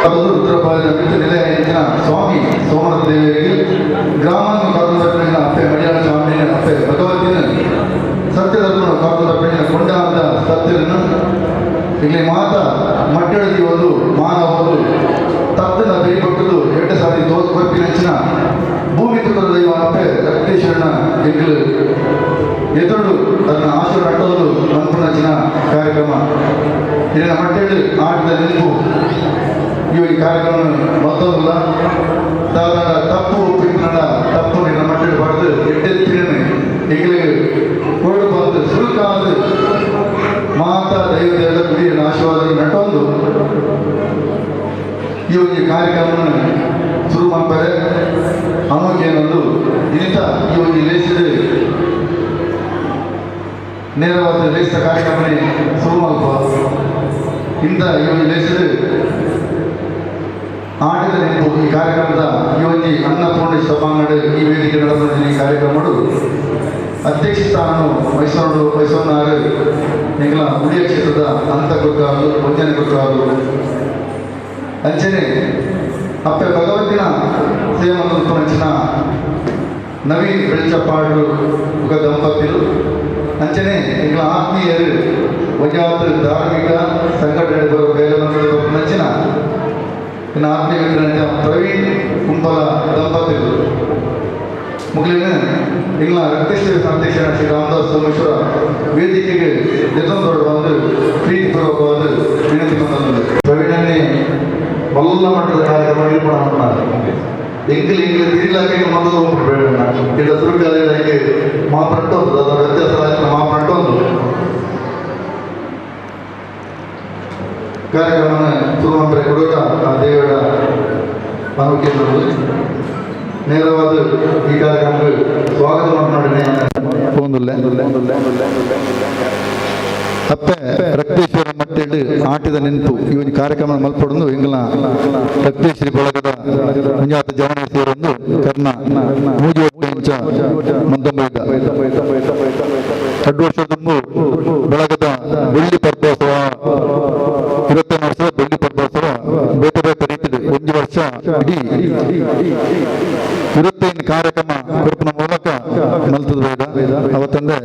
ರುದ್ರಪಾದ ನಿಲಯ ಸ್ವಾಮಿ ಸೋಮನಾಥ ದೇವರಿಗೆ ಗ್ರಾಮವನ್ನು ಕಾದುದಪ್ಪಿನ ಅಪ್ಪೆ ಮಡಿಯಾಳ ಸ್ವಾಮಿಯ ಅಪ್ಪೆ ಭಗವತಿನ ಸತ್ಯಧರ್ಮನ ಕಾದುದಪ್ಪಿನ ಕೊಂಡಾದ ಸತ್ಯರನ್ನು ಇಲ್ಲಿ ಮಾತ ಮಟ್ಟಳದಿ ಒಂದು ಮಾನವರು ತಪ್ಪನ ಬೇಯ್ಪಟ್ಟದು 2 ಸಾರಿ ಕೊಪ್ಪಿನಂಚಿನ ಭೂಮಿ ತುಕರ ದೈವ ಅಪ್ಪೆ ರಕ್ತೇಶ್ವರನ ಎಂಗಳು ಎದುರು ತನ್ನ ಆಶೀರ್ವಾದ ಅಟ್ಟೋದು ಮನ್ಪುನಂಚಿನ ಕಾರ್ಯಕ್ರಮ ಇಲ್ಲಿನ ಮಟ್ಟೆಡು ಆಟದ ನಿಂಪು ಈ ಕಾರ್ಯಕ್ರಮ ಮತ್ತೊಂದಿಲ್ಲ ಸಾಧಾರಣ ತಪ್ಪು ಒಪ್ಪಿನ ತಪ್ಪು ನಿನ್ನ ಮಟ್ಟೆಡು ಪಡೆದು ಎಟ್ಟೆತ್ತಿನ ಎங்களுக்கு ಕೊಡು ಬಂದು ಸುರುಕಾದ ಮಾತಾ ದೈವದ ಕುಡಿಯ ಆಶೀರ್ವಾದ ನಟೊಂದು ಈ ಕಾರ್ಯಕ್ರಮ ಶುರು ಮಾಡ್ತಾರೆ ಅಮೋಘ್ಯನೊಂದು ಇಂಥ ಈ ಲೇಸಿದ ನೇರವಾದ ಲೇಸಿದ ಕಾರ್ಯಕ್ರಮ ಶುರು ಮಲ್ಪ ಇಂಥ ಈ ಲೇಸಿದ ಆಟದ ನೆನಪು ಈ ಕಾರ್ಯಕ್ರಮದ ಈ ಅನ್ನಪೂರ್ಣ ಸಭಾಂಗಣ ಈ ವೇದಿಕೆ ನಡೆದ ಈ ಕಾರ್ಯಕ್ರಮಗಳು ಅಧ್ಯಕ್ಷ ಸ್ಥಾನವನ್ನು ವಹಿಸೋನಾರು ಎಂಗಳ ಉಳಿಯ ಕ್ಷೇತ್ರದ ಅಂತಗುರ್ಗಾರು ವಂಚನೆ ಗುರ್ಗಾರು ಅಂಚನೆ ಅಪ್ಪೆ ಭಗವತಿನ ಸೇವನ ಅಂಚಿನ ನವೀನ್ ಬೆಳ್ಚಪ್ಪಾಡು ಯುಗ ದಂಪತಿಗಳು ಅಂಚನೆ ಎಂಗಳ ಆತ್ಮೀಯರು ವಜಾತ್ ಧಾರ್ಮಿಕ ಸಂಘಟನೆಗಳು ನಂಚಿನ ಇನ್ನು ಆತ್ಮೀಯ ಮಿತ್ರರಂತ ಪ್ರವೀಣ್ ಕುಂಪಲ ದಂಪತಿಗಳು ಮುಗಿಲಿನ ಎಂಗಳ ರಕ್ತೇಶ್ವರ ಅಧ್ಯಕ್ಷ ಶ್ರೀ ರಾಮದಾಸ್ ಸೋಮೇಶ್ವರ ವೇದಿಕೆಗೆ ನಿರ್ಬಂಧಗಳು ಬಂದು ಪ್ರೀತಿಪೂರ್ವಕವಾದ ವಿನಂತಿ ಬಂದದ್ದು ಪ್ರವೀಣನ್ನೇ ಬಲ್ಲ ಮಟ್ಟದ ಕಾರ್ಯಕ್ರಮ ನಿರೂಪಣೆ ಮಾಡ್ತಾರೆ ಎಂಗಿಲು ತಿರಿಲಾಕೆ ಮೊದಲು ಹೋಗ್ಬಿಡ್ಬೇಡ ಇಲ್ಲ ಸುರುಕಾಲಿಗೆ ಮಾಪಟ್ಟೊಂದು ಅದರ ವ್ಯತ್ಯಾಸ ಮಾಪಟ್ಟೊಂದು ಕಾರ್ಯಕ್ರಮ ಶುರು ಕೊಡುವ ಆ ದೇವರ ಅನುಕೂಲ ನೇರವಾದ ಈ ಕಾರ್ಯಕ್ರಮಕ್ಕೆ ಸ್ವಾಗತ ಮಾತನಾಡಿದೆ ಅಪ್ಪೆ ರಕ್ತೇಶ್ವರ ಮಟ್ಟೆಡು ಆಟದ ನೆನಪು ಈ ಒಂದು ಕಾರ್ಯಕ್ರಮ ಮಲ್ಪಡೊಂದು ಎಂಗಳ ರಕ್ತೇಶ್ವರಿ ಬಳಗದ ಮುಂಜಾತ ಜವನ ಸೇರೊಂದು ಕರ್ನ ಮೂಜಿ ಇಂಚ ಮಂದಮೈಗ 2 ವರ್ಷದ ಬಳಗದ ಬೆಳ್ಳಿ ಪರ್ದೋತ್ಸವ 25 ವರ್ಷದ ಬೆಳ್ಳಿ ಪರ್ದೋತ್ಸವ ಬೇತೆ ಬೇತೆ ರೀತಿಯಲ್ಲಿ 1 ವರ್ಷ ಇಡೀ 25 ಕಾರ್ಯಕ್ರಮ ಕೊರಪನ ಮೂಲಕ ಮಲ್ತದ ಬೇಡ ಅವತ್ತಂದೆ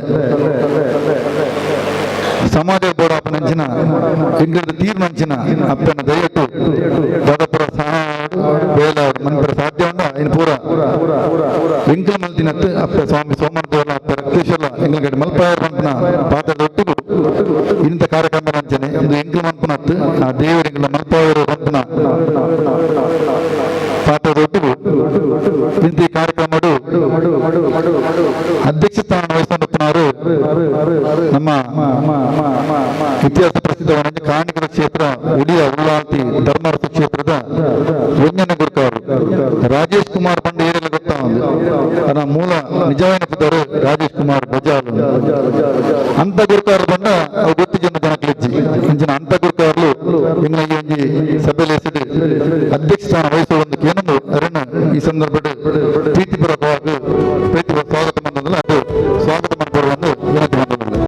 ಸಮಾಜ ಬೋಡಾಪನಂಚಿನ ಇಂಗ್ಲೆಂಡ್ ತೀರ್ಮಂಚಿನ ಅಪ್ಪನ ದಯಟ್ಟು ಬಡಪುರ ಬೇಲಾವರು ಮನ್ಪುರ ಸಾಧ್ಯ ಉಂಡ ಇನ್ನು ಪೂರ ಎಂಕಲ್ ಮಲ್ತಿನತ್ತು ಅಪ್ಪ ಸ್ವಾಮಿ ಸೋಮನಾಥವರ ಅಪ್ಪ ರಕ್ತೇಶ್ವರ ಎಂಗಲ್ಗಡೆ ಮಲ್ಪಾಯರ್ ಮನ್ಪನ ಪಾತ್ರದ ಒಟ್ಟಿಗೂ ಇಂಥ ಕಾರ್ಯಕ್ರಮ ನಂಚನೆ ಇದು ಎಂಕಲ್ ಮನ್ಪನತ್ತು ಆ ದೇವರಿಂಗಳ ಮಲ್ಪಾಯರು ಮನ್ಪನ ಪಾತ್ರದ ಒಟ್ಟಿಗೂ ಇಂಥ ಈ ಕಾರ್ಯಕ್ರಮಗಳು ಅಧ್ಯಕ್ಷ ಸ್ಥಾನ ವಹಿಸಿಕೊಂಡವರು ನಮ್ಮ ಇತಿಹಾಸ ಪ್ರಸಿದ್ಧವಾದ ಕಾಣಿಗಳ ಕ್ಷೇತ್ರ ಉಡಿಯ ಉಳ್ಳಾಲ್ತಿ ಧರ್ಮರಥ ಕ್ಷೇತ್ರದ ವಂಜನ ಗುರ್ಕಾರು ರಾಜೇಶ್ ಕುಮಾರ್ ಬಂದು ಏನೆಲ್ಲ ಗೊತ್ತಾ ಒಂದು ಮೂಲ ನಿಜವಾದ ಪುತ್ರರು ರಾಜೇಶ್ ಕುಮಾರ್ ಬಜಾರ್ ಅಂತ ಗುರ್ಕಾರು ಬಂದ ಅವು ಗೊತ್ತು ಜನ ಜನಕ್ಲಿಜ್ಜಿ ಇಂಚಿನ ಅಂತ ಗುರ್ಕಾರ್ಲು ನಿಮಗೆ ಒಂಜಿ ಸಭೆಯಲ್ಲಿ ಹೆಸರು ಅಧ್ಯಕ್ಷ ಸ್ಥಾನ ವಹಿಸುವ ಒಂದು ಏನೊಂದು ಅದನ್ನು ಈ ಸಂದರ್ಭದ ಪ್ರೀತಿಪೂರ್ವಕವಾಗಿ ಸ್ವಾಗತ ಬಂದಲ್ಲ ಅದು ಸ್ವಾಗತ ಮಾಡಿಕೊಡುವ ಒಂದು ವಿನಂತಿ ಬಂದದ್ದು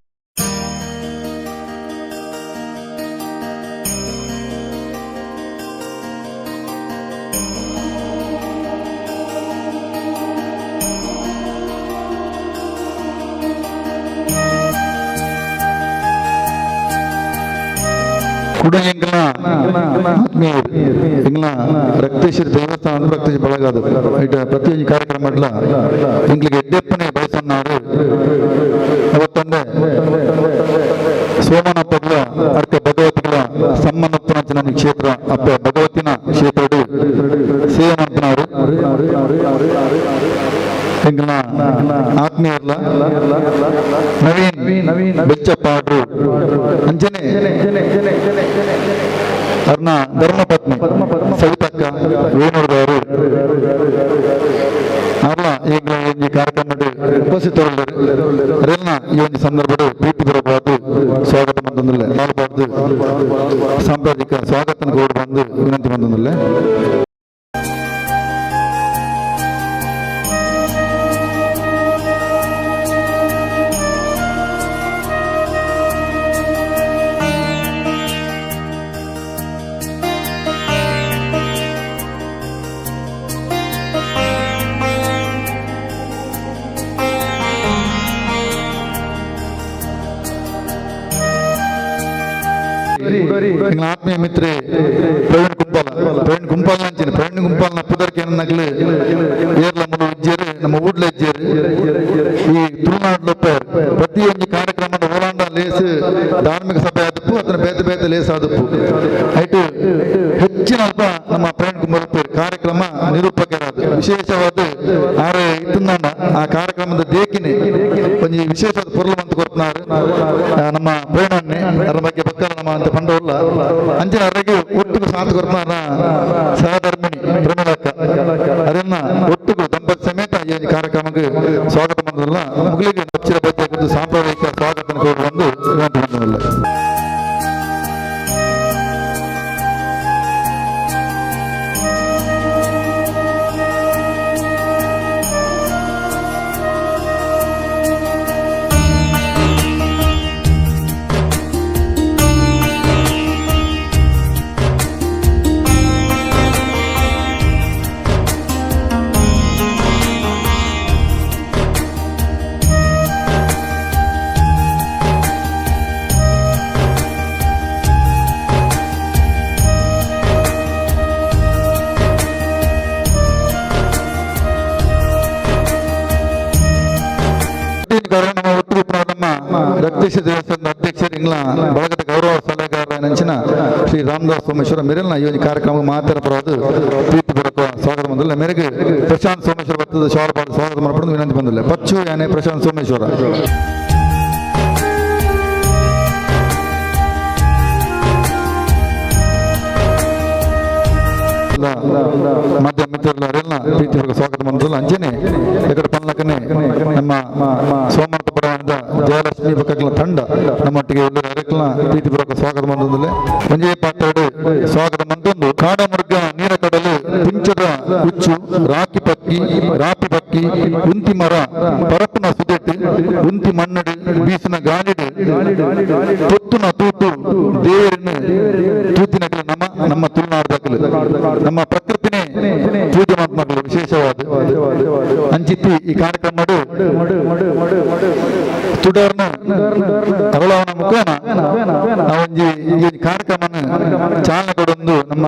ರಕ್ತೇಶ್ವರಿ ದೇವಸ್ಥಾನ ರಕ್ತೇಶ್ವರಿ ಬಳಗಾದ ಪ್ರತಿಯೊಂದು ಕಾರ್ಯಕ್ರಮ ಇಂಗ್ಲಿಗೆ ಎಡ್ಡೆಪ್ಪನೆ ಬಯಸನ್ನಾರು ಅವತ್ತೊಂದೇ ಸೋಮನಪ್ಪಗಳ ಅರ್ಕ ಭಗವತಿಗಳ ಸಮ್ಮನಪ್ಪನ ಕ್ಷೇತ್ರ ಅಪ್ಪ ಭಗವತಿನ ಕ್ಷೇತ್ರ ಸೇವನಂತನವರು ಎಂಗಳ ಆತ್ಮೀಯರ್ಲ ನವೀನ್ ಬೆಚ್ಚಪ್ಪಾಡ್ರು ಅಂಚನೆ ಅರ್ನ ಧರ್ಮಪತ್ನಿ ಸವಿತಕ್ಕ ವೇಣುರದವರು ಅರ್ಲ ಈಗ ಈ ಕಾರ್ಯಕ್ರಮದ ಉಪಸ್ಥಿತರು ಅರೆಲ್ಲ ಈ ಒಂದು ಸಂದರ್ಭದ ಪ್ರೀತಿಪೂರ್ವಕವಾದ ಸ್ವಾಗತ ಬಂದಿಲ್ಲ ಮಾಡಬಾರ್ದು ಸಾಂಪ್ರದಾಯಿಕ ಸ್ವಾಗತ ಕೋಡ್ ಬಂದು ವಿನಂತಿ ಬಂದಿಲ್ಲ ಎಂಗ್ಲ ಆತ್ಮೀಯ ಮಿತ್ರೆ ಪ್ರವೀಣ್ ಗುಂಪಾಲ್ ಅಂಚಿನ ಪ್ರವೀಣ್ ಗುಂಪಾಲ್ನ ಪುದರ್ಕೆ ನಗ್ಲು ಏರ್ಲ ಮುಲು ಇಜ್ಜೇರು ನಮ್ಮ ಊಡ್ಲ ಇಜ್ಜೇರು ಈ ತುಳುನಾಡ್ಲ ಪ್ರತಿಯೊಂದು ಕಾರ್ಯಕ್ರಮದ ಹೋರಾಂಡ ಲೇಸು ಧಾರ್ಮಿಕ ಸಭೆ ಆದಪ್ಪು ಅದನ್ನ ಬೇತ ಲೇಸ್ ಆದಪ್ಪು ಐಟು ಹೆಚ್ಚಿನ ಅಲ್ಪ ನಮ್ಮ ಪ್ರವೀಣ್ ಕುಮಾರ್ ಕಾರ್ಯಕ್ರಮ ನಿರೂಪಕರಾದ ವಿಶೇಷವಾದ ಆರೆ ಇತ್ತಂದಾಂಡ ಆ ಕಾರ್ಯಕ್ರಮದ ದೇಕಿನಿ ಕೊಂಚ ವಿಶೇಷವಾದ ಪೊರ್ಲು ಮಂತ್ ಕೊಡ್ತಾರೆ ನಮ್ಮ ಪ್ರವೀಣನ್ನೇ ಅದರ ಬಗ್ಗೆ ಪಕ್ಕ ನಮ್ಮ ಅಂತ ಪಂಡವಲ್ಲ ಅಂಚಿನ ಅರೆಗೆ ಒಟ್ಟಿಗೆ ಸಾಥ್ ಕೊಡ್ತಾರ ಸಹಧರ್ಮಿಣಿ ಪ್ರಮೀಳಕ್ಕ ಅದನ್ನ ಒಟ್ಟಿಗೆ ದಂಪತಿ ಸಮೇತ ಈ ಕಾರ್ಯಕ್ರಮಕ್ಕೆ ಸ್ವಾಗತ ಬಂದಲ್ಲ ಮುಗಿಲಿಗೆ ನಚ್ಚಿರ ಬಗ್ಗೆ ಸಾಂಪ್ರದಾಯಿಕ ಸ್ವಾಗತ ಬಂದು ಬಂದಿಲ್ಲ. ನಮ್ಮ ಒಟ್ಟು ನಮ್ಮ ರಕ್ತೇಶ ದೇವಸ್ಥಾನದ ಅಧ್ಯಕ್ಷರು ಇಂಗ್ಲ ಬಳಗದ ಗೌರವ ಸಲಹೆಗಾರ ನೆಂಚಿನ ಶ್ರೀ ರಾಮದಾಸ್ ಸೋಮೇಶ್ವರ ಮೆರೆಲ್ನ ಈ ಕಾರ್ಯಕ್ರಮ ಮಾತಾಡ ಪರವಾದ ಪ್ರೀತಿ ಪೂರ್ವಕ ಸ್ವಾಗತ ಬಂದಿಲ್ಲ ಮೇರೆಗೆ ಪ್ರಶಾಂತ್ ಸೋಮೇಶ್ವರ ಭತ್ತದ ಶಾಲಪಾಡು ಸ್ವಾಗತ ಮಾಡ್ಕೊಂಡು ವಿನಂತಿ ಬಂದಿಲ್ಲ ಪಚ್ಚು ಯಾನೆ ಪ್ರಶಾಂತ್ ಸೋಮೇಶ್ವರ ಮಧ್ಯ ಮಿತ್ರರೆಲ್ಲ ಪ್ರೀತಿಪೂರ್ವಕ ಸ್ವಾಗತ ಬಂದಿಲ್ಲ ಅಂಚನೆ ಎಕಡೆ ಪನ್ನಕನೆ ನಮ್ಮ ಸೋಮನಾಥ ಪರವಾದ ಜಯಲಕ್ಷ್ಮಿ ಪಕ್ಕಗಳ ತಂಡ ನಮ್ಮೊಟ್ಟಿಗೆ ಎಲ್ಲರೂ ಅರೆಕ್ಲ ಪ್ರೀತಿಪೂರ್ವಕ ಸ್ವಾಗತ ಬಂದಿಲ್ಲ ಮಂಜೆ ಪಾತ್ರಾಡು ಸ್ವಾಗತ ಬಂದೊಂದು ಕಾಡ ಮೃಗ ನೀರ ಕಡಲು ಪಿಂಚದ ಹುಚ್ಚು ರಾಪಿ ಪಕ್ಕಿ ಉಂತಿ ಮರ ಪರಪ್ಪನ ಸುದೆಟ್ಟು ಉಂತಿ ಮಣ್ಣಡು ಬೀಸಿನ ಗಾಳಿಡು ಪೊತ್ತುನ ತೂತು ದೇವರನ್ನು ತೂತಿನ ನಮ್ಮ ತುಳುನಾಡ್ದಾಗಲು ನಮ್ಮ ಪ್ರಕೃತಿನೇ ಪೂಜೆ ಮಾಡ್ತಾರೆ ವಿಶೇಷವಾದ ಅಂಚಿತ್ತಿ ಈ ಕಾರ್ಯಕ್ರಮ ತುಡರ್ನ ಅರಳವನ ಮುಖೇನ ನಾವೊಂದು ಈ ಕಾರ್ಯಕ್ರಮ ಚಾಲನೆ ಕೊಡೊಂದು ನಮ್ಮ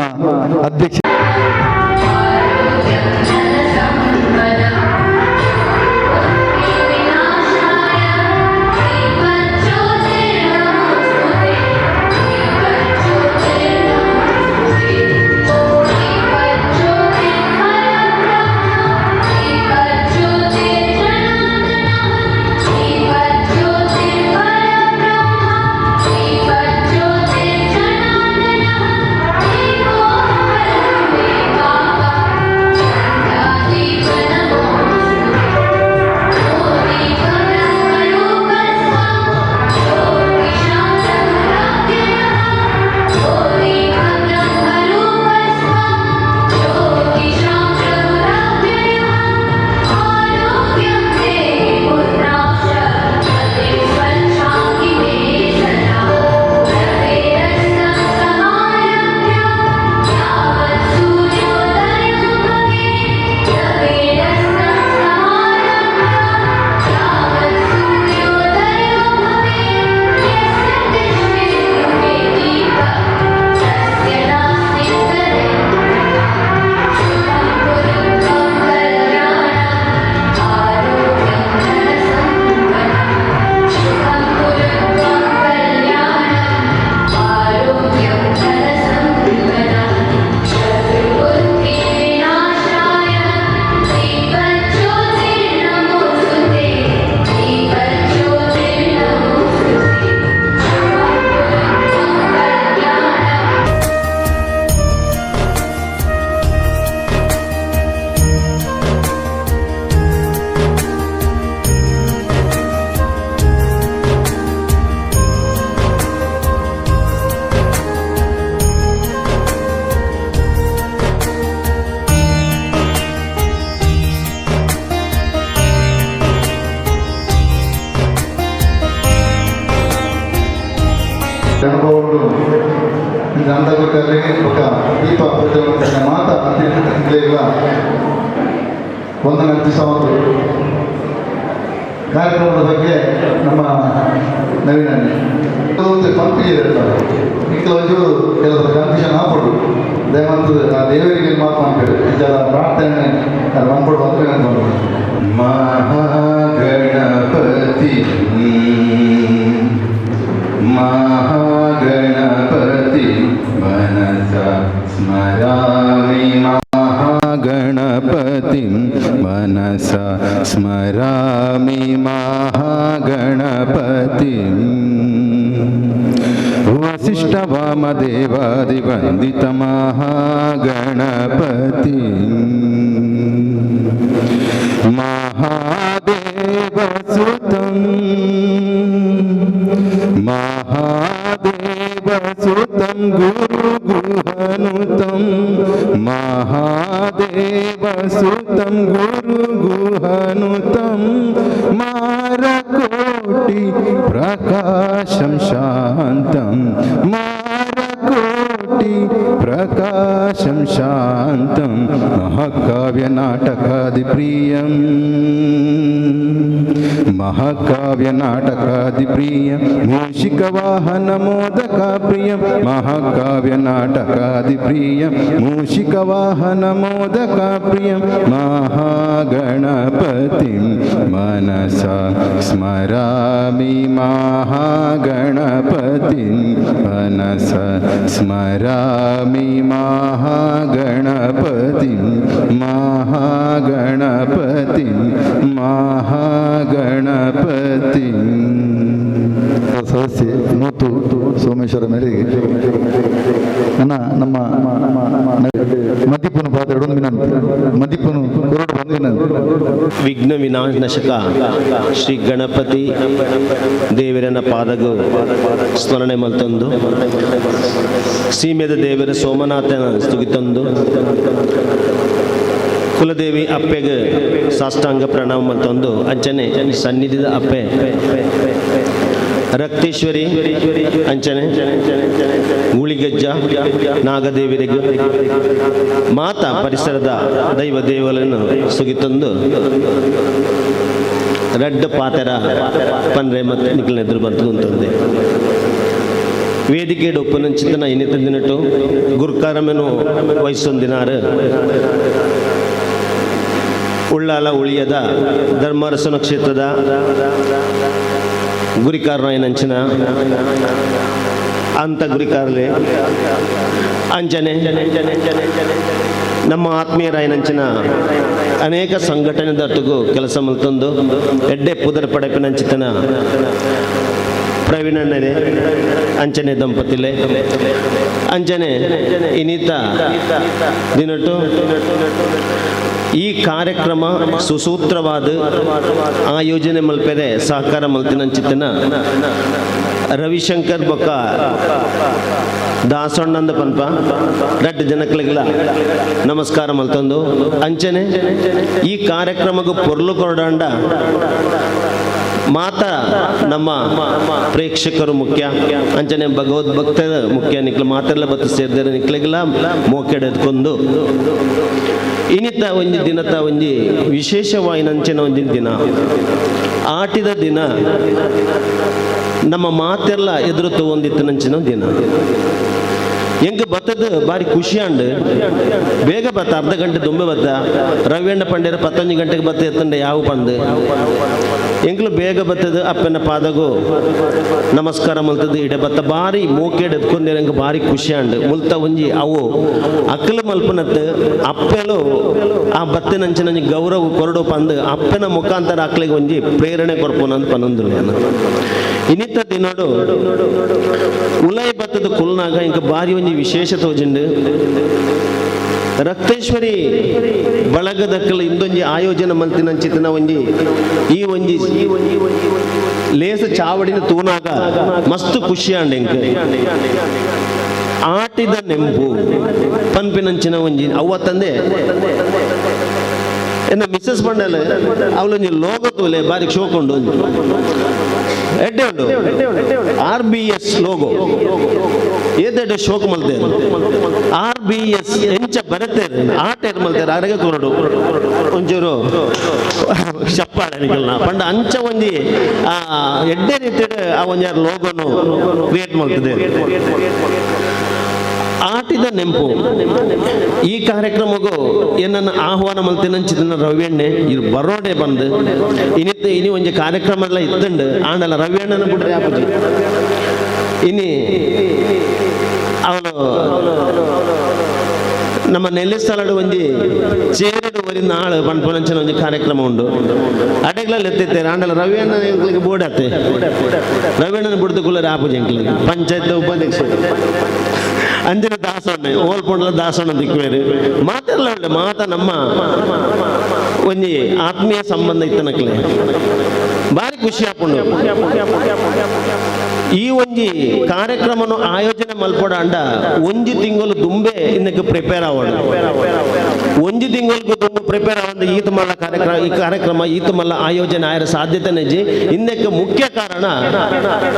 ಅಧ್ಯಕ್ಷ ಅನುಭವಗಳು ಇದು ಅಂದಾಗಬೇಕಾದ್ರೆ ఒక ದೀಪ ಪ್ರಜ್ವಲಿಸಿದ ಮಾತ ಅತಿಥಿಗಳಿಲ್ಲ ವಂದನೆ ಅರ್ಪಿಸುವುದು ಕಾರ್ಯಕ್ರಮದ ಬಗ್ಗೆ ನಮ್ಮ ನವೀನ ಪಂಪಿಗೆ ಇರ್ತಾರೆ ಇಂಕಲ ಒಂಚೂರು ಕೆಲವು ಕನ್ಫ್ಯೂಷನ್ ಆಗ್ಬಿಡು ದಯವಂತದ್ದು ಆ ದೇವರಿಗೆ ಮಾತು ಅಂತೇಳಿ ಇದರ ಪ್ರಾರ್ಥನೆ ಮಾಡ್ಬಿಡು ಅಂತ ಹೇಳ್ಕೊಂಡು ಮಹಾಗಣಪತಿ ಮಹಾಗಣಪತಿ ಮನಸ ಸ್ಮರಾಮಿ ಮಹಾಗಣಪತಿ ಮನಸ ಸ್ಮರಾಮಿ ಮಹಾಗಣಪತಿ ವಸಿಷ್ಠ ವಾಮದೇವಾದಿವಂದಿತ ಮಹಾಗಣಪತಿ ಮಹಾದೇವಸುತಂ ಮಹಾದೇವಸುತಂ ಗುರುಗುಹನುತಂ ಮಹಾದೇವಸುತಂ ಗುರುಗುಹನುತಂ ಮಾರಕೋಟಿ ಪ್ರಕಾಶಂ ಶಾಂತಂ ಮಾರಕೋಟಿ ಪ್ರಕಾಶಂ ಶಾಂತಂ ಮಹಾಕಾವ್ಯ ನಾಟಕಾದಿ ಪ್ರಿಯಂ ಮಹಾಕಾವ್ಯ ನಾಟಕಾದಿ ಪ್ರಿಯಂ ಮೂಷಿಕ ವಾಹನ ಮೋದಕ ಪ್ರಿಯಂ ಮಹಾಕಾವ್ಯ ನಾಟಕಾದಿ ಪ್ರಿಯಂ ಮೂಷಿಕ ವಾಹನ ಮೋದಕ ಪ್ರಿಯಂ ಮಹಾಗಣಪತಿ ಮನಸ ಸ್ಮರಾಮಿ ಮಹಾಗಣಪತಿ ಮನಸ ಸ್ಮರಾಮಿ ಮಹಾಗಣಪತಿ ಮಹಾಗಣಪತಿ ಮಹಾಗಣಪತಿ ಸದಸ್ಯೆ ಮೂತು ಸೋಮೇಶ್ವರ ಮೇರೆಗೆ ನಮ್ಮ ಮದಿಪುನು ಪಾತ್ರ ಮದಿಪುನು ಕೊರಡು ಬಂದಿನ ವಿಘ್ನ ವಿನಾಶಕ ಶ್ರೀ ಗಣಪತಿ ದೇವರನ ಪಾದಗೂ ಸ್ಮರಣೆ ಮಲ್ತಂದು ಸೀಮೆದ ದೇವರ ಸೋಮನಾಥನ ಸ್ತುಗಿತಂದು ಕುಲದೇವಿ ಅಪ್ಪೆಗೆ ಸಾಷ್ಟಾಂಗ ಪ್ರಣಾಮ ಮಲ್ತಂದು ಅಂಚನೆ ಸನ್ನಿಧಿದ ಅಪ್ಪೆ ರಕ್ತೇಶ್ವರಿ ಅಂಚನೆ ಗೂಳಿಗೆಜ್ಜ ನಾಗದೇವರಿಗೆ ಮಾತಾ ಪರಿಸರದ ದೈವ ದೇವರನ್ನು ಸುಗಿತಂದು ರೆಡ್ ಪಾತೆರ ಪಂದ್ರೆ ಮತ್ತು ನಿಖಿಲ್ ಎದುರು ಬಂತಂದೆ ವೇದಿಕೆ ಒಪ್ಪನಂಚಿತನ ಇನ್ನಿತ ದಿನಟು ಗುರುಕಾರಮೆನು ವಹಿಸೊಂದಿನಾರು ಉಳ್ಳಾಲ ಉಳಿಯದ ಧರ್ಮರಸನ ಕ್ಷೇತ್ರದ ಗುರಿಕಾರನಂಚಿನ ಅಂತ ಗುರಿಕಾರಲೆ ಅಂಚನೆ ನಮ್ಮ ಆತ್ಮೀಯರಾಯನಂಚಿನ ಅನೇಕ ಸಂಘಟನೆದೊಟ್ಟಿಗೂ ಕೆಲಸ ಮಲ್ತಂದು ಎಡ್ಡೆ ಪುದರ ಪಡೆಪಿನಂಚಿತನ ಪ್ರವೀಣಣ್ಣನೆ ಅಂಚನೆ ದಂಪತಿಲೆ ಅಂಚನೆ ಇನ್ನಿತ ದಿನಟು ಈ ಕಾರ್ಯಕ್ರಮ ಸುಸೂತ್ರವಾದ ಆಯೋಜನೆ ಮಲ್ಪೆರೆ ಸಹಕಾರ ಮಲ್ತಿನಂಚಿತನ ರವಿಶಂಕರ್ ಬೊಕ್ಕ ದಾಸಣ್ಣಂದ ಪನ್ಪ ರೆಡ್ ಜನಕ್ಲಿಗಳ ನಮಸ್ಕಾರ ಮಲ್ತಂದು ಅಂಚನೆ ಈ ಕಾರ್ಯಕ್ರಮಕ್ಕೆ ಪೊರ್ಲು ಕೊರಡಂಡ ಮಾತ ನಮ್ಮ ಪ್ರೇಕ್ಷಕರು ಮುಖ್ಯ ಅಂಚನೆ ಭಗವದ್ಭಕ್ತರ ಮುಖ್ಯ ನಿಕ್ಲ ಮಾತೆಲ್ಲ ಬತ್ತು ಸೇರಿದರೆ ನಿಕ್ಲಿಗೆಲ್ಲ ಮೋಕೆಡೆದ್ಕೊಂಡು ಇನ್ನಿತ ಒಂಜಿ ದಿನದ ಒಂಜಿ ವಿಶೇಷವಾಯಿನಂಚಿನ ಒಂದಿನ ದಿನ ಆಟಿದ ದಿನ ನಮ್ಮ ಮಾತೆಲ್ಲ ಎದುರು ತಗೊಂಡಿತ್ತನಂಚಿನ ದಿನ ಹೆಂಗೆ ಬತ್ತದ ಬಾರಿ ಖುಷಿ ಅಂಡ್ ಬೇಗ ಬತ್ತ ಅರ್ಧ ಗಂಟೆ ದುಂಬೆ ಬತ್ತ ರವಿಯಣ್ಣ ಪಂಡ್ಯರ 11 ಗಂಟೆಗೆ ಬತ್ತ ಎತ್ತಂಡೆ ಯಾವ ಪಂದು ಎಂಗ್ಲು ಬೇಗ ಬತ್ತದ ಅಪ್ಪನ ಪಾದಗೂ ನಮಸ್ಕಾರ ಮಲ್ತದ ಇಡೆ ಬತ್ತ ಬಾರಿ ಮೋಕೆಡ್ ಎತ್ಕೊಂಡೆ ಹೆಂಗೆ ಬಾರಿ ಖುಷಿ ಅಂಡ್ ಮುಲ್ತ ಒಂಜಿ ಅವು ಅಕ್ಕಲ ಮಲ್ಪನತ್ ಅಪ್ಪೆಲು ಆ ಬತ್ತನಂಚಿನ ಗೌರವ ಕೊರಡು ಪಂದು ಅಪ್ಪನ ಮುಖಾಂತರ ಅಕ್ಕಲಿಗೆ ಒಂಜಿ ಪ್ರೇರಣೆ ಕೊರ್ಪೋನಂತ ಪನಂದ್ರು ಇನ್ನಿತ ದಿನೋಡು ಉಲೈ ಬತ್ತದ ಕುಲ್ನಾಗ ಇಂಕ ಬಾರಿ ಒಂಜಿ ವಿಶೇಷ ತೋಜುಂಡು ರಕ್ತೇಶ್ವರಿ ಬಳಗದಕ್ಕಲ ಇಂದೊಂಜಿ ಆಯೋಜನೆ ಮಲ್ತಿನಂಚಿತನ ಒಂಜಿ ಈ ಒಂಜಿ ಲೇಸ ಚಾವಡಿನ ತೂನಾಗ ಮಸ್ತ್ ಖುಷಿ ಅಂಡ್ ಇಂಕ ಆಟಿದ ನೆಂಪು ಪನ್ಪಿನಂಚಿನ ಒಂಜಿ ಅವ್ವ ತಂದೆ ಎನ್ನ ಮಿಸ್ಸಸ್ ಬಂಡಲ್ಲ ಅವಳೊಂಜಿ ಲೋಗ ತೂಲೆ ಬಾರಿ ಶೋಕೊಂಡು ಎಡ್ಡೆ ಉಂಡು RBS ಲೋಗೋ ಏದೆಡ್ಡೆ ಶೋಕ್ ಮಲ್ತೇರು RBS ಎಂಚ ಬರತ್ತೇರು ಆಟೇರು ಮಲ್ತೇರು ಅರಗೆ ಕೊರಡು ಒಂಚೂರು ಚಪ್ಪಾಳೆ ಪಂಡ ಅಂಚ ಒಂಜಿ ಎಡ್ಡೆ ರೀತಿಯ ಆ ಒಂಜಾರು ಲೋಗೋನು ಕ್ರಿಯೇಟ್ ಮಾಡ್ತದೆ. ಆಟಿದ ನೆಂಪು ಈ ಕಾರ್ಯಕ್ರಮಗೂ ಏನನ್ನು ಆಹ್ವಾನ ಮಲ್ತೇನಂಚಿದ ರವಿಯಣ್ಣೆ ಇದು ಬರೋಡೆ ಬಂದು ಇನಿ ಒಂಜಿ ಕಾರ್ಯಕ್ರಮ ಎಲ್ಲ ಇತ್ತಂಡು ಆಂಡಲ್ಲ ರವಿಯಣ್ಣನ ಬಿಡ್ರೆ ಆಪುಜಿ ಇನಿ ಅವನು ನಮ್ಮ ನೆಲೆಸ್ಥಳಡು ಒಂಜಿ ಚೇರಿಡು ಒರಿ ನಾಳು ಪಂಪನಂಚಿನ ಒಂಜಿ ಕಾರ್ಯಕ್ರಮ ಉಂಡು ಅಡೆಗ್ಲಲ್ಲಿ ಎತ್ತಿತ್ತೇರೆ ಆಂಡಲ ರವಿಯಣ್ಣ ಎಂಕ್ಲಿಗೆ ಬೋಡತ್ತೆ ರವಿಯಣ್ಣನ ಬಿಡ್ದು ಕುಲ್ಲರೆ ಆಪುಜಿ ಎಂಕ್ಲಿಗೆ ಪಂಚಾಯತ್ ಉಪಾಧ್ಯಕ್ಷ ಅಂಜನ ದಾಸೋಣ್ಣೆ ಓಲ್ಪೊಂಡಲ ದಾಸೋಣ್ಣ ದಿಕ್ಕುವೇರು ಮಾತೆಲ್ಲ ಉಂಡೆ ಮಾತ ನಮ್ಮ ಒಂಜಿ ಆತ್ಮೀಯ ಸಂಬಂಧ ಇತ್ತನಕ್ಲೆ ಭಾರಿ ಖುಷಿ ಆಪುಂಡು. ಈ ಒಂಜಿ ಕಾರ್ಯಕ್ರಮನು ಆಯೋಜನೆ ಮಲ್ಪಡ ಅಂಡ ಒಂಜಿ ತಿಂಗಳು ದುಂಬೆ ಇನ್ನಕ್ಕೆ ಪ್ರಿಪೇರ್ ಆವಡು ಒಂಜಿ ತಿಂಗಳಿಗೆ ದುಂಬು ಪ್ರಿಪೇರ್ ಆವಂದ ಈತ ಮಲ್ಲ ಕಾರ್ಯಕ್ರಮ ಈತ ಮಲ್ಲ ಆಯೋಜನೆ ಆಯ್ರ ಸಾಧ್ಯತೆ ನೆಜಿ ಇನ್ನಕ್ಕೆ ಮುಖ್ಯ ಕಾರಣ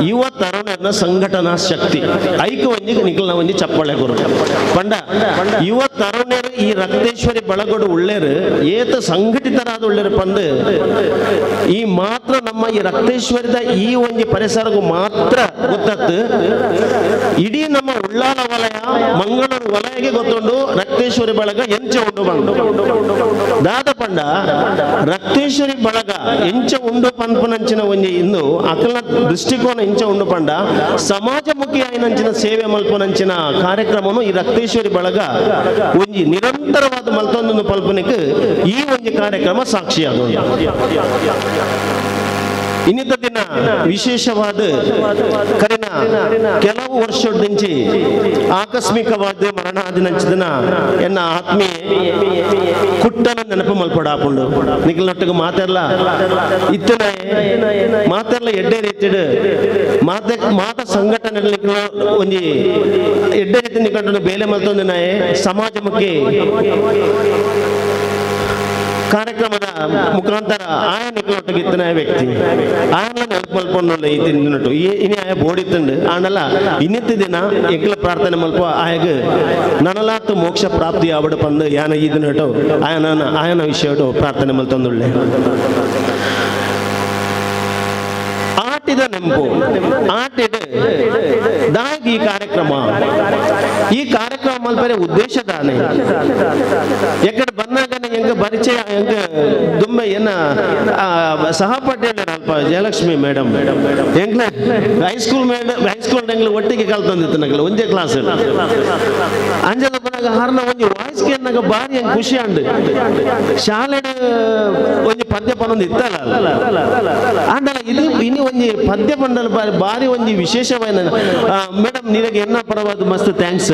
ಯುವ ತರುಣರ ಸಂಘಟನಾ ಶಕ್ತಿ ಐಕ ಒಂಜಿ ನಿಖಲ್ನ ಒಂಜಿ ಚಪ್ಪಳೆ ಗುರು ಪಂಡ ಯುವ ತರುಣರು ಈ ರಕ್ತೇಶ್ವರಿ ಬಳಗೋಡು ಉಳ್ಳೇರು ಏತ ಸಂಘಟಿತರಾದ ಉಳ್ಳೇರು ಪಂದು ಈ ಮಾತ್ರ ನಮ್ಮ ಈ ರಕ್ತೇಶ್ವರಿದ ಈ ಒಂಜಿ ಪರಿಸರಗೂ ಮಾತ್ರ ಗೊತ್ತತ್ತು ಇಡೀ ನಮ್ಮ ಉಳ್ಳಾಲ ವಲಯ ಮಂಗಳೂರು ವಲಯಗೆ ಗೊತ್ತುಂಡು ರಕ್ತೇಶ್ವರಿ ಬಳಗ ಎಂಚ ಉಂಡು ಬಂದು ದಾದ ಪಂಡ ರಕ್ತೇಶ್ವರಿ ಬಳಗ ಎಂಚ ಉಂಡು ಪನ್ಪನಂಚಿನ ಒಂಜಿ ಇಂದು ಅಕಲ ದೃಷ್ಟಿಕೋನ ಎಂಚ ಉಂಡು ಪಂಡ ಸಮಾಜಮುಖಿ ಆಯ್ನಂಚಿನ ಸೇವೆ ಮಲ್ಪನಂಚಿನ ಕಾರ್ಯಕ್ರಮನು ಈ ರಕ್ತೇಶ್ವರಿ ಬಳಗ ಒಂಜಿ ನಿರಂತರವಾದ ಮಲ್ತೊಂದು ಪಲ್ಪನಿಗೆ ಈ ಒಂಜಿ ಕಾರ್ಯಕ್ರಮ ಸಾಕ್ಷಿಯಾದ ಇನ್ನಿದ್ದ ದಿನ ವಿಶೇಷವಾದ ಕರೆನ ಕೆಲವು ವರ್ಷದಿಂಚಿ ಆಕಸ್ಮಿಕವಾದ ಮರಣಾದಿನಂಚಿದನ ಎನ್ನ ಆತ್ಮೀಯ ಕುಟ್ಟನ ನೆನಪು ಮಲ್ಪಡಾಪುಂಡು ನಿಖಲ್ನೊಟ್ಟಿಗೆ ಮಾತೆಲ್ಲ ಇತ್ತನ ಮಾತೆಲ್ಲ ಎಡ್ಡೆ ರೀತಿಡ್ ಮಾತ ಸಂಘಟನೆ ಒಂಜಿ ಎಡ್ಡೆ ರೀತಿ ನಿಕಂಡು ಬೇಲೆ ಮಲ್ತೊಂದಿನ ಸಮಾಜಮುಖಿ ಕಾರ್ಯಕ್ರಮದ ಮುಖಾಂತರ ಆಯ ನಿಖಲೊಟ್ಟಿಗಿತ್ತನ ವ್ಯಕ್ತಿ ಆಯನ ನೆನಪು ಮಲ್ಪೊಂಡು ಇತ್ತಿನಟ್ಟು ಇನಿ ಆಯ ಬೋಡಿತ್ತಂಡು ಆನಲ್ಲ ಇನ್ನಿತ್ತ ದಿನ ಎಕ್ಲ ಪ್ರಾರ್ಥನೆ ಮಲ್ಪ ಆಯಗ ನನಲಾತು ಮೋಕ್ಷ ಪ್ರಾಪ್ತಿ ಆವಡು ಪಂದು ಯಾನ ಇದನ್ನಟ್ಟು ಆಯನ ವಿಷಯ ಪ್ರಾರ್ಥನೆ ಮಲ್ತೊಂದುಳ್ಳೆ. ಆಟಿದ ನೆಂಪು ಆಟಿದ ದಾಗ್ ಈ ಕಾರ್ಯಕ್ರಮ ಮಲ್ಪರೆ ಉದ್ದೇಶದಾನೆ ಎಕಡೆ ಬಂದಾಗ ಎಂಗ ಪರಿಚಯ ಎಂಗ ದುಂಬ ಏನ ಸಹಪಾಠಿ ಅಲ್ಪ ಜಯಲಕ್ಷ್ಮಿ ಮೇಡಮ್ ಎಂಗ್ಲ ಹೈಸ್ಕೂಲ್ ಎಂಗ್ಲ ಒಟ್ಟಿಗೆ ಕಲ್ತಂದಿತ್ತು ನಗಲ ಒಂದೇ ಕ್ಲಾಸ್ ಅಂಜಲ ಬನಾಗ ಹಾರ್ನ ಒಂಜಿ ವಾಯ್ಸ್ ಕೇನಾಗ ಬಾರಿ ಹೆಂಗ್ ಖುಷಿ ಅಂಡು ಶಾಲೆಡ ಒಂಜಿ ಪದ್ಯ ಪನ್ನೊಂದು ಇತ್ತಲ್ಲ ಅಂಡಲ ಇದು ಇನ್ನು ಒಂಜಿ ಪದ್ಯ ಪಂಡಲ ಬಾರಿ ಒಂಜಿ ವಿಶೇಷವಾದ ಮೇಡಮ್ ನಿನಗೆ ಎನ್ನ ಪರವಾದ ಮಸ್ತ್ ಥ್ಯಾಂಕ್ಸ್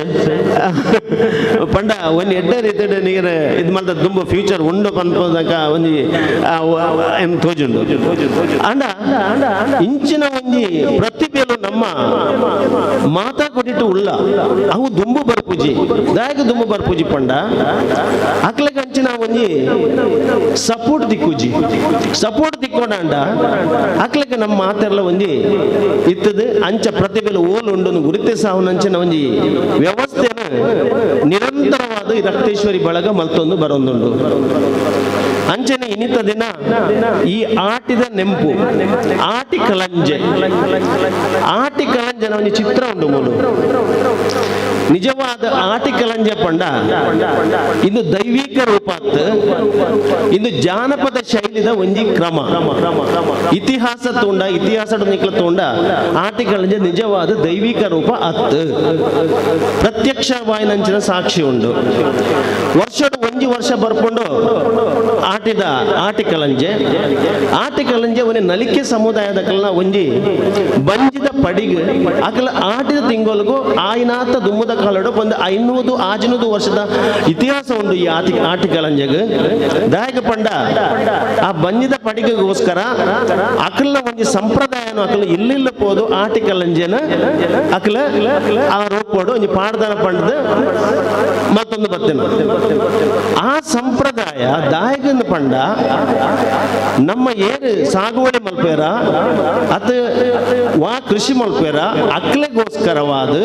ಪಂಡ ಒಂಜಿ ಎಡ್ಡೆ ರೀತಿ ನೀರು ಇದು ಮಲ್ದ ತುಂಬ ಫ್ಯೂಚರ್ ಉಂಡು ಪನ್ಪೋದಕ ಒಂಜಿ ತೋಜುಂಡು ಅಂಡ ಇಂಚಿನ ಒಂಜಿ ಪ್ರತಿಭೆಲು ನಮ್ಮ ಮಾತಾ ಕೊಟ್ಟಿಟ್ಟು ಉಳ್ಳ ಅವು ದುಂಬು ಬರ್ಪುಜಿ ದಾಯಕ ದುಂಬು ಬರ್ಪುಜಿ ಪಂಡ ಅಕ್ಲಗೆ ಅಂಚಿನ ಒಂಜಿ ಸಪೋರ್ಟ್ ದಿಕ್ಕುಜಿ ಸಪೋರ್ಟ್ ದಿಕ್ಕೋಣ ಅಂಡ ಅಕ್ಲಗೆ ನಮ್ಮ ಮಾತೆಲ್ಲ ಒಂಜಿ ಇತ್ತದು ಅಂಚ ಪ್ರತಿಭೆಲು ಓಲು ಉಂಡು ಗುರುತಿಸಾವನಂಚಿನ ಒಂಜಿ ವ್ಯವಸ್ಥೆನ ನಿರಂತರವಾದ ಈ ರಕ್ತೇಶ್ವರಿ ಬಳಗ ಮಲ್ತೊಂದು ಬರೊಂದುಂಡು ಅಂಚನೆ ಇನ್ನಿತ ದಿನ ಈ ಆಟಿದ ನೆಂಪು ಆಟಿ ಕಲಂಜೆ ಒಂದು ಚಿತ್ರ ಉಂಟು ಮೂಲು ನಿಜವಾದ ಆಟಿ ಕಲಂಜೆ ಪಂಡ ಇದು ದೈವಿಕ ರೂಪಾತ್ ಇದು ಜಾನಪದ ಶೈಲಿದ ಒಂಜಿ ಕ್ರಮ ಇತಿಹಾಸ ನಿಕ್ಲ ತೋಂಡ ಆಟಿ ಕಲಂಜೆ ನಿಜವಾದ ದೈವಿಕ ರೂಪ ಅತ್ ಪ್ರತ್ಯಕ್ಷವಾಯಿನಂಚಿನ ಸಾಕ್ಷಿ ಉಂಡು ವರ್ಷದ ಒಂಜಿ ವರ್ಷ ಬರ್ಕೊಂಡು ಆಟಿ ಕಲಂಜೆ ಒಂಜಿ ನಲಿಕೆ ಸಮುದಾಯದ ಕಲ್ನ ಒಂಜಿ ಬಂಜಿದ ಪಡಿಗೆ ಅಕಲ ಆಟಿದ ತಿಂಗೊಲ್ಗು ಆಯ್ನಾತ ದುಮ್ಮದ ಕಾಲಡು ಒಂದು 500-600 ವರ್ಷದ ಇತಿಹಾಸ ಉಂಟು ಈ ಆಟಿಕಲಂಜಗ್ ದಾಯಕ ಪಂಡ ಆ ಬಂಜಿದ ಪಡಿಗೆಗೋಸ್ಕರ ಅಕಲ್ನ ಒಂದು ಸಂಪ್ರದಾಯನು ಅಕಲ್ ಇಲ್ಲಿಲ್ಲ ಪೋದು ಆಟಿಕಲಂಜನ ಅಕಲ ಆ ರೂಪೋಡು ಒಂದು ಪಾಡ್ದಾನ ಪಂಡದ ಮತ್ತೊಂದು ಬರ್ತೇನೆ ಆ ಸಂಪ್ರದಾಯ ದಾಯಕನ ಪಂಡ ನಮ್ಮ ಏನು ಸಾಗುವಳಿ ಮಲ್ಪೇರ ಅತ ವಾ ಕೃಷಿ ಮಲ್ಪೇರ ಅಕ್ಲೆಗೋಸ್ಕರವಾದ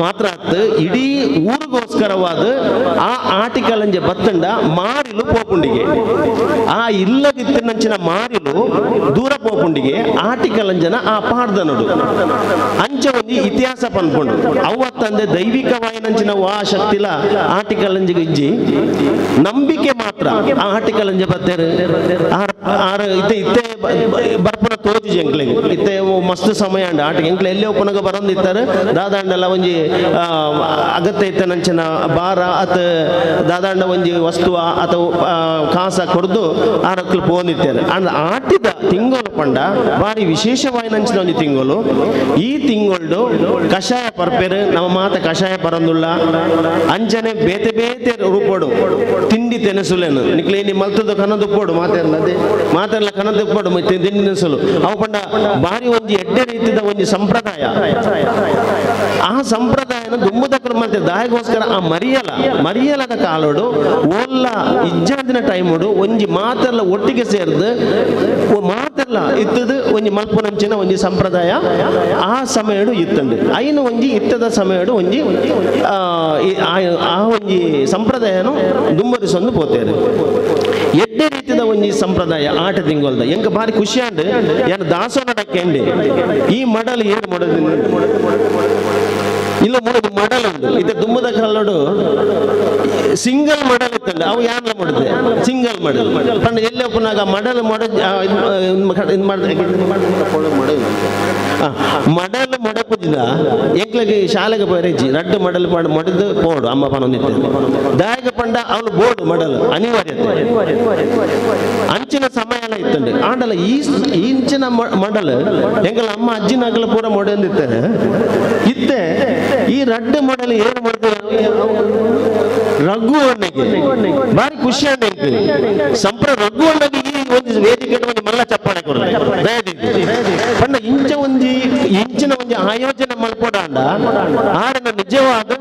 ಮಾತ್ರ ಅತ್ ಇಡೀ ಊರಿಗೋಸ್ಕರವಾದ ಆ ಆಟಿಕಲಂಜೆ ಬತ್ತಂಡ ಮಾರಿಲು ಪೋಪುಂಡಿಗೆ ಆ ಇಲ್ಲದಿತ್ತಿನಂಚಿನ ಮಾರಿಲು ದೂರ ಪೋಪುಂಡಿಗೆ ಆಟಿಕಲಂಜನ ಆ ಪಾಡ್ದನಡು ಅಂಚ ಒಂದು ಇತಿಹಾಸ ಪನ್ಪುಂಡು ಅವತ್ತಂದೆ ದೈವಿಕವಾಯಿನಂಚಿನ ವಾ ಶಕ್ತಿಲ ಆಟಿಕಲಂಜೆಗೆ ಇಜ್ಜಿ ನಂಬಿಕೆ ಮಾತ್ರ ಆ ಆಟಿಕಲಂಜೆ ಬತ್ತೇರು ಇತ್ತೆ ಬರ್ಪುನ ತೋಜಿ ಎಂಕ್ಲೆಗೆ ಇತ್ತೆ ಮಸ್ತ್ ಸಮಯ ಅಂಡ ಆಟಿಗೆ ಎಂಕ್ಲೆ ಎಲ್ಲೇ ಪುನಗ ಬರಂದಿತ್ತಾರೆ ದಾದಾಂಡಲ ಒಂಜಿ ಅಗತ್ಯ ಇತ್ತ ನಂಚಿನ ಬಾರ ಅತ ದಾದಾಂಡ ಒಂಜಿ ವಸ್ತು ಅಥವಾ ಕಾಸ ಕೊಡ್ದು ಆರಕ್ಕಲು ಪೋನಿತ್ತಾರೆ ಅಂಡ್ ಆಟಿದ ತಿಂಗಳು ಪಂಡ ಬಾರಿ ವಿಶೇಷವಾಗಿ ನಂಚಿನ ಒಂದು ತಿಂಗಳು ಈ ತಿಂಗಳು ಕಷಾಯ ಪರ್ಪೇರು ನಮ್ಮ ಮಾತ ಕಷಾಯ ಪರಂದುಳ್ಳ ಅಂಚನೆ ಬೇತೆ ಬೇತೆ ರೂಪೋಡು ತಿಂಡಿ ತೆನಸುಲೇನು ನಿಕ್ಲೆ ನಿ ಮಲ್ತದ ಕನದುಪ್ಪೋಡು ಮಾತೆಲ್ಲ ಕನದುಪ್ಪೋಡು ತಿಂಡಿ ನೆನಸಲು ಅವು ಪಂಡ ಬಾರಿ ಒಂಜಿ ಎಡ್ಡೆ ರೀತಿಯ ಒಂದು ಸಂಪ್ರದಾಯ ಆ ಸಂಪ್ರದಾಯನ ದುಮ್ಮದಕ್ಕಲು ಮತ್ತೆ ದಾಯಗೋಸ್ಕರ ಆ ಮರಿಯಲದ ಕಾಲೋಡು ಓಲ್ಲ ಇಜ್ಜಾದಿನ ಟೈಮೋಡು ಒಂಜಿ ಮಾತೆಲ್ಲ ಒಟ್ಟಿಗೆ ಸೇರ್ದು ಮಾತೆಲ್ಲ ಇತ್ತದು ಒಂಜಿ ಮಲ್ಪುನಂಚಿನ ಒಂಜಿ ಸಂಪ್ರದಾಯ ಆ ಸಮಯಡು ಇತ್ತಂಡು ಐನು ಒಂಜಿ ಇತ್ತದ ಸಮಯಡು ಒಂಜಿ ಆ ಒಂಜಿ ಸಂಪ್ರದಾಯನು ದುಮ್ಮರಿಸೊಂದು ಪೋತೇರು ಎಡ್ಡೆ ರೀತಿಯ ಒಂಜಿ ಸಂಪ್ರದಾಯ ಆಟ ತಿಂಗೊಲ್ದ ಎಂಕ ಬಾರಿ ಖುಷಿ ಅಂಡ್ ಏನು ದಾಸೋನಡಕ್ಕೆ ಈ ಮಡಲ್ ಏನು ಮಾಡೋದು ಇಲ್ಲ ಮೂರು ಮಡಲ್ ಉಂಟು ಇದು ದುಮ್ಮದ ಕಲ್ಲಡು ಸಿಂಗಲ್ ಮಡಲ್ ಇತ್ತಂಡ ಅವು ಯಾನ್ಲ ಮಾಡಿದೆ ಸಿಂಗಲ್ ಮಡಲ್ ಪಂಡ ಎಲ್ಲೇ ಪುನಾಗ ಮಡಲ್ ಮಡಲ್ ಮೊಡಪುದಿದ ಎಂಕ್ಲಗೆ ಶಾಲೆಗೆ ಬರೀಜಿ ರಡ್ಡು ಮಡಲ್ ಮೊಡದು ಪೋಡು ಅಮ್ಮ ಪನೊಂದಿತ್ತು ದಾಯಕ ಪಂಡ ಅವಳು ಬೋರ್ಡು ಮಡಲ್ ಅನಿವಾರ್ಯತೆ ಅಂಚಿನ ಸಮಯ ಎಲ್ಲ ಇತ್ತಂಡು ಆಂಡಲ ಈ ಇಂಚಿನ ಮಡಲ್ ಎಂಕಲ ಅಮ್ಮ ಅಜ್ಜಿನಾಗಲ ಪೂರ ಮೊಡಂದಿತ್ತಾರೆ ಇತ್ತೆ ಈ ರಡ್ಡು ಮಡಲ್ ಏನು ಮಾಡ್ತಾರೆ ರಘು ಅಣ್ಣಗೆ ಬಾರಿ ಖುಷಿ ಅಣ್ಣಗೆ ರಘು ಅಣ್ಣಗೆ ಈ ಒಂದು ವೇದಿಕೆ ಒಂದು ಮಲ್ಲ ಚಪ್ಪಾಳೆ ಪಂಡ ಇಂಚಿನ ಒಂದು ಆಯೋಜನೆ ಮಲ್ಪೋಡಾಂಡ ಆಡನ ನಿಜವಾದ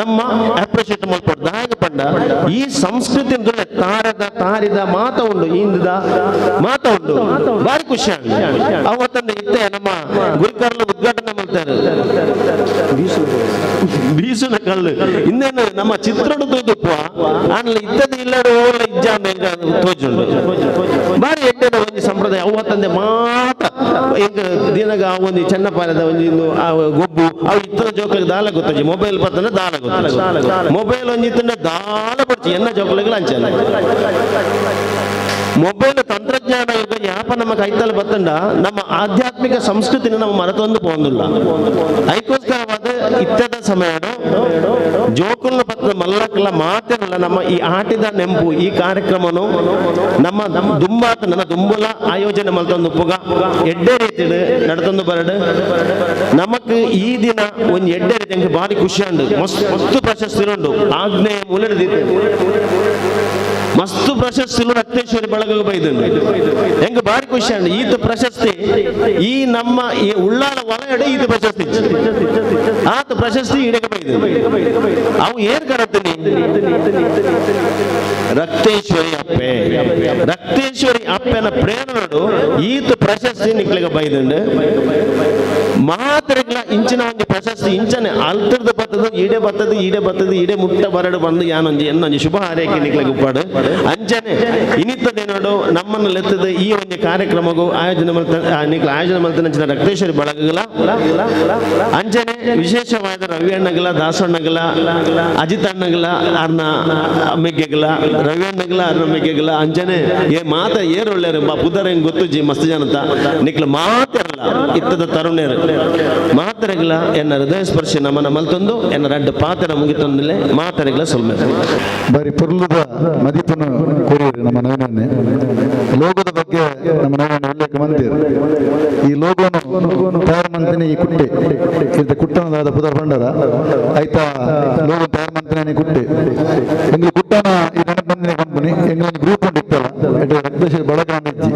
ನಮ್ಮ ಅಪ್ರಿಷಿಯೇಟ್ ಮಲ್ಪೋಡ ದಾಯಕ ಪಂಡ ಈ ಸಂಸ್ಕೃತಿ ತಾರಿದ ಮಾತ ಉಂಡು ಇಂದ ಮಾತ ಉಂಡು ಬಾರಿ ಖುಷಿ ಅವತ್ತಂದ ಇತ್ತೆ ನಮ್ಮ ಗುರುಕರ್ಲು ಉದ್ಘಾಟನೆ ಮಾಡ್ತಾರೆ ಬೀಸುನ ಕಲ್ಲು ಇನ್ನೇನು ನಮ್ಮ ಚಿತ್ರಡು ತೋದುಪ್ಪ ಆಮೇಲೆ ಇತ್ತದ ಇಲ್ಲರೂ ಓಲ್ಲ ಇಜ್ಜ ತೋಜುಂಡು ಬಾರಿ ಎಡ್ಡೆದ ಒಂದು ಸಂಪ್ರದಾಯ ಅವತ್ತಂದೆ ಮಾತ ಈಗ ದಿನಗ ಒಂದು ಚೆನ್ನಪಾಲದ ಒಂದು ಗೊಬ್ಬು ಅವು ಇತ್ತದ ಜೋಕಲಿಗೆ ದಾಲ ಗೊತ್ತಜಿ ಮೊಬೈಲ್ ಬರ್ತಂದ್ರೆ ದಾಲ ಗೊತ್ತ ಮೊಬೈಲ್ ಒಂದಿತ್ತಂದ್ರೆ ದಾಲ ಕೊಡ್ಚಿ ಎನ್ನ ಜೋಕಲಿಗೆ ಲಂಚನ ಮೊಬೈಲ್ ತಂತ್ರಜ್ಞಾನ ಯುಗ ಯಾಪ ನಮ್ಮ ಕೈತಲ್ಲಿ ಬತ್ತಂಡ ನಮ್ಮ ಆಧ್ಯಾತ್ಮಿಕ ಸಂಸ್ಕೃತಿನ ನಾವು ಮರೆತೊಂದು ಪೋಂದಿಲ್ಲ ಅದಕ್ಕೋಸ್ಕರವಾದ ಇತ್ತದ ಸಮಯ ಜೋಕುಲ್ನ ಪತ್ರ ಮಲ್ಲಕ್ಕಲ್ಲ ಮಾತೇನಲ್ಲ ನಮ್ಮ ಈ ಆಟಿದ ನೆಂಪು ಈ ಕಾರ್ಯಕ್ರಮನು ನಮ್ಮ ದುಂಬಾತ ನನ್ನ ದುಂಬುಲ ಆಯೋಜನೆ ಮಲ್ತೊಂದು ಪುಗ ಎಡ್ಡೆ ರೀತಿ ನಡ್ತೊಂದು ಬರಡು ನಮಕ್ ಈ ದಿನ ಒಂದು ಎಡ್ಡೆ ರೀತಿ ಎಂಗೆ ಭಾರಿ ಖುಷಿ ಉಂಡು ಮಸ್ತು ಪ್ರಶಸ್ತಿರುಂಡು ಆಗ್ನೇಯ ಮೂಲೆಡಿದ್ದೆ ಮಸ್ತು ಪ್ರಶಸ್ತಿಲು ರಕ್ತೇಶ್ವರಿ ಬಳಗ ಬೈದಂಡು ಹೆಂಗ ಬಾರಿ ಖುಷಿ ಅಂಡ್ ಈತ ಪ್ರಶಸ್ತಿ ಈ ನಮ್ಮ ಈ ಉಳ್ಳಾಳ ವಲಯಡೆ ಈತ ಪ್ರಶಸ್ತಿ ಆತ ಪ್ರಶಸ್ತಿ ಇಡಗ ಬೈದ ಅವು ಏನ್ ಕರತ್ತೀನಿ ರಕ್ತೇಶ್ವರಿ ಅಪ್ಪೆನ ಪ್ರೇರಣಡು ಈತ ಪ್ರಶಸ್ತಿ ನಿಕ್ಲಿಗ ಬೈದಂಡು ಮಾತ್ರಗಳ ಇಂಚಿನ ಒಂದು ಪ್ರಶಸ್ತಿ ಇಂಚನೆ ಅಲ್ತರದ ಬತ್ತದ ಈಡೆ ಮುಟ್ಟ ಬರಡು ಬಂದು ಯಾನೊಂದು ಎನ್ನೊಂದು ಶುಭ ಹಾರೈಕೆ ನಿಕ್ಲಿಗೆ ಉಪ್ಪಾಡು ಅಂಚನೆ ಇನ್ನಿತ್ತದೇ ನೋಡು ನಮ್ಮನ್ನು ಲೆತ್ತದ ಈ ಒಂದು ಕಾರ್ಯಕ್ರಮಗೂ ಆಯೋಜನೆ ಮಲ್ತನ ರಕ್ತೇಶ್ವರಿ ಬಳಗಗಳ ಅಂಚನೆ ವಿಶೇಷವಾದ ರವಿ ಅಣ್ಣಗಳ ದಾಸಣ್ಣಗಳ ಅಜಿತ್ ಅಣ್ಣಗಳ ಅರ್ನ ಮೆಗ್ಗೆಗಳ ರವಿ ಅಣ್ಣಗಳ ಅರ್ನ ಮೆಗ್ಗೆಗಳ ಅಂಚನೆ ಮಾತ ಏರು ಒಳ್ಳೆಯರು ಪುದರ್ ಹೆಂಗ್ ಗೊತ್ತು ಜಿ ಮಸ್ತ್ ಜನತ ನಿಕ್ಲ ಮಾತಿರಲ್ಲ ಇತ್ತದ ತರುಣೇರು ಮಾತರೆಗಳ ಎನ್ನ ಹೃದಯ ಸ್ಪರ್ಶಿ ನಮನ ಮಲ್ತೊಂದು ಎನ್ನ ರಡ್ಡು ಪಾತ್ರ ಮುಗಿತೊಂದಿಲ್ಲ ಮಾತರೆಗಳ ಸೊಲ್ಮೇಲೆ ಬಾರಿ ಪುರ್ಲುದ ಮದಿಪುನು ಕೊರಿಯರು ನಮ್ಮ ನವನನ್ನೇ ಲೋಗೋದ ಬಗ್ಗೆ ನಮ್ಮ ನವನ ಉಲ್ಲೇಖ ಮಂದಿರು ಈ ಲೋಗೋನು ತಯಾರು ಮಂತಿನ ಈ ಕುಟ್ಟೆ ಇದು ಕುಟ್ಟನದಾದ ಪುದರ್ ಬಂಡರ ಆಯ್ತಾ ಲೋಗೋ ತಯಾರು ಮಂತಿನ ಕುಟ್ಟೆ ಎಂಗ್ಲು ಕುಟ್ಟನ ಈ ನೆನಪು ಮಂದಿನ ಕಂಪನಿ ಎಂಗ್ಲ ಗ್ರೂಪ್ ಉಂಟು ಇತ್ತಲ್ಲ ರಕ್ತಶೀಲ ಬಳಗಾಮ ಇಜ್ಜಿ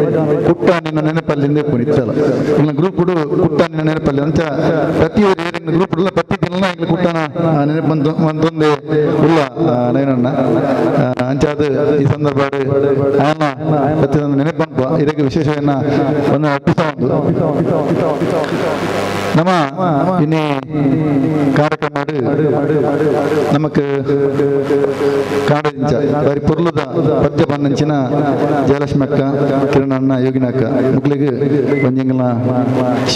ಕುಟ್ಟ ನಿನ್ನ ನೆನಪಲ್ಲಿ ನೆನಪು ಇತ್ತಲ್ಲ ಎಂಗ್ಲ ಗ್ರೂಪ್ ಕುಟ್ಟ ನಿನ್ನ ನೆನಪಲ್ಲಿ ಅಂತ ಪ್ರತಿ ಗ್ರೂಪ್ ಇಲ್ಲ ಪ್ರತಿ ದಿನ ಎಂಗ್ಲ ಕುಟ್ಟನ ನೆನಪು ಒಂದೊಂದೇ ಉಳ್ಳ ನೈನಣ್ಣ ಅಂಚಾದ ಈ ಸಂದರ್ಭ ಆಯನ ಪ್ರತಿ ನೆನಪು ಅನ್ಪ ಇದಕ್ಕೆ ವಿಶೇಷವನ್ನ ಒಂದು ಅರ್ಪಿಸ ನಮ್ಮ ಇನ್ನೇ ಕಾರ್ಯಕ್ರಮ ನಮಕ್ ಕಾಡದಿಂಚ ಬಾರಿ ಪುರ್ಲುದ ಪದ್ಯ ಬಂದಂಚಿನ ಜಯಲಕ್ಷ್ಮಿ ಅಕ್ಕ ಕಿರಣಣ್ಣ ಯೋಗಿನಕ್ಕ ಮಕ್ಕಳಿಗೆ ಒಂಜಿಂಗಲ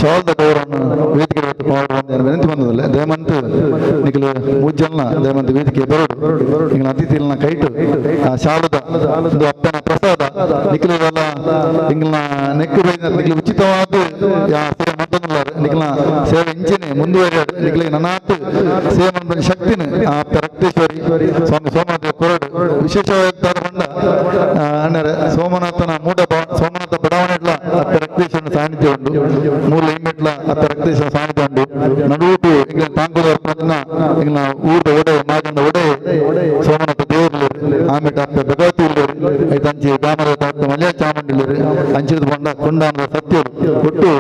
ಶಾಲ್ದ ಗೌರವವನ್ನು ವೇದಿಕೆ ವಿನಂತಿ ಬಂದದಲ್ಲ ದಯಮಂತ್ ನಿಖಲು ಮೂಜ್ಜಲ್ನ ದಯಮಂತ್ ವೇದಿಕೆ ಬರೋಡು ನಿಖಲ ಅತಿಥಿಗಳನ್ನ ಕೈಟು ಆ ಶಾಲದ ಒಂದು ಅಪ್ಪನ ಪ್ರಸಾದ ನಿಖಲೆಲ್ಲ ನಿಖಲ್ನ ನೆಕ್ಕು ನಿಖಲು ಉಚಿತವಾದ ಸೇವೆ ಮಾಡ್ತಂದಿಲ್ಲ ನಿಖಲ್ನ ಸೇವೆ ಇಂಚಿನ ಮುಂದುವರಿಯಾಡು ನಿಖಲಿಗೆ ನನಾತ್ ಸೇವೆ ಮಾಡಿದ ಶಕ್ತಿನ ಆ ರಕ್ತೇಶ್ವರಿ ಸ್ವಾಮಿ ಸೋಮನಾಥ ಕೊರಡು ವಿಶೇಷವಾದ ಬಂಡ ಅಣ್ಣರೆ ಸೋಮನಾಥನ ಸೋಮನಾಥ ಬಡಾವಣೆ ಅತ್ತ ರಕ್ತೇಶ್ವರನ ಸಾನ್ನಿಧ್ಯ ಉಂಟು ಮೂಲ ಇಮ್ಮೆಟ್ಲ ಅತ್ತ ರಕ್ತೇಶ್ವರ ಸಾನ್ನಿಧ್ಯ ಉಂಟು ನಡುಟು ಇಂಗ್ಲ ತಾಂಕೂಲ ಇಂಗ್ಲ ಊರ್ದ ಒಡೆ ಮಾಗಂಡ ಒಡೆ ಸೋಮನಾಥ ದೇವರು ಆಮೇಲೆ ಅತ್ತ ಭಗವತಿ ಇಲ್ಲರು ಐದು ಅಂಚಿ ದಾಮರ ಮಲಯ ಚಾಮುಂಡಿ ಅಂಚಿದ ಬಂಡ ಕೊಂಡಾನ ಸತ್ಯರು ಒಟ್ಟು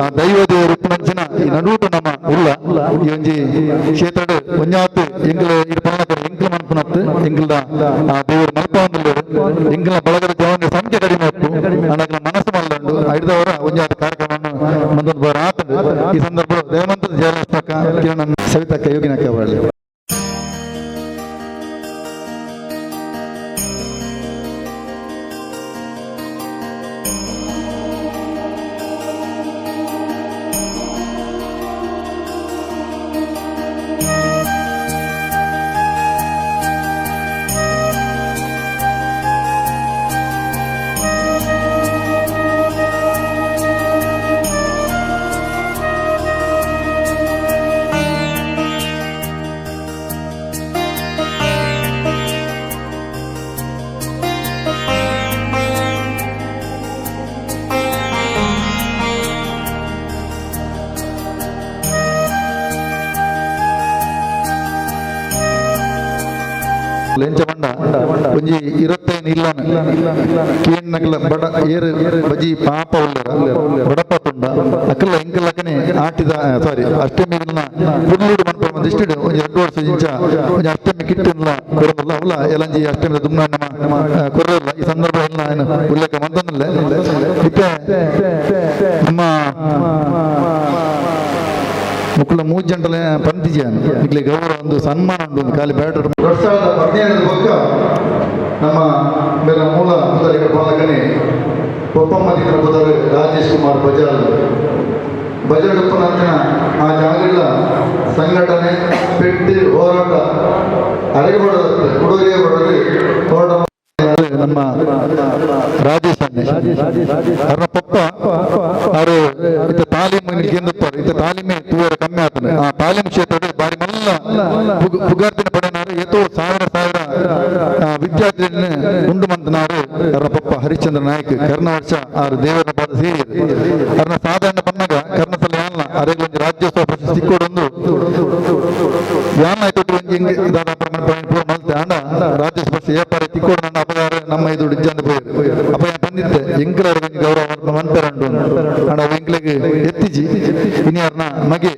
ಆ ದೈವ ದೇವರು ಮಂಚಿನ ಈ ನಡುಟು ನಮ್ಮ ಉಳ್ಳ ಈ ಒಂಜಿ ಕ್ಷೇತ್ರ ಒಂಜಾತ್ ಎಂಗ್ಲ ಇದು ಪನ್ನಕರು ಎಂಕ್ಲ ಮನ್ಪುನತ್ತು ಎಂಗ್ಲ ಆ ದೇವರು ಮಲ್ಪವೊಂದಿಲ್ಲರು ಎಂಗ್ಲ ಬಳಗದ ಜವನ ಸಂಖ್ಯೆ ಕಡಿಮೆ ಇತ್ತು ನನಗೆ ಮನಸ್ಸು ಮಲ್ಲಂಡು ಐದವರ ಒಂಜಾತ್ ಕಾರ್ಯಕ್ರಮವನ್ನು ಮಂದೊಂದು ಬಾರ ಆತಂಡು ಈ ಸಂದರ್ಭ ದಯಮಂತದ ಜಯಲಕ್ಷ್ಮಕ್ಕ ಕಿರಣ್ ಸವಿತಕ್ಕ ಯೋಗಿನಕ್ಕ ಬರಲಿ ಲೆಂಚ ಬಂಡ ಒಂಜಿ 25 ಇಲ್ಲನ ಕೀನ್ನಕಲ ಬಡ ಏರು ಬಜಿ ಪಾಪ ಉಳ್ಳರ ಬಡಪ ತುಂಡ ಅಕ್ಕಲ ಇಂಕಲಕನೆ ಆಟಿದ ಸಾರಿ ಅಷ್ಟಮಿನ ಪುರ್ಲುಡು ಮನ್ಪರ ಮಂದಿಷ್ಟಿಡು ಒಂಜಿ 2 ವರ್ಷ ಇಂಚ ಒಂಜಿ ಅಷ್ಟಮಿ ಕಿಟ್ಟುಲ್ಲ ಕೊರಲ್ಲ ಅವಲ ಎಲಂಜಿ ಅಷ್ಟಮಿದ ದುಮ್ನ ನಮ್ಮ ಕೊರಲ್ಲ ಈ ಸಂದರ್ಭ ಎಲ್ಲ ಉಲ್ಲೇಖ ಮಂತನಲ್ಲ ಇತ್ತೆ ನಮ್ಮ ಮುಕ್ಕಳ 3 ಗಂಟಲೆ ಪಂತಿಜಿಯಾನು ಇಲ್ಲಿ ಗೌರವ ಒಂದು ಸನ್ಮಾನ ಉಂಟು ಒಂದು ಖಾಲಿ ಬ್ಯಾಟ್ 2017 ಪಕ್ಕ ನಮ್ಮ ಮೇಲ ಮೂಲ ಪುದರಿಗ ಪಾಲಕನೇ ಪೊಪ್ಪಮ್ಮದಿನ ಪುದರ್ ರಾಜೇಶ್ ಕುಮಾರ್ ಬಜಾಡುಪ್ಪನಂತಿನ ಆ ಜಾಗಗಳ ಸಂಘಟನೆ ಪೆಟ್ಟು ಹೋರಾಟ ಅರೆಗೊಡದ ಕುಡುಗೆ ಕೊಡಲಿ ಹೋರಾಟ ನಮ್ಮ ರಾಜೇಶ್ ಅವ್ರ ಪಪ್ಪ ಅವರು ಇತ್ತ ತಾಲೀಮು ಕೇಂದ್ರ ಇತ್ತ ತಾಲೀಮೆ ತೂವರ ಕಮ್ಮಿ ಆಗ್ತದೆ ಆ ತಾಲೀಮು ಕ್ಷೇತ್ರ ಬಾರಿ ಮಲ್ಲ ಪುಗಾರ್ತಿನ ಪಡೆನಾರು ಎತ್ತೋ ಸಾವಿರ ವಿದ್ಯಾರ್ಥಿಗಳನ್ನ ಉಂಡು ಮಂತನಾರು ಅವ್ರ ಪಪ್ಪ ಹರಿಶ್ಚಂದ್ರ ನಾಯಕ್ ಕರ್ನ ವರ್ಷ ಅವ್ರ ದೇವರ ಪಾದ ಸೇರಿ ಅವ್ರನ್ನ ಸಾಧಾರಣ ಪನ್ನಗ ಕರ್ನಸಲ ಯಾನ ಅರೆಗೆ ಒಂದು ರಾಜ್ಯೋತ್ಸವ ಪ್ರಶಸ್ತಿ ಕೊಡೊಂದು ಯಾನ ಆಯ್ತು ಹಿಂಗೆ ದಾದಾ ಮಲ್ತೆ ಅಂಡ ರಾಜ್ಯೋತ್ಸವ ಪ್ರಶಸ್ತಿ ಏಪಾರ ತಿಕ್ಕೋಡು ನನ್ನ ಅಪಗಾರ ನಮ್ಮ ಇದು ಇಜ್ಜಂದು போயிரு அப்ப ഞാൻ പന്നിത്തെ എങ്കിലവർ கொஞ்சம் ಗೌರವ ಮಂತರಂಡು ಅಣ್ಣ ಎಂಗ್ಲಿಗೆ ಎತ್ತಿಜಿ ಇನಿಯರ್ನ ಮಗೆ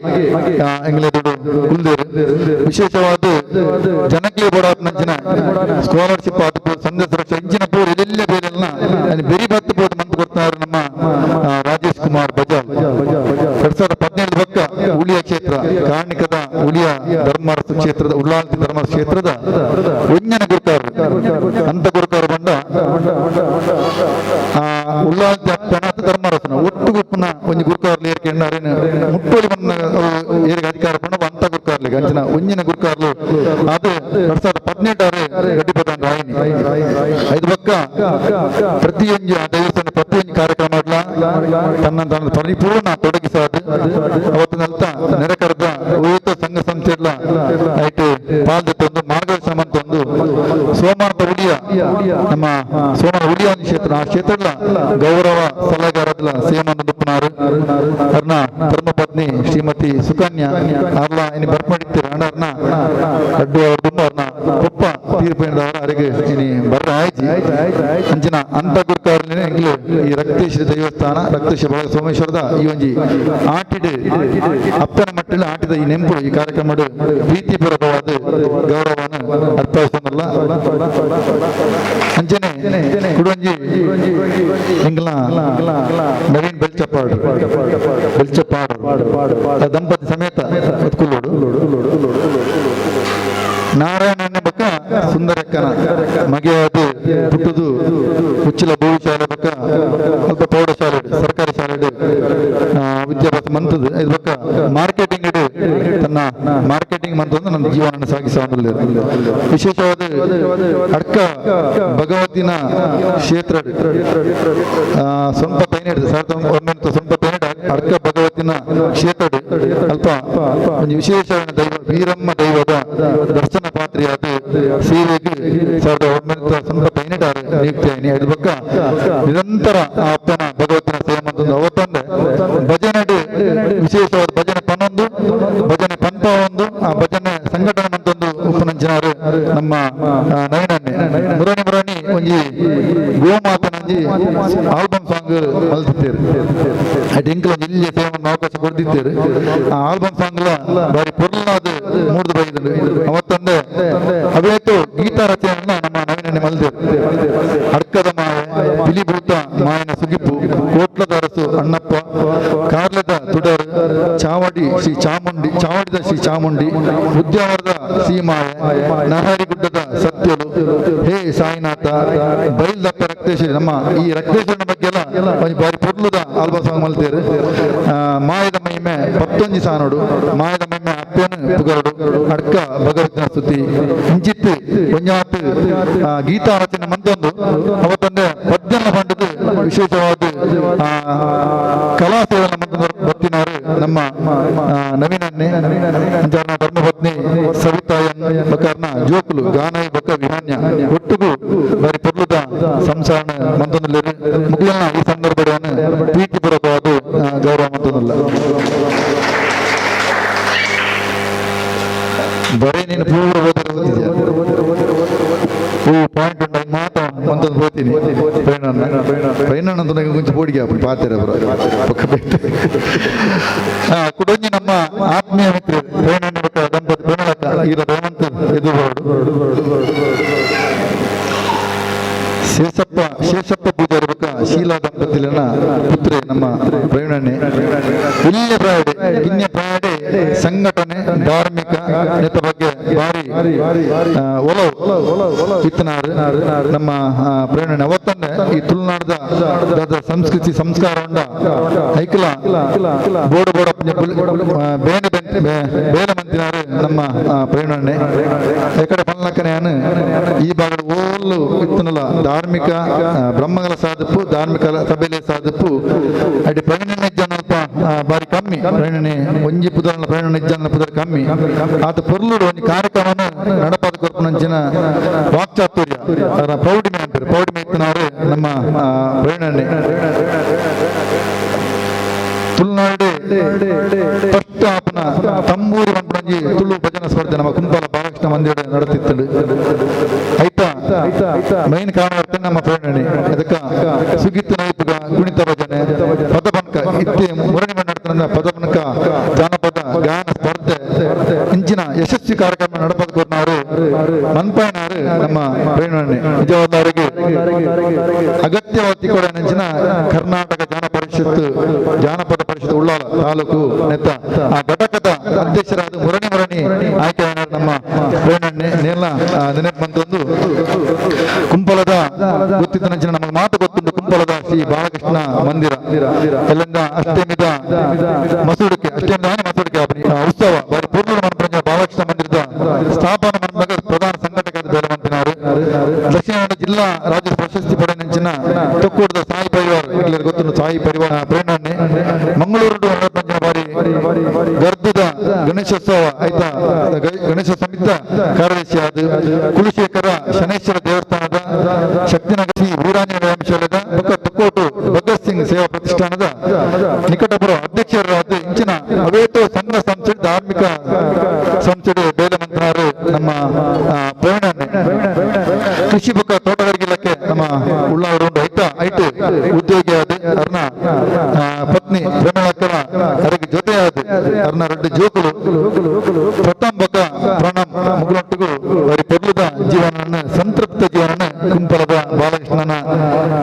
ಎಂಗ್ಲೇದು ಕುಲ್ದೇರು ವಿಶೇಷವಾದ ಜನಕೀಯ ಬೋಡಾತ್ ನಂಚಿನ ಸ್ಕಾಲರ್ಶಿಪ್ ಆತು ಸಂದೇಶ ಸುರಕ್ಷಾ ಇಂಚಿನ ಪೂರ್ ಎಲ್ಲ ಬೇರೆಲ್ಲ ಬೆರಿ ಬತ್ತು ಬೋದು ಮಂತ್ ಕೊಡ್ತಾರೆ ನಮ್ಮ ರಾಜೇಶ್ ಕುಮಾರ್ ಬಜಾಲ್ 2017 ಪಕ್ಕ ಉಳಿಯ ಕ್ಷೇತ್ರ ಕಾಣಿಕದ ಉಳಿಯ ಧರ್ಮಾರ್ಥ ಕ್ಷೇತ್ರದ ಉಳ್ಳಾಲ್ತಿ ಧರ್ಮ ಕ್ಷೇತ್ರದ ಒಂಜನ ಗುರುಕಾರರು ಅಂತ ಗುರುಕಾರ ಬಂಡ ಉಳ್ಳಾಲ್ತಿ ಪಣತ್ ಧರ್ಮರಸನ ಒಟ್ಟು ಪುನ ಒಂಜಿ ಗುರುಕಾರ್ಲಿ ಏರ್ಕೆಂಡಾರೇನು ಮುಟ್ಟೋಲಿ ಬಂದ ಏರಿಗೆ ಅಧಿಕಾರ ಪಣ ಅಂತ ಗುರುಕಾರ್ಲಿಗೆ ಅಂಚಿನ ಒಂಜಿನ ಗುರುಕಾರ್ಲು ಅದು 2018 ಗಡ್ಡಿಪದ ರಾಯಿನಿ ಐದು ಪಕ್ಕ ಪ್ರತಿಯೊಂದು ಆ ದೇವಸ್ಥಾನ ಪ್ರತಿಯೊಂದು ಕಾರ್ಯಕ್ರಮ ತನ್ನ ಪರಿಪೂರ್ಣ ತೊಡಗಿಸಾದು ಅವತ್ತು ನಲ್ತ ನೆರೆಕರದ ಉಳಿತ ಸಂಘ ಸಂಸ್ಥೆಗಳ ಐಟು ಪಾಲ್ದೊಂದು ಮಾರ್ಗದರ್ಶನ ಅಂತೊಂದು ಸೋಮವಾರದ ಉಳಿಯ ನಮ್ಮ ಸೋಮವಾರ ಉಳಿಯ ಒಂದು ಕ್ಷೇತ್ರ ಆ ಕ್ಷೇತ್ರದ ಗೌರವ ಸಲಹೆಗಾರರ ಸೇಮಂದು ದುಪ್ಪನಾರು ಅವ್ರನ್ನ ಧರ್ಮಪತ್ನಿ ಶ್ರೀಮತಿ ಸುಕನ್ಯಾ ಅವ್ರನ್ನ ಇನ್ನು ಬರ್ಪಡಿರ್ತೀರಿ ಅಣ್ಣರ್ನ ಅಡ್ಡು ಅವ್ರ ತುಂಬ ಅವ್ರನ್ನ ಕೊಪ್ಪ ತೀರ್ಪಿನವರ ಅವರಿಗೆ ಇನಿ ಬರ್ರ ಆಯ್ತು ಅಂಚಿನ ಅಂತ ಗುರುಕಾರನೇ ಎಂಗ್ಲು ಈ ರಕ್ತೇಶ್ವರ ದೇವಸ್ಥಾನ ರಕ್ತೇಶ್ವರ ಬಳ ಸೋಮೇಶ್ವರದ ಈ ಒಂಜಿ ಆಟಿಡ್ ಅಪ್ಪನ ಮಟ್ಟಿನ ಆಟಿದ ಈ ನೆಂಪು ಈ ಕಾರ್ಯಕ್ರಮ ಪ್ರೀತಿಪೂರ್ವಕವಾದ ಗೌರವವನ್ನು ಅರ್ಪಿಸ್ತಲ್ಲ ಅಂಚನೆ ಕುಡೊಂಜಿ ಎಂಗ್ಲ ನವೀನ್ ಬೆಲ್ಚಪ್ಪಾಡು ದಂಪತಿ ಸಮೇತ ಕುಲ್ಲೋಡು ನಾರಾಯಣ ಬಕ್ಕ ಸುಂದರಕ್ಕನ ಮಗೆಯಾದ ಪುಟ್ಟದು ಉಚ್ಚಿಲ ಬೋವಿ ಶಾಲೆ ಬಕ್ಕ ಅಲ್ಪ ಪ್ರೌಢಶಾಲೆ ಸರ್ಕಾರಿ ಶಾಲೆ ವಿದ್ಯಾಭ್ಯಾಸ ಮಂತದ್ದು ಇದು ಬಕ್ಕ ಮಾರ್ಕೆಟಿಂಗ್ ತನ್ನ ಮಾರ್ಕೆಟಿಂಗ್ ಮಂತಂದು ನನ್ನ ಜೀವನ ಸಾಗಿಸುವ ವಿಶೇಷವಾದ ಅಡ್ಕ ಭಗವತಿನ ಕ್ಷೇತ್ರ ಸ್ವಲ್ಪ 1997 ಅಡ್ಕ ಭಗವತಿನ ಕ್ಷೇತ್ರ ಅಲ್ಪ ಒಂದು ವಿಶೇಷ ದೈವ ವೀರಮ್ಮ ದೈವದ ದರ್ಶನ ಪಾತ್ರಿಯಾದ ಸೇವೆಗೆ 1997 ನಿಯುಕ್ತಿಯಾಗಿ ಐದು ಪಕ್ಕ ನಿರಂತರ ಆ ಅಪ್ಪನ ಭಗವತಿನ ಸೇವೆ ಮಂತಂದು ಅವತ್ತೊಂದೆ ಭಜನೆ ವಿಶೇಷವಾದ ಭಜನೆ ಪನ್ನೊಂದು ಭಜನೆ ಪಂಥ ಒಂದು ಆ ಭಜನೆ ಸಂಘಟನೆ ಮಂತೊಂದು ಉಪನಂಚಿನಾರು ನಮ್ಮ ನವೀನನ್ನೇ ಮುರಾಣಿ ಒಂಜಿ ಗೋಮಾತನಂಜಿ ಆಲ್ಬಮ್ ಸಾಂಗ್ ಮಲ್ತಿದ್ದೇರು ಅಟ್ ಎಂಕಲ್ ಒಂದು ಇಲ್ಲಿಯ ಸೇವೆಯನ್ನು ಅವಕಾಶ ಕೊಡ್ತಿದ್ದೇರು ಆ ಆಲ್ಬಮ್ ಸಾಂಗ್ ಬಾರಿ ಪೊರ್ಲಾದ ಮೂಡ್ದು ಬೈದರು ಅವತ್ತೊಂದೆ ಅವೇತು ಗೀತಾ ರಚನೆಯನ್ನ ನಮ್ಮ ನವೀನನ್ನೇ ಮಲ್ದೇರು ಅಡ್ಕದ ಮಾಯ ಬಿಲಿಭೂತ ಮಾಯನ ಸುಗಿಪ್ಪು ಕೋಟ್ಲದ ಅರಸು ಅಣ್ಣಪ್ಪ ಕಾರ್ಲದ ತುಡರು ಚಾವಡಿದ ಶ್ರೀ ಚಾಮುಂಡಿ ಉದ್ಯಾವರದ ಶ್ರೀಮಾಯ ನರಹರಿಗುಡ್ಡದ ಸತ್ಯಲು ಹೇ ಸಾಯಿನಾಥ ಬೈಲ್ದಪ್ಪ ರಕ್ತೇಶ್ವರಿ ನಮ್ಮ ಈ ರಕ್ತೇಶ್ವರನ ಬಗ್ಗೆ ಎಲ್ಲ ಬಾರಿ ಪೊರ್ಲುದ ಆಲ್ಬಮ್ ಸಾಂಗ್ ಮಲ್ತೇರು ಮಾಯದ ಮಹಿಮೆ 11 ಸಾನೋಡು ಮಾಯದ ಮಹಿಮೆ ಅಪ್ಪನ ಪುಗರಡು ಅಡ್ಕ ಭಗವತಿನ ಸ್ತುತಿ ಇಂಚಿತ್ತು ಒಂಜಾತು ಗೀತಾ ರಚನೆ ಮಂತೊಂದು ಅವತ್ತೊಂದೆ ಪದ್ಯನ ಪಂಡದು ವಿಶೇಷವಾದ ಕಲಾ ಸೇವನ ಬರ್ತಿನಾರು ನಮ್ಮ ನವೀನನ್ನೇ ಅಂಚಾರ್ನ ಧರ್ಮಪತ್ನಿ ಸವಿತಾಯನ್ ಬಕರ್ನ ಜೋಕುಲು ಗಾನೈ ಬಕ ವಿಹಾನ್ಯ ಒಟ್ಟುಗೂ ಬಾರಿ ಪೊರ್ಲುದ ಸಂಸಾರ ಮಂತೊಂದುಲ್ಲೇರು ಮುಗಿಲನ ಈ ಸಂದರ್ಭವನ್ನು ಪ್ರೀತಿಪೂರ್ವಕವಾದ ಗೌರವ ಮಂತೊಂದುಲ್ಲ ಬರೀ ನೀನು ಪೂರ್ವ ಓದಿದ್ಯಾ ಪಾಯಿಂಟ್ ಉಂಟು ಮಾತ ಮಂತೊಂದು ಹೋಗ್ತೀನಿ ಪ್ರಯಾಣ ಅಂತ ನನಗೆ ಕೊಂಚ ಪೋಡಿಗೆ ಅಪ್ಪು ಪಾತ್ರೆ ಪಕ್ಕ ಬಿಟ್ಟು ಕುಡೊಂಜಿ ನಮ್ಮ ಆತ್ಮೀಯ ಮಿತ್ರ ಪ್ರಯಾಣ ದಂಪತಿ ಪ್ರೇಮಲತ ಈಗ ರೇವಂತ್ ಎದುರುಗೋಡು ಶೇಷಪ್ಪ ಪೂಜಾರಿ ಬಕ್ಕ ಶೀಲಾ ದಂಪತಿಲನ ಪುತ್ರೆ ನಮ್ಮ ಪ್ರವೀಣನೆ ಇಲ್ಲಿಯ ಪ್ರಾಯಡೆ ಕಿನ್ಯ ಪ್ರಾಯಡೆ ಸಂಘಟನೆ ಧಾರ್ಮಿಕ ನೆತ ಬಗ್ಗೆ ಬಾರಿ ಒಲವು ಇತ್ತನಾರು ನಮ್ಮ ಪ್ರವೀಣನೆ ಅವತ್ತನ್ನೇ ಈ ತುಳುನಾಡದ ಸಂಸ್ಕೃತಿ ಸಂಸ್ಕಾರ ಉಂಡ ಐಕಲ ಬೋಡು ಬೇಲೆ ಮಂತಿನಾರು ನಮ್ಮ ಪ್ರವೀಣನೆ ಎಕಡೆ ಪಲ್ಲಕ್ಕನೆಯನ್ನು ಈ ಭಾಗದ ಓಲು ಇತ್ತನಲ್ಲ ಧಾರ್ಮಿಕ ಬ್ರಹ್ಮಗಳ ಸಾಧಪ್ಪು ಧಾರ್ಮಿಕ ಸಭೆಲೆ ಸಾಧಪ್ಪು ಅಡಿ ಪ್ರವೀಣ ನಿಜ್ಜನಲ್ಪ ಬಾರಿ ಕಮ್ಮಿ ಪ್ರವೀಣನೆ ಒಂಜಿ ಪುದರ ಪ್ರವೀಣ ನಿಜ್ಜನ ಪುದರ ಕಮ್ಮಿ ಆತ ಪೊರ್ಲುಡು ಒಂದು ಕಾರ್ಯಕ್ರಮವನ್ನು ನಡಪಾದ ಕೊರ್ಪುನಂಚಿನ ವಾಕ್ಚಾತುರ್ಯ ಅದರ ಪ್ರೌಢಿಮೆ ಅಂತಾರೆ ಪ್ರೌಢಿಮೆ ಇತ್ತನಾರು ನಮ್ಮ ಪ್ರವೀಣನೆ ತುಳುನಾಡು ಫಸ್ಟ್ ಆಪನ ತಂಬೂರಿ ಮಂಪಣಂಜಿ ತುಳು ಭಜನ ಸ್ಪರ್ಧೆ ನಮ್ಮ ಕುಂಪಾಲ ಬಾಲಕೃಷ್ಣ ಮಂದಿರ ನಡೆತಿತ್ತು ಆಯ್ತಾ ಮೈನ್ ಕಾರಣ ನಮ್ಮ ಪ್ರೇರಣೆ ಅದಕ್ಕ ಸುಗಿತ್ತು ನೈಪುಗ ಕುಣಿತ ಭಜನೆ ಪದಬನಕ ಇತ್ತೆ ಮುರಣಿ ನಡೆತ ಪದಬನಕ ಜಾನಪದ ಗಾನ ಸ್ಪರ್ಧೆ ಇಂಚಿನ ಯಶಸ್ವಿ ಕಾರ್ಯಕ್ರಮ ನಡಪದವರು ಮನ್ಪಾಯಿನಾರು ನಮ್ಮ ಪ್ರೇರಣೆ ನಿಜವಾದವರಿಗೆ ಅಗತ್ಯವಾದ ಕೂಡ ನೆಂಚಿನ ಕರ್ನಾಟಕ ಜಾನಪದ ಪರಿಷತ್ ಉಳ್ಳಾಲ ತಾಲೂಕು ನೆತ್ತ ಆ ಘಟಕದ ಅಧ್ಯಕ್ಷರಾದ ಮುರಣಿ ಆಯ್ಕೆ ನಮ್ಮ ಪ್ರೇರಣೆ ನೇಲ ನೆನಪು ಬಂತೊಂದು ಕುಂಪಲದ ಗೊತ್ತಿದ್ದ ನಂಚಿನ ನಮಗೆ ಮಾತು ಗೊತ್ತುಂಟು ಕುಂಪಲದ ಶ್ರೀ ಬಾಲಕೃಷ್ಣ ಮಂದಿರ ಎಲ್ಲಂದ ಅಷ್ಟಮಿದ ಮಸೂಡಿಕೆ ಉತ್ಸವ ಬಾರಿ ಪೂರ್ಣ ಬಾಲಕೃಷ್ಣ ಮಂದಿರದ ಸ್ಥಾಪನಾ ಪ್ರಧಾನ ತಮಿಳುನಾಡು ಜಿಲ್ಲಾ ರಾಜ್ಯ ಪ್ರಶಸ್ತಿ ಪಡೆಯಂಚಿನ ತೊಕ್ಕೋಟದ ಸಾಯಿ ಪರಿವಾರ ಎಲ್ಲರಿಗೂ ಗೊತ್ತು ಸಾಯಿ ಪರಿವಾರ ಪ್ರೇರಣೆ ಮಂಗಳೂರು 95 ಬಾರಿ ಗರ್ಭದ ಗಣೇಶೋತ್ಸವ ಆಯ್ತಾ ಗಣೇಶ ಸಮಿತ ಕಾರ್ಯದರ್ಶಿ ಆದ ಕುಲಶೇಖರ ಶನೇಶ್ವರ ದೇವಸ್ಥಾನದ ಶಕ್ತಿನಗರ ಶ್ರೀ ವೀರಾಂಜನೇಯ ವ್ಯಾಯಾಮಶಾಲೆದ ತೊಕ್ಕೋಟು ಭಗತ್ ಸಿಂಗ್ ಸೇವಾ ಪ್ರತಿಷ್ಠಾನದ ನಿಕಟಪುರ ಅಧ್ಯಕ್ಷರಾದ ಇಂಚಿನ ಅವೇಟೋ ಸಂಘ ಸಂಸ್ಥೆ ಧಾರ್ಮಿಕ ಸಂಸ್ಥೆ ಬೇಲೆ ಮಂತ್ರಾರು ನಮ್ಮ ಪ್ರವೀಣನೆ ಕೃಷಿ ಬುಕ್ಕ ತೋಟಗಾರಿಕೆ ಇಲಾಖೆ ನಮ್ಮ ಉಳ್ಳಾವರು ಐಟು ಉದ್ಯೋಗಿ ಆದ ಅರ್ನ ಪತ್ನಿ ಪ್ರಮೀಳಕ್ಕರ ಅದಕ್ಕೆ ಜೊತೆ ಆದ ಅರ್ನ 2 ಜೋಕುಲು ಪ್ರಥಮ ಬಕ ಪ್ರಣಮ್ ಮುಗುಲೊಟ್ಟಿಗೂ ಅವರಿ ಪೊರ್ಲುದ ಜೀವನ ಸಂತೃಪ್ತ ಜೀವನ ಕುಂಪಲದ ಬಾಲಕೃಷ್ಣನ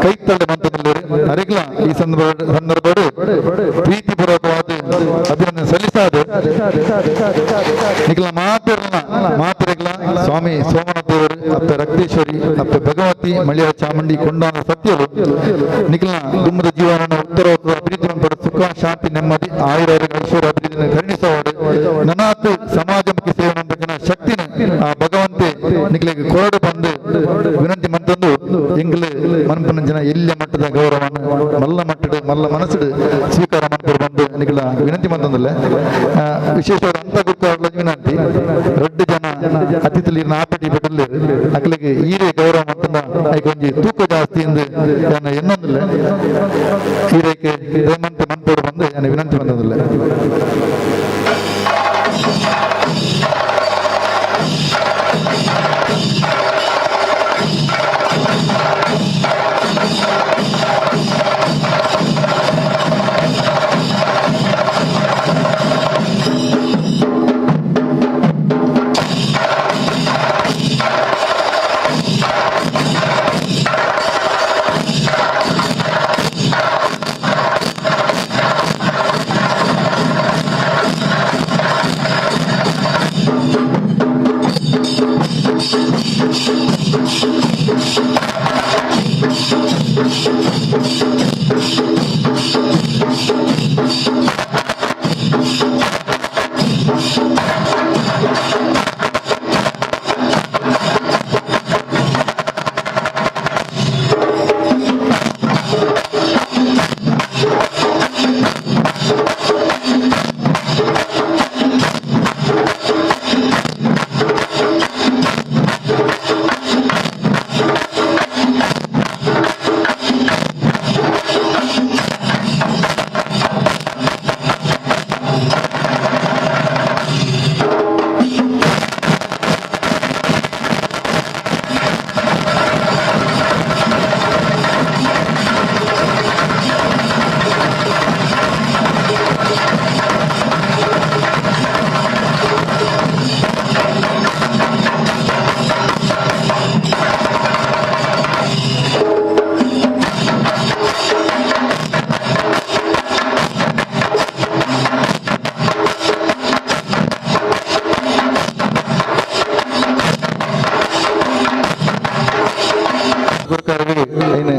ಕೈತಳ್ಳಿ ಮಂತದಲ್ಲಿ ಅರಿಗ್ಲ ಈ ಸಂದರ್ಭ ಪ್ರೀತಿಪೂರ್ವಕವಾದ ಅಭಿನಂದನೆ ಸಲ್ಲಿಸಾದ ನಿಖಲ ಮಾತಿರಗ್ಲ ಸ್ವಾಮಿ ಸೋಮನಾಥ ದೇವರು ಅಪ್ಪ ರಕ್ತೇಶ್ವರಿ ಅಪ್ಪ ಭಗವತಿ ಮಳಿಯ ಚಾಮುಂಡಿ ಕೊಂಡಾನ ಸತ್ಯರು ನಿಖಲ ದುಮ್ಮದ ಜೀವನ ಉತ್ತರೋತ್ತರ ಪ್ರೀತಿ ಪಡ ಸುಖ ಶಾಂತಿ ನೆಮ್ಮದಿ ಆಯುರಾರೋಗ್ಯ ಐಶ್ವರ್ಯ ಅಭಿವೃದ್ಧಿ ಕರುಣಿಸವಾಡು ನನಾತ್ ಸಮಾಜಮುಖಿ ಸೇವೆ ಜನ ಶಕ್ತಿನ ಆ ಭಗವಂತೆ ನಿಖಲಿಗೆ ಕೊರಡು ಬಂದು ವಿನಂತಿ ಮಂತಂದು ಎಂಗ್ಲು ಮನಪನ ಜನ ಎಲ್ಲ ಮಟ್ಟದ ಗೌರವವನ್ನು ಮಲ್ಲ ಮಟ್ಟದ ಮಲ್ಲ ಮನಸ್ಸು ಸ್ವೀಕಾರ ಮಾಡ್ಕೊಂಡು ಬಂದು ನಿಖಲ ವಿನಂತಿ ಮಂತಂದಲ್ಲ ವಿಶೇಷವಾದ ಅಂತ ಗುರುಕಾರ್ಲ ವಿನಂತಿ 2 ಜನ ಅತಿಥಿ ಆಪಟಿ ಬಿಟ್ಟಲ್ಲಿ ಅಕ್ಕಲಿಗೆ ಈರೇ ಗೌರವ ಮಂತಂದ ಕೊಂಚ ತೂಕ ಜಾಸ್ತಿ ಎಂದು ಎನ್ನೊಂದಿಲ್ಲ ಈರೇಕೆ ರೇಮಂತ ಮನ್ಪೋಡು ಬಂದು ವಿನಂತಿ ಮಂತಂದಿಲ್ಲ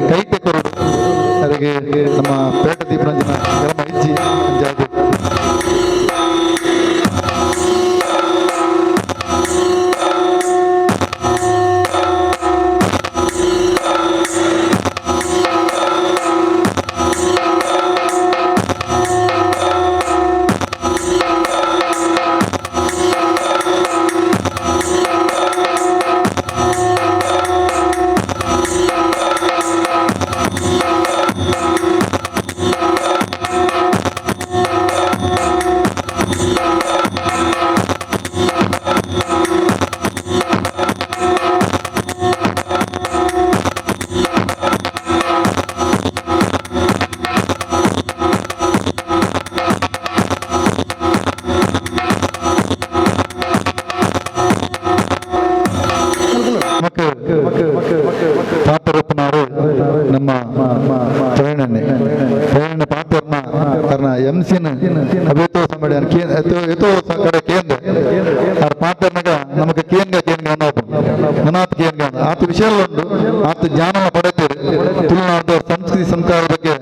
ಕೈತೆ ಕೊರಡು ಅದಕ್ಕೆ ನಮ್ಮ ಪೇಟ ದೀಪರಂಜನ ಗ್ರಾಮ ಇಜ್ಜಿ ಜಾತಿ ಪಾತ್ರಪ್ಪನವರು ನಮ್ಮ ಪ್ರವೀಣ ಪಾತ್ರನ karena MC ಅಬೇತೋ ಸಮಡಿ ಎತೋ ಕಡೆ ಕೇಂದ್ರ ಆ ಪಾತ್ರನಾಗ ನಮಗೆ ಕೇಂದ್ರ ಅನ್ನೋದು ನನಾತ್ ಕೇಂದ್ರ ಆತ ವಿಷಯ ಉಂಟು ಆತ ಜ್ಞಾನ ಪಡೆತೀರಿ ತುಳುನಾಡು ಸಂಸ್ಕೃತಿ ಸಂಸ್ಕಾರ ಬಗ್ಗೆ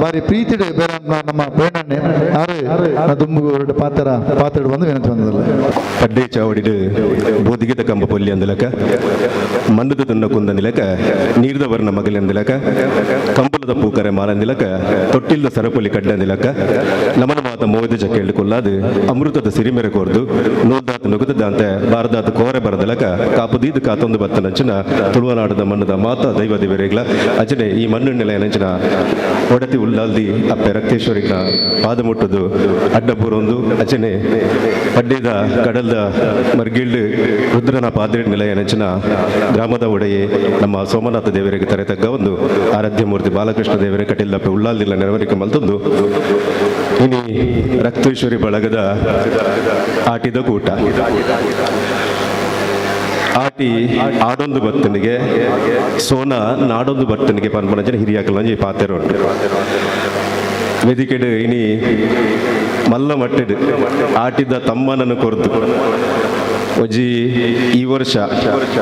ಬಾರಿ ಪ್ರೀತಿಡೆ ಬೇರೆ ನಮ್ಮ ಬೇಣಣ್ಣೆ ಯಾರು ದುಂಬು ಪಾತ್ರ ಬಂದು ವಿನಂತಿ ಬಂದಲ್ಲ ಪಡ್ಡೆ ಚಾವಡಿಡು ಬೋದಿಗೆದ ಕಂಬ ಪೊಲ್ಲಿ ಅಂದಲಕ ಮಣ್ಣದ ತುನ್ನ ಕುಂದಂದಿಲಕ ನೀರ್ದ ವರ್ಣ ಮಗಲಿ ಅಂದಿಲಕ ಕಂಬಲದ ಪೂಕರೆ ಮಾರಂದಿಲಕ ತೊಟ್ಟಿಲ್ದ ಸರಪೊಲಿ ಕಡ್ಡಂದಿಲಕ ನಮನ ಮಾತ ಮೋದ ಜಕ್ಕೆ ಕೊಲ್ಲಾದು ಅಮೃತದ ಸಿರಿಮೆರೆ ಕೋರ್ದು ನೋದ್ದಾತ ನುಗದಂತ ಬಾರದಾತ ಕೋರೆ ಬರದಲಕ ಕಾಪುದೀದು ಕಾತೊಂದು ಬತ್ತನಂಚಿನ ತುಳುವನಾಡದ ಮಣ್ಣದ ಮಾತ ದೈವ ದಿವರೆಗ್ಲ ಅಜನೆ ಈ ಮಣ್ಣು ನೆಂಚಿನ ಒಡತಿ ಉಳ್ಳಾಲ್ದಿ ಅಪ್ಪೆ ರಕ್ತೇಶ್ವರಿನ ಪಾದ ಮುಟ್ಟದು ಅಡ್ಡಪೂರೊಂದು ಅಜನೆ ಪಡ್ಡೆದ ಕಡಲ್ದ ಮರ್ಗಿಳ್ಳು ರುದ್ರನ ಪಾದ್ರೆ ನಿಲಯ ನೆಂಚಿನ ಗ್ರಾಮದ ಒಡೆಯೇ ನಮ್ಮ ಸೋಮನಾಥ ದೇವರಿಗೆ ತರೆತಕ್ಕ ಒಂದು ಆರಾಧ್ಯ ಮೂರ್ತಿ ಬಾಲಕೃಷ್ಣ ದೇವರೇ ಕಟೀಲ್ದಪ್ಪೆ ಉಳ್ಳಾಲ್ದಿಲ್ಲ ನೆರವೇರಿಕೆ ಮಲ್ತೊಂದು ಇನಿ ರಕ್ತೇಶ್ವರಿ ಬಳಗದ ಆಟಿದ ಕೂಟ ಆಟಿ ಆಡೊಂದು ಭಕ್ತನಿಗೆ ಸೋನ ನಾಡೊಂದು ಭಕ್ತನಿಗೆ ಪನ್ಪನಂಚಿನ ಹಿರಿಯಾಕಲಂಜಿ ಪಾತೆರ ಉಂಟು ವೇದಿಕೆಡು ಇನಿ ಮಲ್ಲ ಮಟ್ಟೆಡು ಆಟಿದ ತಮ್ಮನನ್ನು ಕೊರ್ದು ಒಜ್ಜಿ ಈ ವರ್ಷ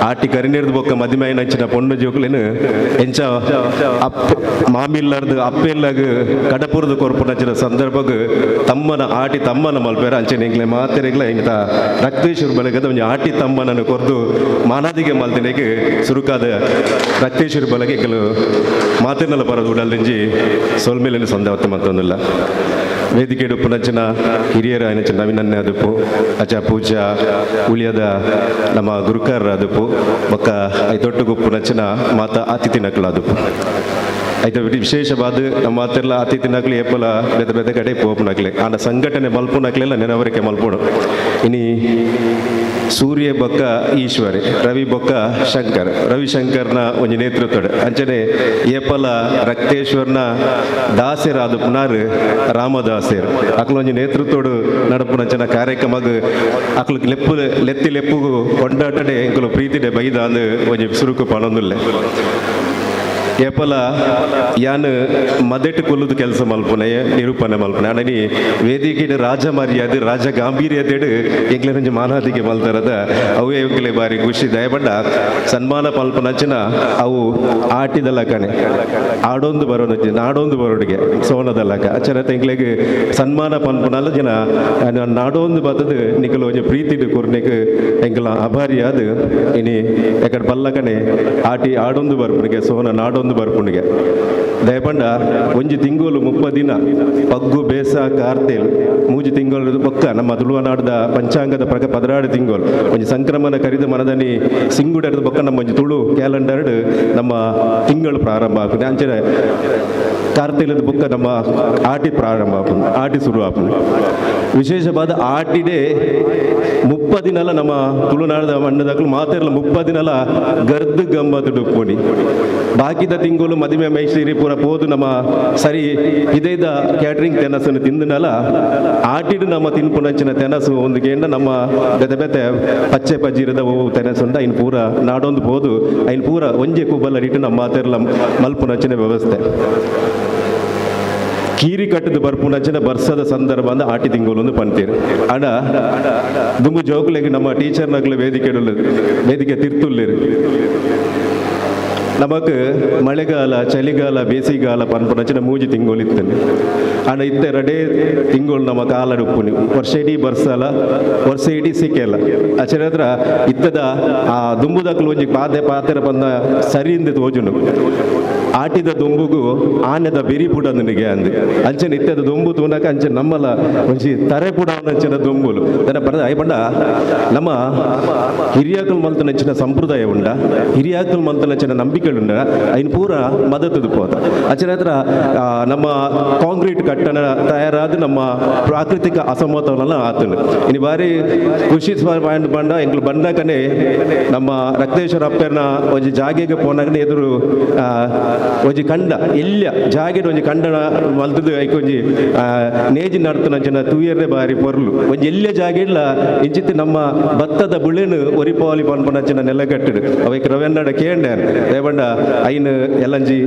ಆಟಿ ಕರಿನೇರ್ದು ಬೊಕ್ಕ ಮದಿಮೆ ನಂಚಿನ ಪೊಣ್ಣು ಜೋಕ್ಲೇನು ಎಂಚ ಮಾಮಿಲ್ಲಾರ್ದು ಅಪ್ಪೆಲ್ಲಾಗ ಕಡಪುರದು ಕೊರ್ಪು ನಂಚಿನ ಸಂದರ್ಭಗ ತಮ್ಮನ ಮಲ್ಪೇರ ಅಂಚೆನ ಎಂಗ್ಲೆ ಮಾತೆರೆಗ್ಲ ಇಂತ ರಕ್ತೇಶ್ವರ ಬಲಗದ ಒಂದು ಆಟಿ ತಮ್ಮನನ್ನು ಕೊರ್ದು ಮಾನಾದಿಗೆ ಮಲ್ತಿನೆಗೆ ಸುರುಕಾದ ರಕ್ತೇಶ್ವರ ಬಲಗೆ ಕೆಲವು ಮಾತಿನಲ್ಲ ಬರೋದು ಉಡಲ್ದಿಂಜಿ ಸೋಲ್ಮೇಲಿನ ಸಂದಾವತ್ತ ಮತ್ತೊಂದಿಲ್ಲ ವೇದಿಕೆಡು ಪುನಂಚಿನ ಹಿರಿಯರ ಆಯ್ನಚಿನ ನವೀನನ್ನೇ ಅದಪ್ಪು ಅಚ ಪೂಜಾ ಉಳಿಯದ ನಮ್ಮ ಗುರುಕರ್ ಅದಪ್ಪು ಬೊಕ್ಕ ಐದೊಟ್ಟುಗು ಪುನಂಚಿನ ಮಾತ ಅತಿಥಿ ನಕಲು ಅದಪ್ಪು ಐದು ವಿಶೇಷವಾದ ನಮ್ಮ ಮಾತೆಲ್ಲ ಅತಿಥಿ ನಕಲಿ ಏಪಲ ಬೇದ ಬೇದ ಕಡೆ ಪೋಪು ನಕಲೆ ಆನ ಸಂಘಟನೆ ಮಲ್ಪು ನಕಲೆಲ್ಲ ನೆನವರಿಕೆ ಮಲ್ಪೋಡು ಇನಿ ಸೂರ್ಯ ಬೊಕ್ಕ ಈಶ್ವರಿ ರವಿ ಬೊಕ್ಕ ಶಂಕರ್ ರವಿಶಂಕರ್ನ ಒಂದು ನೇತೃತ್ವಡು ಅಂಚನೆ ಏಪಲ ರಕ್ತೇಶ್ವರ್ನ ದಾಸೇರ್ ಅದು ಪುನಾರ್ ರಾಮದಾಸೇರ್ ಅಕ್ಲ ಒಂದು ನೇತೃತ್ವಡು ನಡಪುನಂಚನ ಕಾರ್ಯಕ್ರಮಗ ಅಕ್ಲು ಲೆತ್ತಿ ಲೆಪ್ಪುಗು ಕೊಂಡಾಟಡೆ ಎಂಕಲು ಪ್ರೀತಿಡೆ ಬೈದ ಅಂದು ಒಂದು ಸುರುಕು ಪಣೊಂದುಲ್ಲೆ ಏಪಲ ಯಾನು ಮದೆಟ್ಟು ಕೊಲ್ಲುದು ಕೆಲಸ ಮಲ್ಪನೆ ನಿರೂಪಣೆ ಮಲ್ಪನೆ ಅಣ್ಣನಿ ವೇದಿಕೆ ರಾಜ ಮರ್ಯಾದೆ ರಾಜ ಗಾಂಭೀರ್ಯತೆಡು ಎಂಗ್ಲೆ ನಂಜು ಮಾನಾದಿಗೆ ಮಲ್ತಾರದ ಅವೇ ಎಂಗ್ಲೆ ಬಾರಿ ಖುಷಿ ದಯಪಡ್ಡ ಸನ್ಮಾನ ಪಲ್ಪನಂಚಿನ ಅವು ಆಟಿದಲ್ಲ ಕಣೆ ಆಡೊಂದು ಬರೋಣ ನಾಡೊಂದು ಬರೋಡಿಗೆ ಸೋನದಲ್ಲಕ ಅಚ್ಚನ ಎಂಗ್ಲೆಗೆ ಸನ್ಮಾನ ಪನ್ಪನಲ್ಲ ಜನ ನಾಡೊಂದು ಬತ್ತದು ನಿಕಲು ಒಂಜಿ ಪ್ರೀತಿಡು ಕುರ್ನೆಗೆ ಎಂಗ್ಲ ಅಭಾರಿ ಅದು ಇನಿ ಎಕಡೆ ಬಲ್ಲ ಕಣೆ ಆಟಿ ಆಡೊಂದು ಬರ್ಪನಿಗೆ ಸೋನ ನಾಡೊಂದು ಬರ್ಪುಣಿಗೆ ದಯಪಂಡ ಒಂಜಿ ತಿಂಗಳು 30 ದಿನ ಪಗ್ಗು ಬೇಸ ಕಾರ್ತೆಲ್ ಮೂಜಿ ತಿಂಗಳು ಪಕ್ಕ ನಮ್ಮ ತುಳುವನಾಡದ ಪಂಚಾಂಗದ ಪ್ರಕ 16 ತಿಂಗಳು ಒಂಜಿ ಸಂಕ್ರಮಣ ಕರಿದ ಮನದನಿ ಸಿಂಗುಡದ ಪಕ್ಕ ನಮ್ಮ ಒಂಜಿ ತುಳು ಕ್ಯಾಲೆಂಡರ್ ನಮ್ಮ ತಿಂಗಳು ಪ್ರಾರಂಭ ಆಗುತ್ತೆ ಅಂಚನೆ ಕಾರ್ತೆಲದ ಬುಕ್ಕ ನಮ್ಮ ಆಟಿ ಪ್ರಾರಂಭ ಆಪುಂಡು ಆಟಿ ಶುರು ಆಪುಂಡು ವಿಶೇಷವಾದ ಆಟಿಡೆ 30 ದಿನಲ ನಮ್ಮ ತುಳುನಾಡದ ಮಣ್ಣದಾಗಲು ಮಾತೆರ್ಲ 30 ದಿನಲ ಗರ್ದು ಗಮ್ಮತ್ತು ಡುಪ್ಪುಣಿ ಬಾಕಿದ ತಿಂಗಳು ಮದುವೆ ಮೈಸೂರಿ ಪೂರ ಪೋದು ನಮ್ಮ ಸರಿ ಇದೇದ ಕ್ಯಾಟ್ರಿಂಗ್ ತೆನಸನ್ನು ತಿಂದನಲ್ಲ ಆಟಿಡು ನಮ್ಮ ತಿನ್ಪುನಂಚಿನ ತೆನಸು ಒಂದು ಗೇಂಡ ನಮ್ಮ ಬೆತೆ ಬೆತೆ ಪಚ್ಚೆ ಪಜ್ಜಿರದ ತೆನಸುಂಡ ಇನ್ನು ಪೂರ ನಾಡೊಂದು ಪೋದು ಐನ್ ಪೂರ ಒಂಜೆ ಕುಬ್ಬಲ್ಲ ಇಟ್ಟು ನಮ್ಮ ಮಾತೆರ್ಲ ಮಲ್ಪುನಂಚಿನ ವ್ಯವಸ್ಥೆ ಕೀರಿ ಕಟ್ಟದು ಬರ್ಪುನಂಚಿನ ಬರ್ಸದ ಸಂದರ್ಭ ಅಂದ ಆಟಿ ತಿಂಗಳು ಪಂತೀರು ಅಡ ದುಂಬು ಜೋಕುಲೆಗೆ ನಮ್ಮ ಟೀಚರ್ ನಗಲು ವೇದಿಕೆ ತಿರ್ತುಲ್ಲೇರು ನಮಕ್ ಮಳೆಗಾಲ ಚಳಿಗಾಲ ಬೇಸಿಗಾಲ ಪನ್ಪುನಂಚಿನ ಮೂಜಿ ತಿಂಗಳು ಇತ್ತನೆ ಆಂಡ ಇತ್ತೆ 2 ತಿಂಗಳು ನಮ್ಮ ಕಾಲಡುಪ್ಪುನಿ ವರ್ಷ ಇಡೀ ಬರ್ಸಲ ವರ್ಷ ಇಡೀ ಸಿಕ್ಕೆಲ್ಲ ಅಚರ ಹತ್ರ ಇತ್ತದ ಆ ದುಂಬುದಕ್ಲು ಒಂಜಿ ಪಾತೆರ ಬಂದ ಸರಿಯಿಂದ ತೋಜುನು ಆಟಿದ ದುಂಬುಗು ಆನೆದ ಬಿರಿ ಪುಡನಿಗೆ ಅಂದು ಅಂಚನೆ ಇತ್ತದ ದುಂಬು ತೂನಕ ಅಂಚೆ ನಮ್ಮಲ ಒಂಜಿ ತರೆ ಪುಡ ಅಂಚಿನ ದುಂಬುಲು ದನ ಬರದ ಐಪಂಡ ನಮ್ಮ ಹಿರಿಯಾಕಲ್ ಮಲ್ತು ನಂಚಿನ ಸಂಪ್ರದಾಯ ಉಂಡ ಹಿರಿಯಾಕಲ್ ಮಲ್ತು ನಂಚಿನ ನಂಬಿಕೆ ಐನ್ ಪೂರ ಮದತದು ಪೋದ ಅಂಚನೆ ಹತ್ರ ನಮ್ಮ ಕಾಂಕ್ರೀಟ್ ಕಟ್ಟಡ ತಯಾರಾದ ನಮ್ಮ ಪ್ರಾಕೃತಿಕ ಅಸಮತೋಲನ ಆತನು ಇನ್ನು ಬಾರಿ ಖುಷಿ ಬಂಡ ಎಂಗ್ಲು ಬಂಡಕನೆ ನಮ್ಮ ರಕ್ತೇಶ್ವರ ಅಪ್ಪರ್ನ ಒಂಜಿ ಜಾಗೆಗೆ ಪೋನಾಗನೆ ಎದುರು ಒಂಜಿ ಕಂಡ ಎಲ್ಲ ಜಾಗೆಡ್ ಒಂಜಿ ಕಂಡ ಮಲ್ತದು ಐಕ್ ಒಂಜಿ ನೇಜಿ ನಡ್ತನಂಚಿನ ತೂಯರ್ರೆ ಬಾರಿ ಪೊರ್ಲು ಒಂಜಿ ಎಲ್ಲ ಜಾಗೆಡ್ಲ ಇಂಚಿತ್ತು ನಮ್ಮ ಭತ್ತದ ಬುಳೆನು ಒರಿಪಾಲಿ ಪನ್ಪನಂಚಿನ ನೆಲಗಟ್ಟಡು ಅವಕ್ಕೆ ರವೆನ್ನಡ ಕೇಂಡ ದೇವಂಡ ಐನ್ ಎಲ್ಲಂಜಿ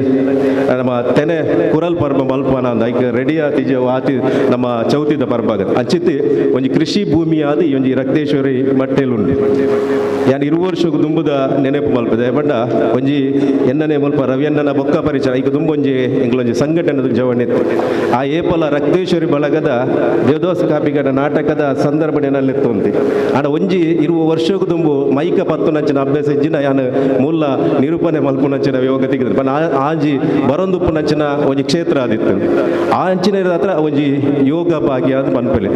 ನಮ್ಮ ತೆನೆ ಕುರಲ್ ಪರ್ಬ ಮಲ್ಪನ ಅಂದ ಐಕ್ ರೆಡಿಯ ತಿಜ ಆತಿ ನಮ್ಮ ಚೌತಿದ ಪರ್ಬ ಆಗತ್ತೆ ಅಂಚಿತ್ತು ಒಂಜಿ ಕೃಷಿ ಭೂಮಿ ಆದ ಈ ಒಂಜಿ ರಕ್ತೇಶ್ವರಿ ಮಟ್ಟೆಲುಂಡು ಯಾನ್ 20 ವರ್ಷಕ್ಕೆ ದುಂಬುದ ನೆನಪು ಮಲ್ಪದೆ ಬಣ್ಣ ಒಂಜಿ ಎನ್ನನೆ ಮಲ್ಪ ರವಿಯಣ್ಣನ ಬೊಕ್ಕ ಪರಿಚಯ ಈಗ ದುಂಬೊಂಜಿ ಎಂಗ್ಲೊಂಜಿ ಸಂಘಟನೆ ಜವಣಿತ್ತು ಆ ಏಪಲ ರಕ್ತೇಶ್ವರಿ ಬಳಗದ ದೇವದಾಸ ಕಾಪಿಗಡ ನಾಟಕದ ಸಂದರ್ಭ ನೆನಲ್ಲಿತ್ತುಂತಿ ಆಡ ಒಂಜಿ 20 ವರ್ಷಕ್ಕೆ ದುಂಬು ಮೈಕ ಪತ್ತು ನಂಚಿನ ಅಭ್ಯಾಸ ಇಜ್ಜಿನ ಯಾನು ಮೂಲ ನಿರೂಪಣೆ ಮಲ್ಪು ನಂಚಿನ ಯೋಗ ತೆಗೆದ್ರು ಬಣ್ಣ ಆಜಿ ಬರೊಂದುಪ್ಪು ನಂಚಿನ ಒಂಜಿ ಕ್ಷೇತ್ರ ಆದಿತ್ತು ಆ ಅಂಚಿನ ಹತ್ರ ಒಂಜಿ ಯೋಗ ಭಾಗ್ಯ ಅಂತ ಪನ್ಪಲೆ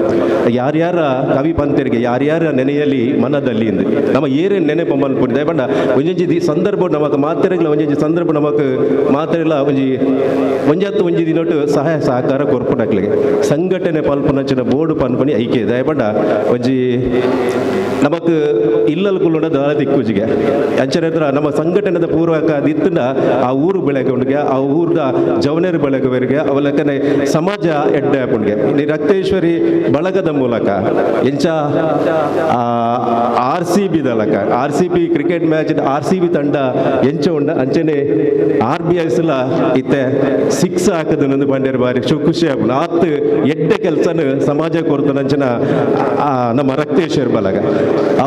ಯಾರ್ಯಾರ ಕವಿ ಪಂತರಿಗೆ ಯಾರ್ಯಾರ ನೆನೆಯಲ್ಲಿ ಮನದಲ್ಲಿ ಇಂದು ನಮ್ಮ ಏರೇ ನೆನೆಪ ಮನ್ಪುಡಿದೆ ಬಣ್ಣ ಒಂಜಿ ಸಂದರ್ಭ ನಮಕ್ ಮಾತೆರೆಗಳ ಒಂಜಿ ಸಂದರ್ಭ ನಮಕ್ ಮಾತೆರೆಲ್ಲ ಒಂಜತ್ತು ಒಂಜಿ ದಿನೊಟ್ಟು ಸಹಾಯ ಸಹಕಾರ ಕೊರ್ಪುಡಕ್ಲಿಗೆ ಸಂಘಟನೆ ಪಲ್ಪನಂಚಿನ ಬೋರ್ಡು ಪನ್ಪನಿ ಐಕ್ಯ ದಯಪಂಡ ಒಂಜಿ ನಮಕ್ ಇಲ್ಲಲ್ ಕುಲ್ಲುಂಡ ದಾಳ ದಿಕ್ಕುಜಿಗೆ ಅಂಚನೆ ಹತ್ರ ನಮ್ಮ ಸಂಘಟನೆದ ಪೂರ್ವಕ ದಿತ್ತಂಡ ಆ ಊರು ಬೆಳಗ್ಗೆ ಆ ಊರ್ದ ಜವನೇರು ಬೆಳಗುವರಿಗೆ ಅವಲಕ್ಕನೆ ಸಮಾಜ ಎಡ್ಡೆ ಹಾಕೊಂಡ್ಗೆ ಇಲ್ಲಿ ರಕ್ತೇಶ್ವರಿ ಬಳಗದ ಮೂಲಕ ಎಂಚ RCB ದಲಕ RCB cricket match RCB ತಂಡ ಎಂಚ ಉಂಡ ಅಂಚನೆ RBIs ಇತ್ತೆ 6 ಹಾಕದನೊಂದು ಬಂಡೇರು ಬಾರಿ ಖುಷಿ ಆಗುಣ ಆತ್ ಎಡ್ಡೆ ಕೆಲಸನ ಸಮಾಜ ಕೊಡ್ತಾನ ಅಂಚನ ನಮ್ಮ ರಕ್ತೇಶ್ವರಿ ಬಳಗ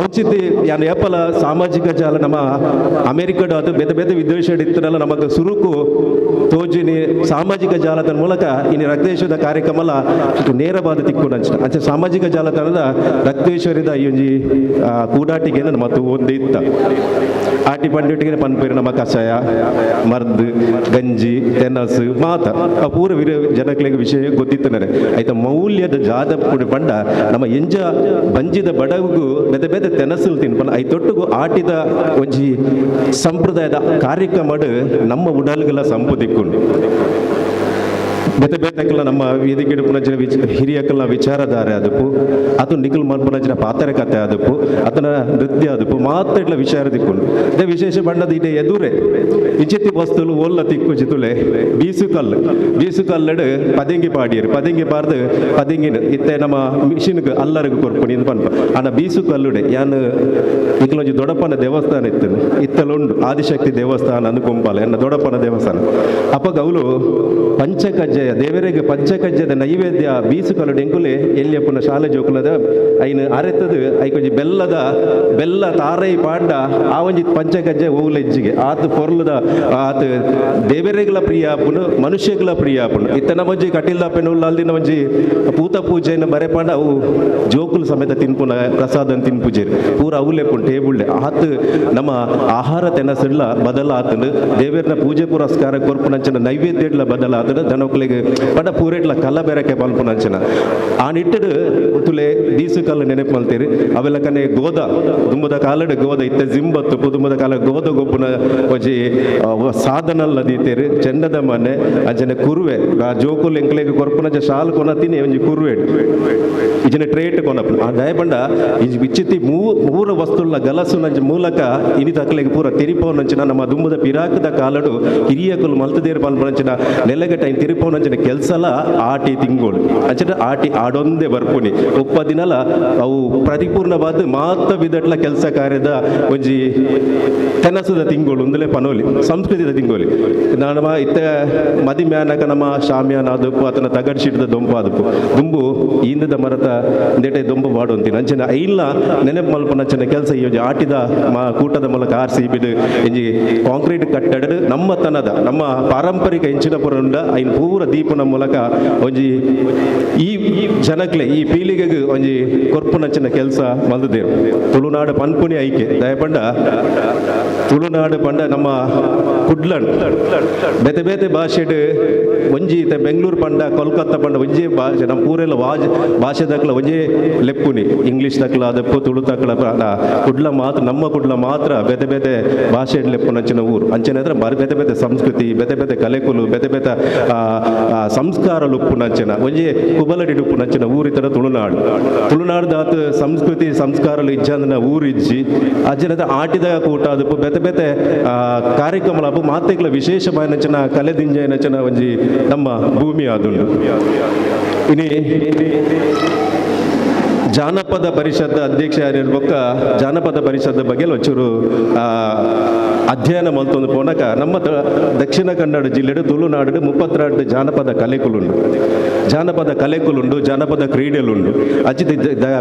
ಔಚಿತಿ ಯಾನು ಏಪಲ ಸಾಮಾಜಿಕ ಜಾಲ ನಮ್ಮ ಅಮೆರಿಕದ ಅದು ಬೇತೆ ಬೇತೆ ವಿದೇಶ ಇತ್ತರಲ್ಲ ನಮಗೆ ಸುರುಕು ತೋಜಿನಿ ಸಾಮಾಜಿಕ ಜಾಲದ ಮೂಲಕ ಇನ್ನು ರಕ್ತೇಶ್ವರದ ಕಾರ್ಯಕ್ರಮ ನೇರವಾದ ತಿಕ್ಕೊಂಡು ಅಂಚೆ ಸಾಮಾಜಿಕ ಜಾಲತಾಣದ ರಕ್ತೇಶ್ವರಿದ ಈ ಒಂಜಿ ಕೂಡಾಟಿಗೆ ಮತ್ತು ಒಂದಿತ್ತ ಆಟಿ ಪಂಡಿಟಿಗೆ ಪನ್ಪೇರು ನಮ್ಮ ಕಷಾಯ ಮರ್ದು ಗಂಜಿ ತೆನಸು ಮಾತ ಆ ಪೂರ ಜನಗಳಿಗೆ ವಿಷಯ ಗೊತ್ತಿತ್ತನರೆ ಆಯ್ತ ಮೌಲ್ಯದ ಜಾದ ಪುಡಿ ಪಂಡ ನಮ್ಮ ಎಂಜ ಬಂಜಿದ ಬಡವಿಗೂ ಬೇತೆ ಬೇತೆ ತೆನಸಲು ತಿನ್ಪನ ಐ ತೊಟ್ಟುಗು ಆಟಿದ ಒಂಜಿ ಸಂಪ್ರದಾಯದ ಕಾರ್ಯಕ್ರಮ ನಮ್ಮ ಉಡಲ್ಗೆಲ್ಲ ಸಂಪು ದಿಕ್ಕೊಂಡು ಬೇತೆ ಬೇತೆಲ್ಲ ನಮ್ಮ ವೇದಿಕೆ ಹಿರಿಯಕಲ್ಲ ವಿಚಾರಧಾರೆ ಅದಪ್ಪು ಅದು ನಿಖಲ್ ಮನ್ಪುನಂಚಿನ ಪಾತ್ರ ಕಥೆ ಅದಪ್ಪು ಅದನ್ನ ನೃತ್ಯ ಅದಪ್ಪು ಮಾತ್ರ ವಿಚಾರ ದಿಕ್ಕೊಂಡು ಅದೇ ವಿಶೇಷ ಬಣ್ಣದ ಇದೆ ಎದುರೇ ಇಚಿತಿ ವಸ್ತುಲು ಒಲ್ಲ ತಿಕ್ಕು ಜಿತುಲೆ ಬೀಸು ಕಲ್ಲಡು ಪದಂಗಿ ಪಾಡಿಯರು ಪದಂಗಿ ಪಾರ್ದು ಪದಂಗಿನ ಇತ್ತೆ ನಮ್ಮ ಮಿಷಿನ್ಗೆ ಅಲ್ಲರಿಗೂ ಕೊರ್ಪುಣಿ ಪನ್ಪ ಆನ ಬೀಸು ಕಲ್ಲುಡೆ ಯಾನು ಇಕ್ಲೊಂಜಿ ದೊಡ್ಡಪ್ಪನ ದೇವಸ್ಥಾನ ಇತ್ತು ಇತ್ತಲುಂಡು ಆದಿಶಕ್ತಿ ದೇವಸ್ಥಾನ ಅಂದು ಕೊಂಪಾಲ ಎನ್ನ ದೊಡ್ಡಪ್ಪನ ದೇವಸ್ಥಾನ ಅಪ್ಪ ಗೌಲು ಪಂಚಕಜ್ಜಯ ದೇವರಿಗೆ ಪಂಚಕಜ್ಜದ ನೈವೇದ್ಯ ಬೀಸು ಕಲ್ಲುಡು ಎಂಕುಲೆ ಎಲ್ಲಿಯಪ್ಪನ ಶಾಲೆ ಜೋಕುಲದ ಐನು ಅರೆತದು ಐಕೊಂಜಿ ಬೆಲ್ಲ ತಾರೈ ಪಾಂಡ ಆ ಒಂಜಿ ಪಂಚಕಜ್ಜೆ ಹೋಗ್ಲ ಇಜ್ಜಿಗೆ ಆತು ಪೊರ್ಲದ ಆತು ದೇವರೆಗಳ ಪ್ರಿಯ ಆಪುನು ಮನುಷ್ಯಗಳ ಪ್ರಿಯ ಆಪುನು ಇತ್ತನ ಮಂಜಿ ಕಟಿಲ್ದ ಪೆನುಲ್ಲ ಅಲ್ದಿನ ಒಂಜಿ ಪೂತ ಪೂಜೆಯನ್ನು ಬರೆಪಾಂಡ ಅವು ಜೋಕುಲು ಸಮೇತ ತಿನ್ಪುನ ಪ್ರಸಾದನ ತಿನ್ಪುಜೆ ಪೂರ ಅವುಲೆಪ್ಪುನ್ ಟೇಬುಲ್ಡೆ ಆತು ನಮ್ಮ ಆಹಾರ ತೆನಸಿಡ್ಲ ಬದಲ ಆತನು ದೇವರನ ಪೂಜೆ ಪುರಸ್ಕಾರ ಕೊರ್ಪುನಂಚನ ನೈವೇದ್ಯಡ್ಲ ಬದಲ ಆತನು ಜನೊಕ್ಲಿಗೆ ಬಡ ಪೂರೆಡ್ಲ ಕಲ್ಲ ಬೆರಕೆ ಪಲ್ಪುನಂಚನ ಆ ನಿಟ್ಟಡು ತುಲೆ ದೀಸು ಕಲ್ಲು ನೆನಪು ಮಲ್ತೀರಿ ಅವೆಲ್ಲ ಕನೆ ಗೋದ ದುಂಬದ ಕಾಲಡು ಗೋದ ಇತ್ತೆ ಜಿಂಬತ್ತು ಪುದುಂಬದ ಕಾಲ ಗೋದ ಗೊಬ್ಬನ ಒಂಜಿ ಸಾಧನಲ್ಲ ದೀತೇರಿ ಚೆಂಡದ ಮನೆ ಅಂಚನೆ ಕುರುವೆ ಆ ಜೋಕುಲ್ ಎಂಕ್ಲೆಗೆ ಕೊರ್ಪುನಂಚ ಶಾಲ್ ಕೊನತೀನಿ ಒಂಜಿ ಕುರುವೆ ಇಜನೆ ಟ್ರೇಟ್ ಕೊನಪ್ಪು ಆ ದಯಪಂಡ ಈ ವಿಚಿತಿ ಮೂರ ವಸ್ತುಗಳ ಗಲಸು ನಂಚ ಮೂಲಕ ಇನಿ ತಕ್ಲೆಗೆ ಪೂರ ತಿರಿಪವನಂಚಿನ ನಮ್ಮ ದುಂಬದ ಪಿರಾಕದ ಕಾಲಡು ಹಿರಿಯಕುಲು ಮಲ್ತದೇರು ಪಲ್ಪನಂಚಿನ ನೆಲಗಟ್ಟ ಇನ್ ತಿರುಪವನಂಚಿನ ಕೆಲ್ಸಲ ಆಟಿ ತಿಂಗೋಳು ಅಂಚನೆ ಆಟಿ ಆಡೊಂದೇ ಬರ್ಪುನಿ ಒಪ್ಪ ದಿನಲ ಅವು ಪರಿಪೂರ್ಣವಾದ ಮಾತ ವಿಧಟ್ಲ ಕೆಲಸ ಕಾರ್ಯದ ಒಂಜಿ ತೆನಸದ ತಿಂಗೋಳು ಒಂದಲೇ ಪನೋಲಿ ಸಂಸ್ಕೃತಿದ ತಿಂಗೋಲಿ ನಮ್ಮ ಇತ್ತ ಮದಿ ಮ್ಯಾನಕ ನಮ್ಮ ಶಾಮ್ಯಾನ ಅದಪ್ಪು ಆತನ ತಗಡ್ ಶೀಟದ ದೊಂಪು ಅದಪ್ಪು ದುಂಬು ಇಂದದ ಮರತ ದೇಟೆ ದೊಂಬು ಮಾಡುವಂತೀನಿ ಅಂಚನ ಐಲ್ಲ ನೆನಪು ಮಲ್ಪನಂಚನ ಕೆಲಸ ಈ ಆಟಿದ ಕೂಟದ ಮೂಲಕ RCB ಇಂಜಿ ಕಾಂಕ್ರೀಟ್ ಕಟ್ಟಡ ನಮ್ಮ ತನದ ನಮ್ಮ ಪಾರಂಪರಿಕ ಇಂಚಿನ ಪುರಂಡ ಐನ್ ಪೂರ ದೀಪನ ಮೂಲಕ ಒಂಜಿ ಈ ಜನಕ್ಲೆ ಈ ಪೀಳಿಗೆಗೆ ಒಂಜಿ ಕೊರ್ಪುನಂಚಿನ ಕೆಲಸ ಮಲ್ದೇರು ತುಳುನಾಡು ಪನ್ಪುನಿ ಐಕೆ ದಯಪಂಡ ತುಳುನಾಡು ಪಂಡ ನಮ್ಮ ಕುಡ್ಲಂಡ್ ಬೇತೆ ಬೇತೆ ಭಾಷೆಡ್ ಒಂಜಿ ಬೆಂಗಳೂರು ಪಂಡ ಕೋಲ್ಕತ್ತಾ ಪಂಡ ಒಂಜೇ ಭಾಷೆ ನಮ್ಮ ಪೂರೆಲ್ಲ ಭಾಷೆ ದಕ್ಲ ಒಂಜೇ ಲೆಪ್ಪುನಿ ಇಂಗ್ಲೀಷ್ ದಕ್ಲ ಅದಪ್ಪು ತುಳು ದಕ್ಲ ಕುಡ್ಲ ಮಾತ್ರ ನಮ್ಮ ಕುಡ್ಲ ಮಾತ್ರ ಬೇತೆ ಬೇತೆ ಭಾಷೆ ಲೆಪ್ಪುನಂಚಿನ ಊರು ಅಂಚನೆ ಹತ್ರ ಬೇತೆ ಬೇತೆ ಸಂಸ್ಕೃತಿ ಬೇತೆ ಬೇತೆ ಕಲೆಕುಲು ಬೇತೆ ಬೇತೆ ಸಂಸ್ಕಾರ ಉಪ್ಪುನಂಚಿನ ಒಂಜೇ ಕುಬಲಡಿ ಉಪ್ಪುನಂಚಿನ ಊರಿತರ ತುಳುನಾಡು ದಾತ ಸಂಸ್ಕೃತಿ ಸಂಸ್ಕಾರಲು ಇಜ್ಜಂದನ ಊರಿಜ್ಜಿ ಅಜ್ಜನ ಆಟಿದ ಕೂಟ ಅದಪ್ಪು ಬೇತೆ ಬೇತೆ ಕಾರ್ಯಕ್ರಮ ಅಪ್ಪು ಮಾತೆಗಳ ವಿಶೇಷವಾದ ಕಲೆದಿಂಜನ ಒಂಜಿ ನಮ್ಮ ಭೂಮಿ ಆದುಂಡು ಇನಿ ಜಾನಪದ ಪರಿಷತ್ ಅಧ್ಯಕ್ಷ ಯಾರಿರ್ಬೇಕ ಜಾನಪದ ಪರಿಷತ್ ಬಗ್ಗೆ ಒಂಚೂರು ಅಧ್ಯಯನ ಮಲ್ತೊಂದು ಪೋನಕ ನಮ್ಮ ದಕ್ಷಿಣ ಕನ್ನಡ ಜಿಲ್ಲೆಡು ತುಳುನಾಡು 32 ಜಾನಪದ ಕಲೆಕುಲುಂಡು ಜಾನಪದ ಕಲೆಕುಲುಂಡು ಜಾನಪದ ಕ್ರೀಡೆಲುಂಡು ಅಜ್ಜಿ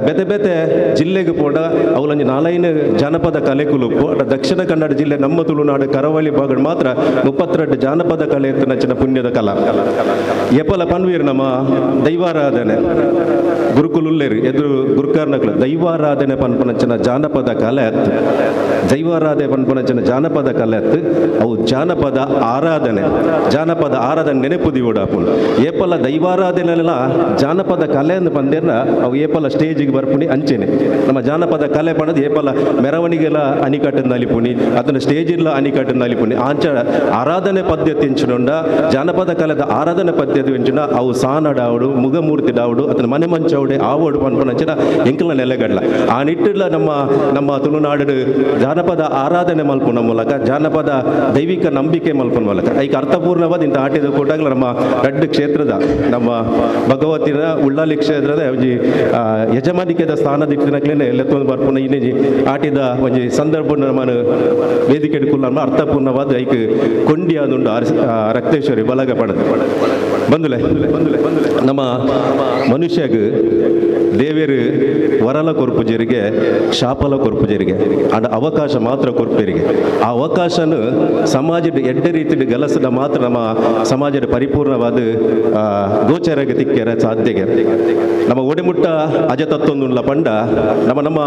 ಬೆತೆ ಬೆತೆ ಜಿಲ್ಲೆಗೆ ಪೋಡ ಅವಲಂಜಿ ನಾಲೈನ ಜಾನಪದ ಕಲೆಕುಲುಪ್ಪು ಅಟ ದಕ್ಷಿಣ ಕನ್ನಡ ಜಿಲ್ಲೆ ನಮ್ಮ ತುಳುನಾಡು ಕರಾವಳಿ ಭಾಗ ಮಾತ್ರ 32 ಜಾನಪದ ಕಲೆ ನಚ್ಚಿನ ಪುಣ್ಯದ ಕಲಾ ಎಪಲ ಪನ್ವೀರ್ ನಮ್ಮ ದೈವಾರಾಧನೆ ಗುರುಕುಲುಲ್ಲೇರು ಎದುರು ಗುರುಕಾರ್ನಕಲು ದೈವಾರಾಧನೆ ಪನ್ಪನಂಚಿನ ಜಾನಪದ ಕಲೆ ಅತ್ತು ದೈವಾರಾಧನೆ ಪನ್ಪನಂಚಿನ ಜಾನಪದ ಕಲೆ ಅತ್ತು ಅವು ಜಾನಪದ ಆರಾಧನೆ ನೆನಪುದಿ ಓಡಾಪುಂಡು ಏಪಲ ದೈವಾರಾಧನೆಲ್ಲ ಜಾನಪದ ಕಲೆ ಅಂತ ಬಂದಿರ ಅವು ಏಪಲ ಸ್ಟೇಜಿಗೆ ಬರ್ಪುಣಿ ಅಂಚೆನೆ ನಮ್ಮ ಜಾನಪದ ಕಲೆ ಪಣದು ಏಪಲ ಮೆರವಣಿಗೆಲ ಅನಿಕಟ್ಟಿನ ನಲಿಪುಣಿ ಅದನ್ನು ಸ್ಟೇಜಿಲ್ಲ ಅನಿಕಟ್ಟಿನ ನಲಿಪುಣಿ ಆಂಚ ಆರಾಧನೆ ಪದ್ಧತಿ ಎಂಚಿನೊಂಡ ಜಾನಪದ ಕಲೆದ ಆರಾಧನೆ ಪದ್ಧತಿ ಎಂಚಿನ ಅವು ಸಾನಡಾವುಡು ಮುಗಮೂರ್ತಿ ಡಾವುಡು ಅದನ್ನ ಮನೆ ಮಂಚೌಡೆ ಆವೋಡು ಪನ್ಪನಂಚಿನ ಎಂಕಲ ನೆಲೆಗಡ್ಲ ಆ ನಿಟ್ಟಿಲ್ಲ ನಮ್ಮ ತುಳುನಾಡು ಜಾನಪದ ಆರಾಧನೆ ಮಲ್ಪುನ ಮೂಲಕ ಜಾನಪದ ದೈವಿಕ ನಂಬಿಕೆ ಮಲ್ಪುನ ಮೂಲಕ ಐಕ ಅರ್ಥಪೂರ್ಣವಾದ ಇಂಥ ಆಟಿದ ಕೊಟ್ಟಾಗಲ ನಮ್ಮ ರಡ್ಡು ಕ್ಷೇತ್ರದ ನಮ್ಮ ಭಗವತಿನ ಉಳ್ಳಾಲಿ ಕ್ಷೇತ್ರದ ಒಂಜಿ ಯಜಮಾನಿಕೆದ ಸ್ಥಾನದಿಟ್ಟಿನಕ್ಲೇನೆ ಎತ್ತೊಂದು ಬರ್ಪುನ ಇನ್ನೇಜಿ ಆಟಿದ ಒಂಜಿ ಸಂದರ್ಭ ನಮ್ಮನ್ನು ವೇದಿಕೆ ಇಡ್ಕುಲ್ಲ ಅರ್ಥಪೂರ್ಣವಾದ ಐಕ್ ಕೊಂಡಿ ಅದೊಂದು ರಕ್ತೇಶ್ವರಿ ಬಲಗ ಪಡೆದು ಬಂದುಲೆ ನಮ್ಮ ಮನುಷ್ಯಗ ದೇವೇರು ವರಲ ಕೊರ್ಪುಜರಿಗೆ ಶಾಪಲ ಕೊರ್ಪುಜರಿಗೆ ಅಂಡ ಅವಕಾಶ ಮಾತ್ರ ಕೊರ್ಪೇರಿಗೆ ಆ ಅವಕಾಶನು ಸಮಾಜದ ಎಡ್ಡೆ ರೀತಿಯ ಗಲಸದ ಮಾತ್ರ ನಮ್ಮ ಸಮಾಜದ ಪರಿಪೂರ್ಣವಾದ ಗೋಚರಗೆ ತಿಕ್ಕೆರ ಸಾಧ್ಯಗೆ ನಮ್ಮ ಒಡೆಮುಟ್ಟ ಅಜತತ್ತೊಂದುಲ್ಲ ಪಂಡ ನಮ್ಮ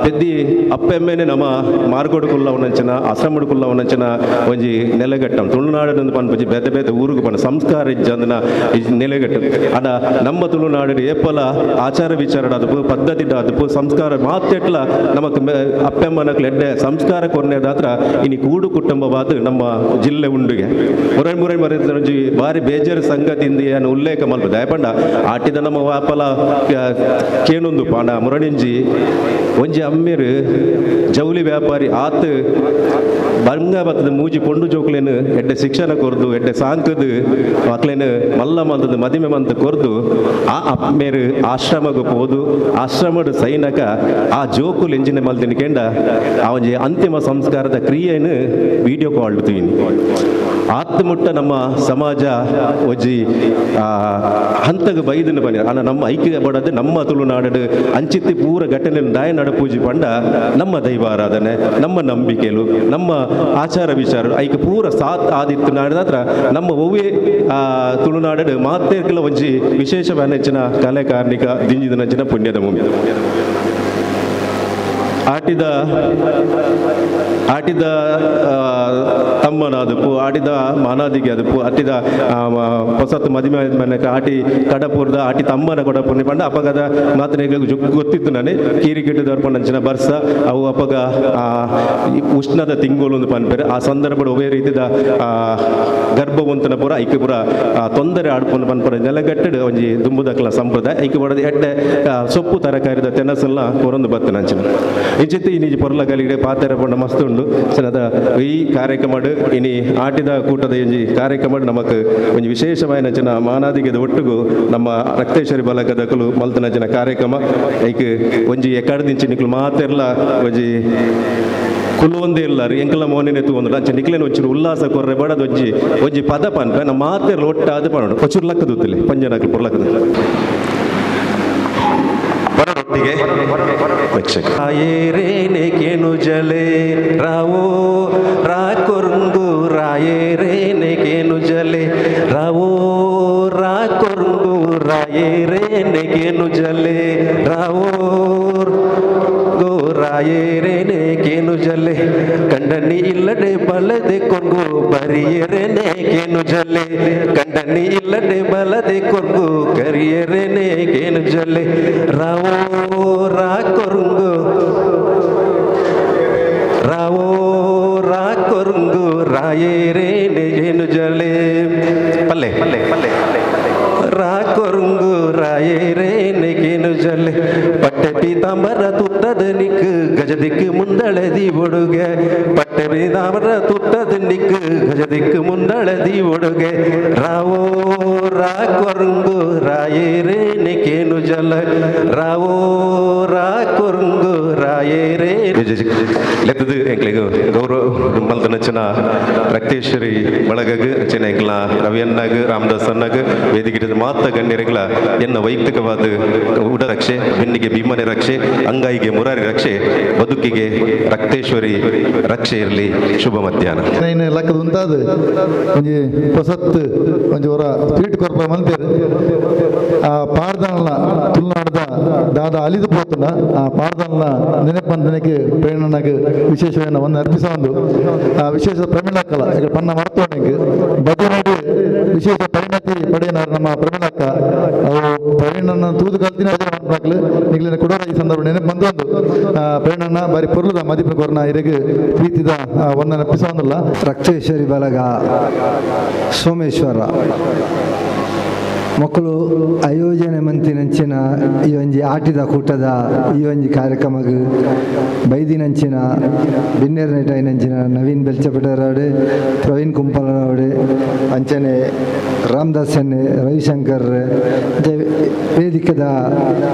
ಪೆದ್ದಿ ಅಪ್ಪೆಮ್ಮೆನೆ ನಮ್ಮ ಮಾರ್ಗೋಡುಕುಲ್ಲ ಉನ್ನಂಚನ ಅಸ್ರಮುಡುಕುಲ್ಲ ಉನ್ನಂಚನ ಒಂಜಿ ನೆಲೆಗಟ್ಟಂ ತುಳುನಾಡು ಪನ್ಪುಜಿ ಬೇತೆ ಬೇತೆ ಊರುಗು ಪಂಡ ಸಂಸ್ಕಾರ ಇಜ್ಜಂದನ ನೆಲೆಗಟ್ಟು ಅಡ ನಮ್ಮ ತುಳುನಾಡು ಏಪಲ ಆಚಾರ ವಿಚಾರ ಅದಪ್ಪು ಪದ್ಧತಿ ಅದಪ್ಪು ಸಂಸ್ಕಾರ ಮಾತೆಟ್ಲ ನಮಕ್ ಅಪ್ಪೆಮ್ಮನಕ್ಲು ಎಡ್ಡೆ ಸಂಸ್ಕಾರ ಕೊರ್ನೆದಾತ್ರ ಇನಿ ಕೂಡು ಕುಟುಂಬವಾದ ನಮ್ಮ ಜಿಲ್ಲೆ ಉಂಡುಗೆ ಮುರೈ ಮರಿ ಬಾರಿ ಬೇಜಾರು ಸಂಗತಿಯಿಂದ ಏನು ಉಲ್ಲೇಖ ಮಲ್ಪ ದಯಪಂಡ ಆಟಿದ ನಮ್ಮ ವಾಪಲ ಕೇನೊಂದು ಪಾಂಡ ಮುರಣಿಂಜಿ ಒಂಜಿ ಅಮ್ಮೇರು ಜೌಲಿ ವ್ಯಾಪಾರಿ ಆತ ಬಂಗ ಬತ್ತದ ಮೂಜಿ ಪೊಂಡು ಜೋಕ್ಲೇನು ಎಡ್ಡೆ ಶಿಕ್ಷಣ ಕೊರ್ದು ಎಡ್ಡೆ ಸಾಂಕದು ಮಕ್ಳೇನು ಮಲ್ಲ ಮಂತದ ಮದಿಮೆ ಮಂತ ಕೊರ್ದು ಆ ಅಮ್ಮೇರು ಆಶ್ರಮಗೂ ಹೋದು ಆಶ್ರಮದ ಸೈನಕ ಆ ಜೋಕುಲ್ ಎಂಜಿನ ಮಲ್ದಿನ ಕೆಂಡ ಅವಜಿ ಅಂತಿಮ ಸಂಸ್ಕಾರದ ಕ್ರಿಯೆಯನ್ನು ವಿಡಿಯೋ ಕಾಲ್ ತೀನಿ ಆತ್ಮುಟ್ಟ ನಮ್ಮ ಸಮಾಜ ಒಜ್ಜಿ ಹಂತಗ ಬೈದನ್ನು ಬನ್ನಿ ಅನ್ನ ನಮ್ಮ ಐಕ್ಯ ಬಡದು ನಮ್ಮ ತುಳುನಾಡು ಅಂಚಿತ್ತಿ ಪೂರ ಘಟನೆ ದಾಯ ನಡಪೂಜಿ ಪಂಡ ನಮ್ಮ ದೈವಾರಾಧನೆ ನಮ್ಮ ನಂಬಿಕೆಲು ನಮ್ಮ ಆಚಾರ ವಿಚಾರ ಐಕ ಪೂರ ಸಾತ್ ಆದಿತ್ತು ನಾಡಿದಾತ್ರ ನಮ್ಮ ಒವ್ವೇ ತುಳುನಾಡು ಮಾತೇರ್ಕಲ ಒಂಜಿ ವಿಶೇಷವಾದ ಹೆಚ್ಚಿನ ಕಲೆ ಕಾರ್ಮಿಕ ದಿಂಜಿದ ನಂಚಿನ ಪುಣ್ಯದ ಭೂಮಿ ಆಟಿದ ತಮ್ಮನ ಅದಪ್ಪು ಆಟಿದ ಮಾನಾದಿಗೆ ಅದಪ್ಪು ಆಟಿದ ಹೊಸತ್ತು ಮದುವೆ ಮನೆಗೆ ಆಟಿ ಕಡಪುರದ ಆಟಿ ತಮ್ಮನ ಕೊಡಪುನಿ ಪಂಡ ಅಪಗದ ಮಾತನೆಗೆ ಗೊತ್ತಿತ್ತು ನಾನೇ ಕೀರಿ ಕಿಟ್ಟಿದವ್ರ ಪಂಡಂಚಿನ ಬರ್ಸ ಅವು ಅಪಗ ಉಷ್ಣದ ತಿಂಗಳು ಒಂದು ಪನ್ಪೇರೆ ಆ ಸಂದರ್ಭ ಒವೇ ರೀತಿದ ಗರ್ಭವಂತನ ಪುರ ಐಕ್ಯ ಪುರ ತೊಂದರೆ ಆಡ್ಕೊಂಡು ಪನ್ಪರ ನೆಲಗಟ್ಟಡು ಒಂಜಿ ದುಂಬುದಕ್ಲ ಸಂಪ್ರದಾಯ ಐಕ್ಯ ಬಡದ ಎಡ್ಡೆ ಸೊಪ್ಪು ತರಕಾರಿದ ತೆನಸಲ್ಲ ಕೊರೊಂದು ಬತ್ತನ ಅಂಚಿನ ಇಂಚಿತ್ತಿ ನಿಜ ಪೊರ್ಲ ಕಲಿಗಡೆ ಪಾತೆರ ಪಂಡ ಮಸ್ತ್ ಉಂಡು ಸನದ ಈ ಕಾರ್ಯಕ್ರಮ ಇನಿ ಆಟಿದ ಕೂಟದ ಒಂಜಿ ಕಾರ್ಯಕ್ರಮ ನಮಕ್ ಒಂಜಿ ವಿಶೇಷವಾದ ನಚನ ಮಾನಾದಿಗೆದ ಒಟ್ಟುಗು ನಮ್ಮ ರಕ್ತೇಶ್ವರಿ ಬಲಗದಕಲು ಮಲ್ತ ನಚನ ಕಾರ್ಯಕ್ರಮ ಐಕ್ ಒಂಜಿ ಎಕಡದಿಂಚಿ ನಿಕ್ಲು ಮಾತೆರ್ಲ ಒಂಜಿ ಕುಲೊಂದೇ ಇಲ್ಲಾರು ಎಂಕಲ ಮೋನಿನೆ ತೂಂದು ಅಂಚೆ ನಿಕ್ಲೇನು వచ్చిన ಉಲ್ಲಾಸ ಕೊರ್ರೆ ಬಡದ ಒಂಜಿ ಪದ ಪನ್ಪ ನಮ್ಮ ಮಾತೆರ್ಲ ಒಟ್ಟಾದ ಪನೋಡು ಕೊಚ್ಚುರ್ ಲಕ್ಕ ದೂತಲೆ ಪಂಜನಕ್ಲು ಪೊರ್ಲಕ್ಕದ ಬರೊಟ್ಟಿಗೆ ರಾಯೇರೇನೆ ಕೇನು ಜಲೆ ರಾವೋ ರಾಕೊರ್ಂಗು ರಾಯೇರೇನೆ ಕೇನು ಜಲೆ ರಾವೋ ರಾಕೊರ್ಂಗು ರಾಯೇರೇನೆ ಕೇನು ಜಲೆ ರಾವೋ ಗೋ ರಾಯೇರೇನೆ ಕೇನು ಜಲೆ ಕಂಡನಿ ಇಲ್ಲಡೆ ಬಲದೆ ಕೊಂಗು ಬರಿಯರೇನೆ ಕೇನು ಜಲೆ ಕಂಡನಿ ಇಲ್ಲಡೆ ಬಲದೆ ಕೊಂಗು ಕರಿಯರೇನೆ ಕೇನು ಜಲೆ ರಾವೋ ರಾಕೊರ್ಂಗು ರಾವೋ ರಾಕೊರ್ಂಗು ರಾಯೇರೇನೆ ಕೇನು ಜಲೆ ಪಲ್ಲೆ ಪಲ್ಲೆ ಪಲ್ಲೆ ರಾಕೊರ್ಂಗು ರಾಯೇರೇನೆ ಕೇನು ಜಲೆ ಪಟ್ಟೆ ಪೀತಾಂಬರ ತುತ್ತದ ನಿಕ್ ಗಜದಿಕ್ ಮುಂದಳದಿ ಬುಡುಗೆ ಪಟ್ಟ ಬಟ್ಟೆ ಬೀದಾಮರ ತುಟ್ಟದ ನಿಕ್ಕು ಗಜದಿಕ್ಕು ಮುಂದಳದಿ ಒಡುಗೆ ರಾವೋ ರಾ ಕೊರಂಗು ರಾಯೇರೇ ನಿಕೇನು ಜಲ ರಾವೋ ರಾ ಕೊರಂಗು ರಾಯೇರೇ ಲೆತ್ತದು ಎಂಕ್ಲೆಗು ಗೌರವ ಮಲ್ತನಚನ ರಕ್ತೇಶ್ವರಿ ಬಳಗಗ್ ಅಂಚನೆ ಎಂಕ್ಲ ರವಿಯನ್ನಾಗ ರಾಮದಾಸ್ ಅನ್ನಾಗ ವೇದಿಕೆ ಮಾತ ಗಣ್ಯರೆಗಳ ಎನ್ನ ವೈಯಕ್ತಿಕವಾದ ಉಡ ರಕ್ಷೆ ಬೆನ್ನಿಗೆ ಭೀಮನೆ ರಕ್ಷೆ ಅಂಗಾಯಿಗೆ ಮುರಾರಿ ರಕ್ಷೆ ಬದುಕಿಗೆ ರಕ್ತೇಶ್ವರಿ ರಕ್ಷೆ ಇರಲಿ. ಶುಭ ಮಧ್ಯಾಹ್ನ. ಲೆಕ್ಕದ ಉಂಟಾದ ಒಂಜಿ ಹೊಸತ್ ಒಂಜಿ ಹೊರ ಸ್ವೀಟ್ ಕೊರಪ ಮಲ್ಪೇರು ಆ ಪಾಡ್ದನಲ್ಲ ತುಳುನಾಡದ ದಾದ ಅಲಿದು ಪೋತುಂಡ ಆ ಪಾಡ್ದನಲ್ಲ ನೆನಪಂದನೆಗೆ ಪ್ರೇರಣೆಗೆ ವಿಶೇಷವೇನ ಒಂದು ಅರ್ಪಿಸ ಒಂದು ವಿಶೇಷ ಪ್ರಮೀಳಕ್ಕಲ್ಲ ಈಗ ಪನ್ನ ಮರ್ತೋಣಿಗೆ ಬದಿನಾಡು ವಿಶೇಷ ಪರಿಣತಿ ಪಡೆಯನಾರು ನಮ್ಮ ಪ್ರಮೀಳಕ್ಕ ಅವರು ಪ್ರೇರಣನ ತೂದು ಕಲ್ತಿನ ಮಕ್ಕಳು ಈಗಲಿನ ಕೊಡೋರ ಈ ಸಂದರ್ಭ ನೆನಪು ಬಂದೊಂದು ಪ್ರೇರಣನ ಬಾರಿ ಪೊರ್ಲದ ಮದಿಪಿನ ಕೊರನ ಇರಗೆ ಪ್ರೀತಿದ ಒಂದು ಅರ್ಪಿಸ ಒಂದಲ್ಲ. ರಕ್ತೇಶ್ವರಿ ಬಳಗ ಸೋಮೇಶ್ವರ ಮಕ್ಕಳು ಆಯೋಜನೆ ಮಂತಿನಂಚಿನ ಈ ಒಂಜಿ ಆಟಿದ ಕೂಟದ ಈ ಒಂಜಿ ಕಾರ್ಯಕ್ರಮಕ್ಕೆ ಬೈದಿನಂಚಿನ ಬಿನ್ನೇರ್ ನೈಟೈನಂಚಿನ ನವೀನ್ ಬೆಲ್ಚಪಟರಾಡು ಪ್ರವೀಣ್ ಕುಂಪಲರಾಡು ಅಂಚನೆ ರಾಮದಾಸ್ ಎನ್ನೆ ರವಿಶಂಕರ್ ವೇದಿಕೆದ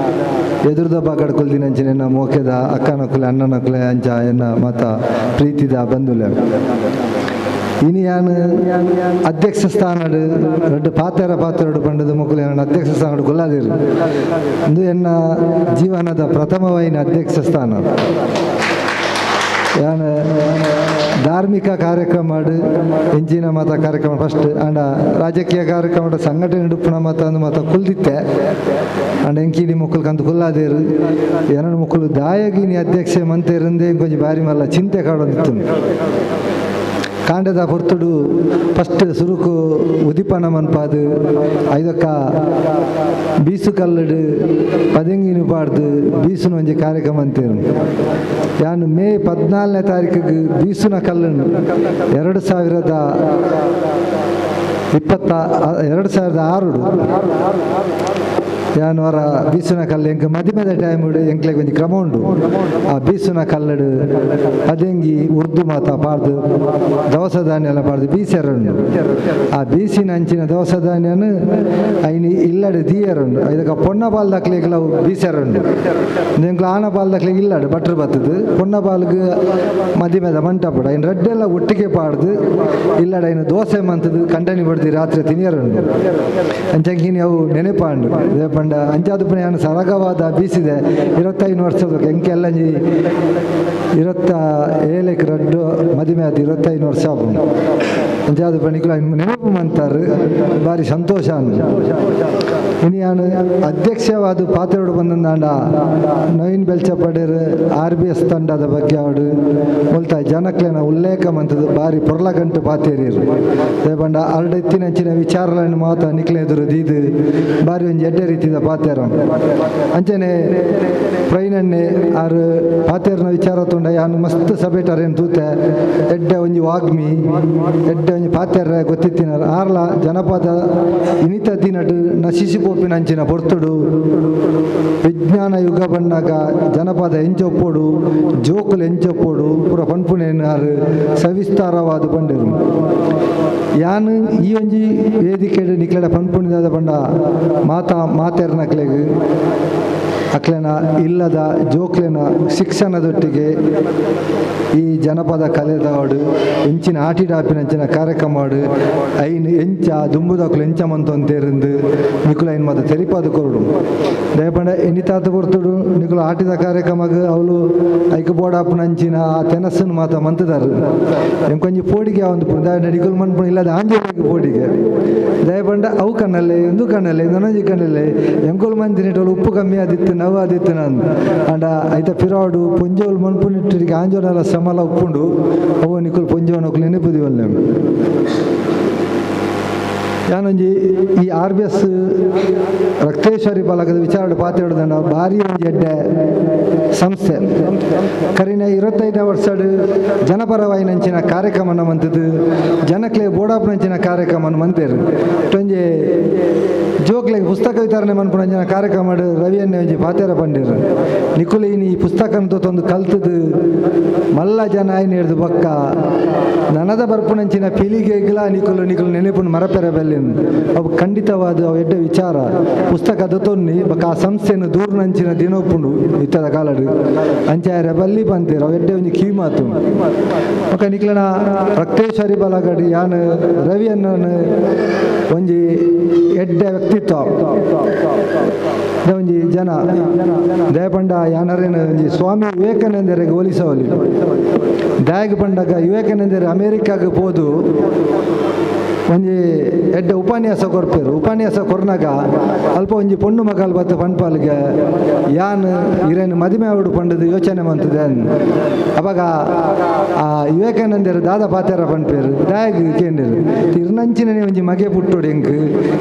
ಎದುರುದಬ್ಬ ಕಡ್ಕೊಳ್ದಿನಂಚಿನ ಮೋಕೆದ ಅಕ್ಕನಕ್ಕಲೆ ಅಣ್ಣನಕ್ಕಲೆ ಅಂಚ ಎನ್ನ ಮತ ಪ್ರೀತಿದ ಬಂಧುಲೆ ಇನಿ ಯಾನು ಅಧ್ಯಕ್ಷ ಸ್ಥಾನಡು ಎರಡು ಪಾತ್ರೆಡು ಪಂಡದ ಮಕ್ಕಳು ಏನು ಅಧ್ಯಕ್ಷ ಸ್ಥಾನ ಗೊಲ್ಲಾದಿರು ಇದು ಎನ್ನ ಜೀವನದ ಪ್ರಥಮವೈನ ಅಧ್ಯಕ್ಷ ಸ್ಥಾನ. ಯಾನು ಧಾರ್ಮಿಕ ಕಾರ್ಯಕ್ರಮ ಹೆಂಚಿನ ಮತ ಕಾರ್ಯಕ್ರಮ ಫಸ್ಟ್ ಅಂಡ ರಾಜಕೀಯ ಕಾರ್ಯಕ್ರಮ ಸಂಘಟನೆ ಡುಪ್ಪುನ ಮತ ಅಂದು ಮತ ಕುಲ್ದಿತ್ತೆ ಅಂಡ ಎಂಕಿನಿ ಮಕ್ಕಳು ಕಂದು ಕುಲ್ಲಾದೇರು ಎರಡು ಮಕ್ಕಳು ದಾಯಗಿನಿ ಅಧ್ಯಕ್ಷೆ ಮಂತೇರಂದೇ ಕೊಂಚ ಬಾರಿ ಮಲ್ಲ ಚಿಂತೆ ಕಾಡೋದಿತ್ತು. ಕಾಂಡದ ಪೊರ್ತುಡು ಫಸ್ಟ್ ಸುರುಕು ಉದಿಪನ ಮನ್ಪಾದು ಐದಕ್ಕ ಬೀಸು ಕಲ್ಲಡು ಪದಂಗಿನ ಪಾಡ್ದು ಬೀಸುನ ಒಂಜಿ ಕಾರ್ಯಕ್ರಮ ಅಂತೇನು ಯಾನು ಮೇ 14ನೇ ತಾರೀಕಿಗೆ ಬೀಸುನ ಕಲ್ಲನ್ನು 2006 ಯಾನು ಅವರ ಬೀಸುನ ಕಲ್ಲು ಎಂಕ ಮದಿಮೆದ ಟೈಮ್ ಎಂಕ್ಲೆಗೆ ಒಂದು ಕ್ರಮ ಉಂಟು. ಆ ಬೀಸುನ ಕಲ್ಲಡು ಅದಂಗಿ ಉರ್ದು ಮಾತ ಪಾಡ್ದು ದವಸ ಧಾನ್ಯ ಎಲ್ಲ ಪಾಡ್ದು ಬೀಸೆರಡು ಆ ಬೀಸಿನ ಅಂಚಿನ ದವಸ ಧಾನ್ಯನು ಐನಿ ಇಲ್ಲಡು ದೀಯರುಂಡು ಇದಕ್ಕೆ ಪೊನ್ನ ಪಾಲ್ ದಕ್ಲೆಗೆಲ್ಲ ಬೀಸೆರಡು ಎಂಕ್ಲ ಆನ ಪಾಲ್ ದಕ್ಲೆಗೆ ಇಲ್ಲಡು ಬಟ್ರು ಬತ್ತದು ಪೊನ್ನ ಪಾಲ್ಗೆ ಮದಿಮೆದ ಮಂಟಪಡ ಇನ್ನು ರಡ್ಡೆಲ್ಲ ಒಟ್ಟಿಗೆ ಪಾಡ್ದು ಇಲ್ಲಡ ಇನ್ನು ದೋಸೆ ಮಂತದು ಕಂಟನಿ ಬಡ್ದು ರಾತ್ರಿ ತಿನಿಯರುಂಡು ಅಂಚಂಕಿನಿ ಅವು ನೆನಪಾಂಡು ಪಂಡ ಅಂಚಾದ ಪುಣ್ಯಾನ ಸರಗವಾದ ಬೀಸಿದೆ 25 ವರ್ಷದ ಎಂಕೆಲ್ಲ 27ಕ್ಕೆ ರಡ್ಡು ಮದುವೆ ಅದು 25 ವರ್ಷ ಆಪುಂಡು ಅಂಚಾದ ಪಣಿಕುಲ ನೆನಪು ಮಂತಾರೆ ಭಾರಿ ಸಂತೋಷ ಇನಿ ನಾನು ಅಧ್ಯಕ್ಷವಾದ ಪಾತ್ರೆಡು ಬಂದಂದಾಂಡ ನವೀನ್ ಬೆಲ್ಚಪಡೇರು RBS ತಂಡದ ಬಗ್ಗೆ ಅವಡು ಮುಲ್ತಾಯಿ ಜನಕ್ಲೆನ ಉಲ್ಲೇಖ ಮಂತದ್ದು ಭಾರಿ ಪೊರ್ಲಗಂಟು ಪಾತೇರಿರು ಪಂಡ ಅರಡೆತ್ತಿನಂಚಿನ ವಿಚಾರಗಳನ್ನು ಮಾತ ನಿಕ್ಲೆ ಎದುರು ದೀದು ಭಾರಿ ಒಂದು ಎಡ್ಡೆ ರೀತಿದ ಪಾತೇರ ಅಂಚನೆ ಪ್ರೈನನ್ನೇ ಆರು ಪಾತೇರ್ನ ವಿಚಾರ ತುಂಡ ಯಾನು ಮಸ್ತ್ ಸಭೆಟರೇನು ತೂತೆ ಎಡ್ಡೆ ಒಂಜಿ ವಾಗ್ಮಿ ಎಡ್ಡೆ ಒಂಜಿ ಪಾತೇರ ಗೊತ್ತಿತ್ತಿನ ಆರ್ಲ ಜನಪದ ಇನಿತ ದಿನಡು ನಶಿಸಿ ಪೋಪಿನ ಅಂಚಿನ ಪೊರ್ತುಡು ವಿಜ್ಞಾನ ಯುಗ ಬಂದಾಗ ಜನಪದ ಎಂಚೊಪ್ಪೋಡು ಜೋಕುಲು ಎಂಚೊಪ್ಪೋಡು ಪೂರ ಪನ್ಪುನೇನು ಆರು ಸವಿಸ್ತಾರವಾದ ಪಂಡರು ಯಾನು ಈ ಒಂಜಿ ವೇದಿಕೆ ನಿಕ್ಲೆಡ ಪನ್ಪುಣಿದಾದ ಪಂಡ ಮಾತೇರ್ನಕ್ಲೆಗ್ ಅಕ್ಲೆನ ಇಲ್ಲದ ಜೋಕ್ಲೆನ ಶಿಕ್ಷಣದೊಟ್ಟಿಗೆ ಈ ಜನಪದ ಕಲೆದವಾಡು ಎಂಚಿನ ಆಟಿಡಾಪಿನಂಚಿನ ಕಾರ್ಯಕ್ರಮವಾಡು ಐನು ಎಂಚ ದುಂಬುದಕ್ಲು ಎಂಚ ಮಂತೊಂತೇರಿಂದು ನಿಕುಲ ಐನು ಮಾತ ತೆರಿಪಾದ ಕೊರಡು ದಯಪಂಡ ಎನಿತಾತ ಕೊರ್ತುಡು ನಿಕುಲು ಆಟಿದ ಕಾರ್ಯಕ್ರಮಕ್ಕೆ ಅವಳು ಐಕ ಬೋಡಾಪನಂಚಿನ ಆ ತೆನಸ್ಸನ್ನು ಮಾತ ಮಂತದಾರು ಎಂಕೊಂಜಿ ಪೋಡಿಗೆ ಒಂದು ನಿಕುಲು ಮನ್ಪುಣ ಇಲ್ಲದ ಆಂಜನೇಯಗೆ ಪೋಡಿಗೆ ದಯಪಂಡ ಅವು ಕಣ್ಣಲ್ಲೇ ಒಂದು ಕಣ್ಣಲ್ಲೇ ನನಂಜಿ ಕಣ್ಣಲ್ಲೇ ಎಂಕೊಲು ಮಂದಿ ನಿಟ್ಟಲು ಉಪ್ಪು ಕಮ್ಮಿ ಆದಿತ್ತು ನವ್ವು ಆದಿತ್ತು ನಾನು ಅಂಡ ಐತ ಪಿರಾಡು ಪೊಂಜೋಲು ಮನ್ಪುನಿಟ್ಟಿಗೆ ಆಂಜೋನೆಲ್ಲ ಸಮಲ ಉಪ್ಪುಂಡು ಅವು ನಿಕುಲು ಪೊಂಜೋನಕ್ಲು ನೆನಪುದಿವಲ್ಲ ಯಾನೊಂಜಿ ಈ RBS ರಕ್ತೇಶ್ವರಿ ಬಲಗದ ವಿಚಾರ ಪಾತ್ರೆಡ್ದಂಡ ಭಾರಿ ಒಂಜಿ ಎಡ್ಡೆ ಸಂಸ್ಥೆ ಕರಿನ 25ನೇ ವರ್ಷಡ್ ಜನಪರವಾಯಿನಂಚಿನ ಕಾರ್ಯಕ್ರಮನ ಮಂತದ್ದು ಜನಕ್ಲೆ ಬೋಡಾಪುನಂಚಿನ ಕಾರ್ಯಕ್ರಮನ ಮಂತೇರು ಒಂಜಿ ಜೋಕ್ಲೆಗೆ ಪುಸ್ತಕ ವಿತರಣೆ ಮನ್ಪುನಂಚಿನ ಕಾರ್ಯಕ್ರಮ ರವಿಯನ್ನೇ ಒಂಜಿ ಪಾತೆರ ಪಂಡಿರು ನಿಕುಲು ಈ ಪುಸ್ತಕನ ತೊಂದು ಕಲ್ತದು ಮಲ್ಲ ಜನ ಆಯ್ನ ಹಿಡ್ದು ಬಕ್ಕ ನನದ ಬರ್ಪುನಂಚಿನ ಪೀಳಿಗೆಗಳ ನಿಕುಲು ನೆನಪುನ ಮರಪೆರ ಬೆಲ್ಲಿನ ಅವು ಖಂಡಿತವಾದ ಅವು ಎಡ್ಡೆ ವಿಚಾರ ಪುಸ್ತಕ ತೊನ್ನಿ ಬಕ್ಕ ಆ ಸಂಸ್ಥೆಯನ್ನು ದೂರ್ನಂಚಿನ ದಿನೋಪುಂಡು ಇತ್ತದ ಕಾಲಡು ಅಂಚಾರ ಬಲ್ಲಿ ಬಂತೀರ ಅವು ಎಡ್ಡೆ ಒಂಜಿ ಕಿವಿ ಮಾತು ಬಕ್ಕ ನಿಕ್ಲನ ರಕ್ತೇಶ್ವರಿ ಬಲಗಡಿ ಯಾನು ರವಿಯನ್ನ ಒಂಜಿ ಎಡ್ಡೆ ವ್ಯಕ್ತಿತ್ವ ಒಂಜಿ ಜನ ದಯಪಂಡ ಯಾನರೇನು ಒಂಜಿ ಸ್ವಾಮಿ ವಿವೇಕಾನಂದರಿಗೆ ಹೋಲಿಸವಲಿ ದಾಯಗ ಪಂಡಗ ವಿವೇಕಾನಂದರು ಅಮೇರಿಕಾಗೆ ಹೋದು ಒಂಜಿ ಎಡ್ಡೆ ಉಪನ್ಯಾಸ ಕೊರ್ಪೇರು ಉಪನ್ಯಾಸ ಕೊರ್ನಾಗ ಅಲ್ಪ ಒಂಜಿ ಪೊಣ್ಣು ಮಗಲ್ ಬತ್ತ ಪಂಡ್ಪಾಲ್ಗೆ ಯಾನ್ ಇರೇನು ಮದುವೆ ಆವಡು ಪಂಡದು ಯೋಚನೆ ಮಂತದೆ ಅವಾಗ ಆ ವಿವೇಕಾನಂದರು ದಾದ ಪಾತೆರ ಪಂಡ್ಪೇರು ದಾಯಗ ಕೇಂದ್ರ ತಿರ್ನಂಚಿನೇ ಒಂಜಿ ಮಗೆ ಪುಟ್ಟೋಡು ಎಂಕ್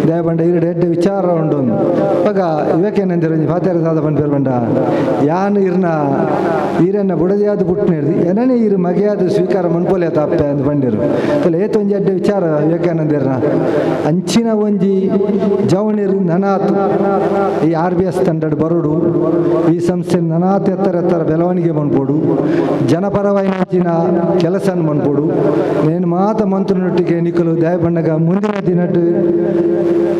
ದಯ ಪಂಡ ಇರಡು ಎಡ್ಡೆ ವಿಚಾರ ಉಂಡು ಅವಾಗ ವಿವೇಕಾನಂದರು ಒಂಜಿ ಪಾತೆರ ದಾದ ಪಂಡ್ಪೇರು ಪಂಡ ಯಾನ್ ಈರನ್ನ ಬುಡದಿಯಾದ ಪುಟ್ಟನೇಡ್ದು ಏನನೇ ಇರು ಮಗೆಯಾದ ಸ್ವೀಕಾರ ಮನ್ಪೋಲೆ ತಾಪ್ಪೆ ಅಂತ ಬಂದಿರು ತಲೆ ಏತ ಒಂಜಿ ಎಡ್ಡೆ ವಿಚಾರ ವಿವೇಕಾನಂದರ ಅಂಚಿನ ಒಂಜಿ ಜವಣಿರು ನನಾತ್ ಈ RBS ತಂಡಡ್ ಬರೋಡು ಈ ಸಂಸ್ಥೆ ನನಾತ್ ಎತ್ತರ ಬೆಳವಣಿಗೆ ಮನ್ಪೋಡು ಜನಪರವಾಯಿನ ಕೆಲಸ ಮನ್ಪೋಡು ನೇನು ಮಾತ ಮಂತ್ರನೊಟ್ಟಿಗೆ ನಿಕಲು ದಯ ಬಣ್ಣಗ ಮುಂದಿನ ದಿನಟ್ಟು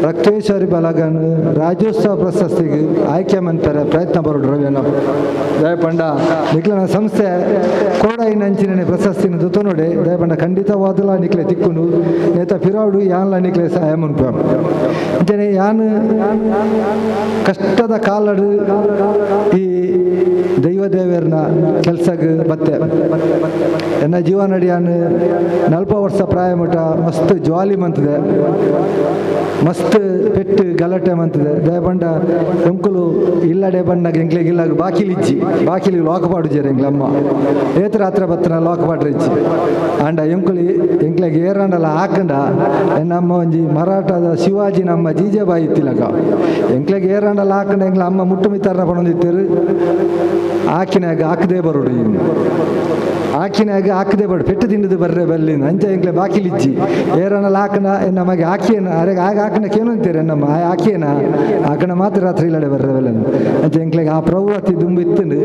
ರಕ್ತೇಶ್ವರಿ ಬಲಗನ್ ರಾಜ್ಯೋತ್ಸವ ಪ್ರಶಸ್ತಿಗೆ ಆಯ್ಕೆ ಮಂತಾರೆ ಪ್ರಯತ್ನ ಬರೋಡು ರವಿಯನ್ನ ದಯಪಂಡ ನಿಕ್ಲನ ಸಂಸ್ಥೆ ಕೋಡಾಯಿನಂಚಿನ ಪ್ರಶಸ್ತಿನ ಜೊತೆ ನೋಡಿ ದಯಪಂಡ ಖಂಡಿತವಾದಲ್ಲ ನಿಕ್ಲೆ ತಿಕ್ಕುನು ನೇತ ಫಿರಾವುಡು ಯಾನ್ಲ ನಿಕ್ಲೆ ಸಹಾಯ ಮುನ್ಪ ಜನೆ ಯಾನು ಕಷ್ಟದ ಕಾಲಡು ಈ ದೈವದೇವರನ್ನ ಕೆಲ್ಸಕ್ಕೆ ಬತ್ತೆ ಎನ್ನ ಜೀವ ನಡಿಯಾನು 40 ವರ್ಷ ಪ್ರಾಯ ಮಟ್ಟ ಮಸ್ತ್ ಜ್ವಾಲಿ ಮಂತದೆ ಮಸ್ತ್ ಪೆಟ್ಟು ಗಲಾಟೆ ಮಂತದೆ ದಯಪಂಡ ಎಂಕುಲು ಇಲ್ಲಡೆ ಬಣ್ಣಗೆ ಎಂಕ್ಲೆಗೆ ಇಲ್ಲ ಬಾಕಿಲಿಗೆ ಲೋಕಪಾಡು ಜೇರು ಎಂಗ್ಲಮ್ಮ ಏತರ ಹತ್ರ ಬತ್ತನ ಲೋಕಪಾಡ್ರ ಇಚ್ಚಿ ಅಂಡ ಎಂಕ್ಲೆಗೆ ಏರಂಡಲ್ಲ ಹಾಕಂಡ ನಮ್ಮ ಒಂಜಿ ಮರಾಠದ ಶಿವಾಜಿ ನಮ್ಮ ಜೀಜಾಬಾಯಿ ಇತ್ತಿಲಕ ಎಂಕ್ಲೆಗೆ ಏರಂಡಲ್ಲ ಹಾಕಂಡ ಎಂಗ್ಲ ಅಮ್ಮ ಮುಟ್ಟು ಮಿತ್ತಾರನ ಪಣೊಂದಿತ್ತೇರು ಆಕಿನಾಗ ಹಾಕದೇ ಬರೋಡು ಇನ್ನು ಆಕಿನಾಗ ಹಾಕದೆ ಬಡು ಪೆಟ್ಟು ತಿಂಡದು ಬರ್ರೆ ಬಲ್ಲಿನ ಅಂಚ ಎಂಕ್ಲೆ ಬಾಕಿಲಿಜ್ಜಿ ಏರನಲ್ಲ ಹಾಕನ ನಮಗೆ ಹಾಕಿಯನ ಅರೆಗೆ ಆಗ ಹಾಕನಕ್ಕೆ ಏನು ಅಂತೀರ ನಮ್ಮ ಹಾಕಿಯನ ಹಾಕನ ಮಾತ್ರ ರಾತ್ರಿ ಇಲ್ಲಡೆ ಬರ್ರೆ ಬೆಲ್ಲನು ಅಂಚ ಎಂಕ್ಲೆಗೆ ಆ ಪ್ರವೃತ್ತಿ ದುಂಬು ಇತ್ತಂಡು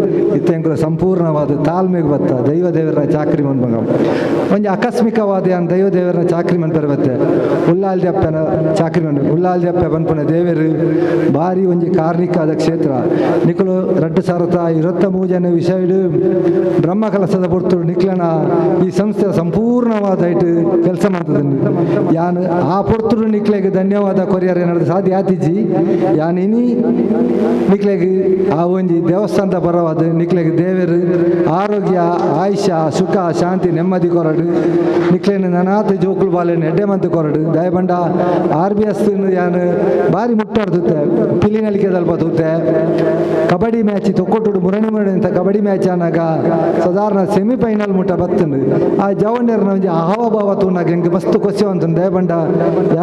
ಎಂಕ್ಲೆ ಸಂಪೂರ್ಣವಾದ ತಾಳ್ಮೆಗೆ ಬತ್ತ ದೈವದೇವರ ಚಾಕ್ರಿ ಮನ್ಬಂಗ ಒಂಜಿ ಆಕಸ್ಮಿಕವಾದ ಯಾನ್ ದೈವದೇವರ ಚಾಕ್ರಿ ಮನ್ಪರ ಬತ್ತೆ ಉಲ್ಲಾಲ್ ಜಪ್ಪನ ಚಾಕ್ರಿ ಮನ್ ಉಲ್ಲಾಲ್ ಜಪ್ಪೆ ಬನ್ಪನ ದೇವರು ಭಾರಿ ಒಂಜಿ ಕಾರ್ಣಿಕಾದ ಕ್ಷೇತ್ರ ನಿಕಲು 2023 ಜನ ವಿಷಯಡು ಬ್ರಹ್ಮ ಕಲಸದ ಪೊರ್ತು ನಿಕ್ಲನ ಈ ಸಂಸ್ಥೆ ಸಂಪೂರ್ಣವಾದ ಇಟ್ಟು ಕೆಲಸ ಮಾಡ್ತದೆ ಯಾನು ಆ ಪೊರ್ತುಡು ನಿಕ್ಲೆಗೆ ಧನ್ಯವಾದ ಕೊರಿಯರ್ ಏನಾದ್ರು ಸಾಧ್ಯ ಆತಿಜ್ಜಿ ಯಾನ್ ಇನಿ ನಿಕ್ಲೆಗೆ ಆ ಒಂಜಿ ದೇವಸ್ಥಾನದ ಪರವಾದ ನಿಕ್ಲೆಗೆ ದೇವರು ಆರೋಗ್ಯ ಆಯುಷ ಸುಖ ಶಾಂತಿ ನೆಮ್ಮದಿ ಕೊರಡು ನಿಕ್ಲೇನು ನನಾತ್ ಜೋಕುಲು ಬಾಲೆನು ಎಡ್ಡೆ ಮಂತ್ ಕೊರಡು ದಯಬಂಡ RBS ಯಾನು ಭಾರಿ ಮುಟ್ಟಾಡ್ತುತ್ತೆ ಪಿಲಿನಲಿಕೆ ದಲ್ಪ ತೂತೆ ಕಬಡ್ಡಿ ಮ್ಯಾಚ್ ತೊಕ್ಕೊಟ್ಟು ಮುರಣಿ ಅಂತ ಕಬಡ್ಡಿ ಮ್ಯಾಚ್ ಆನಾಗ ಸಾಧಾರಣ ಸೆಮಿಫೈನಲ್ ಮುಟ್ಟ ಬತ್ತಂಡು ಆ ಜವಣ್ಣರ್ನ ಒಂಜಿ ಹಾವಭಾವ ತೂನಾಗ ಹೆಂಗೆ ಮಸ್ತ್ ಕೊಸ್ಯ ಅಂತಂದು ದಯಬಂಡ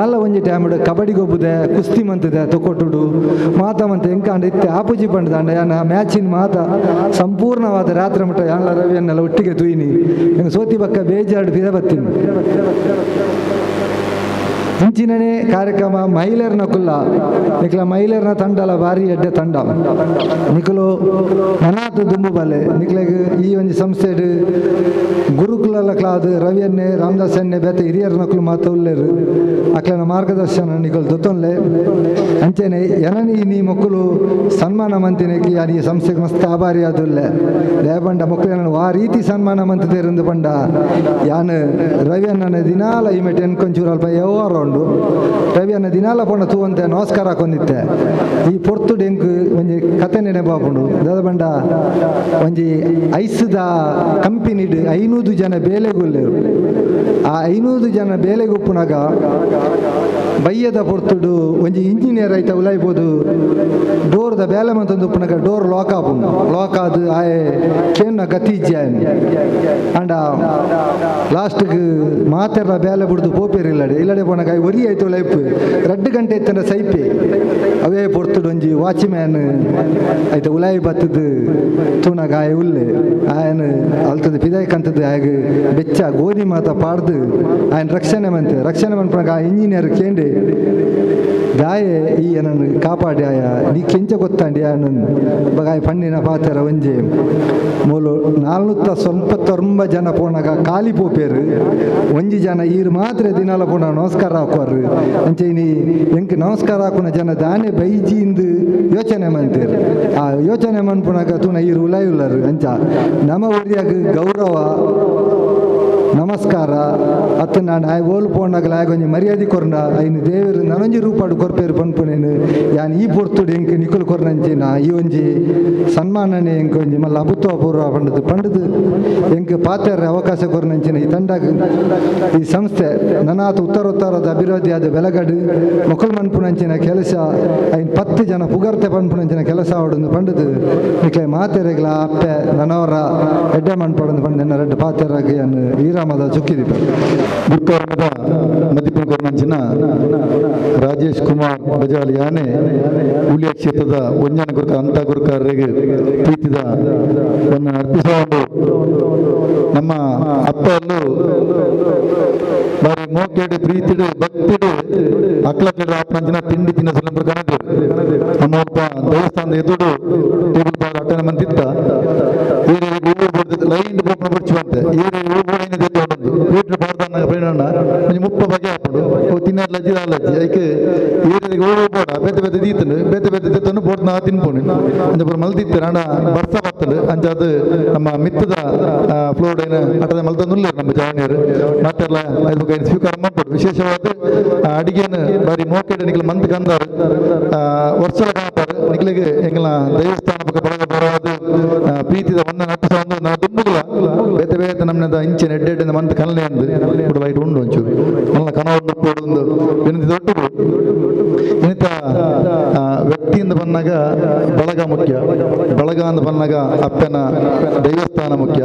ಎಲ್ಲ ಒಂಜಿ ಟೈಮ್ಡು ಕಬಡ್ಡಿಗೆ ಒಬ್ಬುದೆ ಕುಸ್ತಿ ಮಂತದೆ ತೊಕ್ಕೊಟ್ಟುಡು ಮಾತ ಮಂತ ಹೆಂಕಾಂಡ ಇತ್ತೆ ಆಪುಜಿ ಪಂಡ್ದಂಡ ಯಾನ ಮ್ಯಾಚಿನ ಮಾತ ಸಂಪೂರ್ಣವಾದ ರಾತ್ರಿ ಮುಟ್ಟ ಯಾನ್ಲ ರವಿಯನ್ನೆಲ್ಲ ಒಟ್ಟಿಗೆ ತುಯಿನಿ ಹೆಂಗೆ ಸೋತಿ ಬಕ್ಕ ಬೇಜಾರ್ಡು ಫಿರ ಬತ್ತೀನಿ ಇಂಚಿನೇ ಕಾರ್ಯಕ್ರಮ ಮಹಿಳೆಯರ್ನ ಕುಲ್ಲ ನಿಕ್ಲ ಮಹಿಳೆಯರ್ನ ತಂಡಲ ಭಾರಿ ಎಡ್ಡೆ ತಂಡ ನಿಕಲು ನನಾತ್ ದುಂಬು ಬಲೆ ನಿಕ್ಲೆಗೆ ಈ ಒಂದು ಸಂಸ್ಥೆ ಗುರುಕುಲ ಕ್ಲಾದ್ ರವಿಯನ್ನೇ ರಾಮದಾಸ್ ಎಣ್ಣೆ ಬೇತೆ ಹಿರಿಯರ್ ನಕಲು ಮಾತು ಉಲ್ಲೇರು ಅಕ್ಲನ ಮಾರ್ಗದರ್ಶನ ನಿಕಲು ದೊತ್ತೊನ್ಲೆ ಅಂಚೆನೆ ಎನನಿ ನೀ ಮಕ್ಕಳು ಸನ್ಮಾನ ಮಂತಿನಕ್ಕೆ ಯಾರು ಈ ಸಂಸ್ಥೆಗೆ ಮಸ್ತ್ ಆಭಾರಿ ಆದುಲ್ಲೆ ದಯಬಂಡ ಮಕ್ಕಳು ಆ ರೀತಿ ಸನ್ಮಾನ ಮಂತದೇರಂದು ಬಂಡ ಯಾನು ರವಿಯನ್ನ ದಿನಾಲ ಈ ಮೆಟ್ಟು ಎನ್ಕೊಂಚೂರು ಅಲ್ಪ ವ್ಯವಹಾರ ಉಂಡು ರವಿಯನ್ನ ದಿನಾಲ ಪೊಂಡ ತೂವಂತೆ ನಮಸ್ಕಾರ ಹಾಕೊಂಡಿತ್ತೆ ಈ ಪೊರ್ತು ಡೆಂಕು ಒಂಜಿ ಕತೆ ನೆನೆಪಾಪುಂಡು ದಯಬಂಡ ಒಂಜಿ ಐಸ್ದ ಕಂಪನಿಡ್ 500 ಜನ ಬೇಲೆಗೊಲ್ಲೆರು ಆ 500 ಜನ ಬೇಲೆಗುಪ್ಪುನಾಗ ಬಯ್ಯದ ಪೊರ್ತುಡು ಒಂಜಿ ಇಂಜಿನಿಯರ್ ಐತ ಉಲಾಯ್ಬೋದು ಡೋರ್ದ ಬೇಲೆ ಮಂತಂದು ಉಪ್ಪುನಾಗ ಡೋರ್ ಲಾಕ್ ಆಪುಂಡು ಲಾಕ್ ಆದ್ ಆಯೆ ಕೇನ್ನ ಗತಿಜ್ಜಾಯನ್ ಅಂಡ ಲಾಸ್ಟ್ಗೆ ಮಾತೆರ್ಲ ಬೇಲೆ ಬಿಡ್ದು ಪೋಪೇರು ಇಲ್ಲಡೆ ಪೋನಾಗ ಒರಿ ಆಯ್ತು ಉಲಾಯ್ಪು 2 ಗಂಟೆ ಎತ್ತನ ಸೈಪೆ ಅವೇ ಪೊರ್ತುಡು ಒಂಜಿ ವಾಚ್ಮ್ಯಾನ್ ಐತ ಉಲಾಯಿ ಬತ್ತದು ತೂನಾಗ ಆಯೆ ಉಲ್ಲೆ ಆಯನ ಅಲ್ತದ ಪಿದಾಯ್ಕಂತದ್ದು ಆಗ ಬೆಚ್ಚ ಗೋಧಿ ಮಾತ ಪಾಡ್ದು ಆಯನ ರಕ್ಷಣೆ ಮನ್ಪನಾಗ ಆ ಇಂಜಿನಿಯರ್ ಕೇಂಡೆ ದಾಯೆ ಈ ಏನನ್ನು ಕಾಪಾಡಿ ಆಯ ನೀ ಕೆಂಚ ಗೊತ್ತಾಂಡಿ ಆಯನ ಬಗಾಯ ಪಣ್ಣಿನ ಪಾತೆರ ಒಂಜೆ ಮೂಲು 429 ಜನ ಪೋನಾಗ ಖಾಲಿ ಪೋಪೇರು ಒಂಜಿ ಜನ ಈರು ಮಾತ್ರ ದಿನಾಲ ಪೋಣ ನಮಸ್ಕಾರ ಹಾಕೋರು ಅಂಚೆ ನೀ ಎಂಕ್ ನಮಸ್ಕಾರ ಹಾಕೋಣ ಜನ ದಾನೆ ಬೈಜಿಂದು ಯೋಚನೆ ಮಂತೀರು ಆ ಯೋಚನೆ ಮನ್ಪುನಾಗ ತೂನ ಈರು ಉಲಾಯುಲ್ಲರು ಅಂಚ ನಮ್ಮ ಊರಿಯಾಗ ಗೌರವ ನಮಸ್ಕಾರ ಅತ್ತ ನಾನು ಆಯ್ ಓಲ್ ಪೋಂಡಾಗಲ ಆಗ ಒಂಜಿ ಮರ್ಯಾದೆ ಕೊರ್ನ ಐನು ದೇವರು ನನೊಂಜಿ ರೂಪಾಡು ಕೊರ್ಪೇರು ಪನ್ಪುನೇನು ಯಾನ್ ಈ ಪೊರ್ತುಡು ಎಂಕ್ ನಿಕುಲು ಕೊರ್ನಂಚಿನ ಈ ಒಂಜಿ ಸನ್ಮಾನನೆ ಎಂಕ್ ಒಂಜಿ ಮಲ್ಲ ಅಭುತ್ವ ಪೂರ್ವ ಪಂಡದು ಎಂಕ್ ಪಾತೆರ ಅವಕಾಶ ಕೊರ್ನಂಚಿನ ಈ ತಂಡಾಗ ಈ ಸಂಸ್ಥೆ ನನಾತ ಉತ್ತರೋತ್ತರದ ಅಭಿವೃದ್ಧಿ ಆದ ಬೆಲಗಡು ಮೊಕಲ್ ಮನ್ಪುನಂಚಿನ ಕೆಲಸ ಐನ್ 10 ಜನ ಪುಗರ್ತೆ ಪನ್ಪುನಂಚಿನ ಕೆಲಸ ಆವಡೊಂದು ಪಂಡದು ನಿಕ್ಲೆ ಮಾತೆರೆಗ್ಲ ಅಪ್ಪೆ ನನವರ ಎಡ್ಡೆ ಮನ್ಪಡೊಂದು ಪಂಡ ಎನ್ನ 2 ಪಾತೆರಾಗಿ ವಿರಾಮದ ಚುಕ್ಕಿದೀಪ ಗುರುಕಾರಣದ ಮಧ್ಯಪುರ ಕೊರ್ನಂಚಿನ ರಾಜೇಶ್ ಕುಮಾರ್ ಬಜಾಲಿ ಆನೆ ಹುಲಿಯ ಕ್ಷೇತ್ರದ ಒಂಜನ ಗುರುಕ ಅಂತ ಗುರುಕಾರರಿಗೆ ಪ್ರೀತಿದ ಒಂದು ಅರ್ಪಿಸಿಕೊಂಡು ನಮ್ಮ ಅಪ್ಪಲ್ಲೂ ಬಾರಿ ಮೋಕೆಡೆ ಪ್ರೀತಿಡು ಭಕ್ತಿಡು ಅಕ್ಲಕ್ಕೆಡೆ ಆಪನಂಚಿನ ತಿಂಡಿ ತಿನ್ನ ಸುಲಭ ಕಾಣದು ನಮ್ಮ ಒಬ್ಬ ದೇವಸ್ಥಾನದ ಎದುರು ಟೇಬಲ್ ಬಾಲ್ ಅಟನ ಮಂತಿದ್ದ ಲೈನ್ ಬೋಪನ ಬಿಡ್ಚುವಂತೆ ಮುಪ್ಪ ಬಗೆ ಹಾಕೊಂಡು ತಿನ್ನರ್ ಲಜ್ಜಿ ಲಜ್ಜಿ ಅದಕ್ಕೆ ಏರಿಗೆ ಓಡೋಡ ಬೇತೆ ಬೇತೆ ದೀತನು ಬೇತೆ ಬೇತೆ ದೀತನು ಬೋಟ್ ನಾ ತಿನ್ಪೋಣಿ ಅಂಚ ಮಲ್ದಿತ್ತೆ ಅಣ್ಣ ಬರ್ಸ ಬರ್ತದೆ ಅಂಚ ಅದು ನಮ್ಮ ಮಿತ್ತದ ಫ್ಲೋಡ್ ಏನು ಅಟದ ಮಲ್ತನುಲ್ಲ ನಮ್ಮ ಜಾವಣಿಯರು ಮತ್ತೆಲ್ಲ ಅದ್ರ ಬಗ್ಗೆ ಸ್ವೀಕಾರ ಮಾಡ್ಬೋದು ವಿಶೇಷವಾದ ಅಡಿಗೆಯನ್ನು ಬಾರಿ ಮೋಕೆಡೆ ನಿಖಿಲ ಮಂತ್ ಕಂದಾರು ವರ್ಷಲ ಕಾಪಾರು ನಿಖಿಲಿಗೆ ಎಂಗ್ಲ ದೇವಸ್ಥಾನ ಬಗ್ಗೆ ಬಳಗ ಬರೋದು ಪ್ರೀತಿದ ಒಂದ ನಟ್ಟಿಸ ಒಂದು ನಾ ದುಂಬುಗಳ ಬೇತೆ ಬೇತೆ ನಮ್ಮದ ಇಂಚಿನ ಎಡ್ಡೆಡ್ಡಿಂದ ಮಂತ್ ಕಲ್ಲೆ ಅಂದು ಕೂಡ ಲೈಟ್ ಉಂಡು ಒಂಚೂರು ನನ್ನ ಕನವನ್ನು ಒಂದು ವಿನಂತಿ ದೊಡ್ಡದು ಇನ್ನಿತ ವ್ಯಕ್ತಿಯಿಂದ ಬಂದಾಗ ಬಳಗ ಮುಖ್ಯ ಬಳಗ ಅಂತ ಬಂದಾಗ ಅಪ್ಪನ ದೈವಸ್ಥಾನ ಮುಖ್ಯ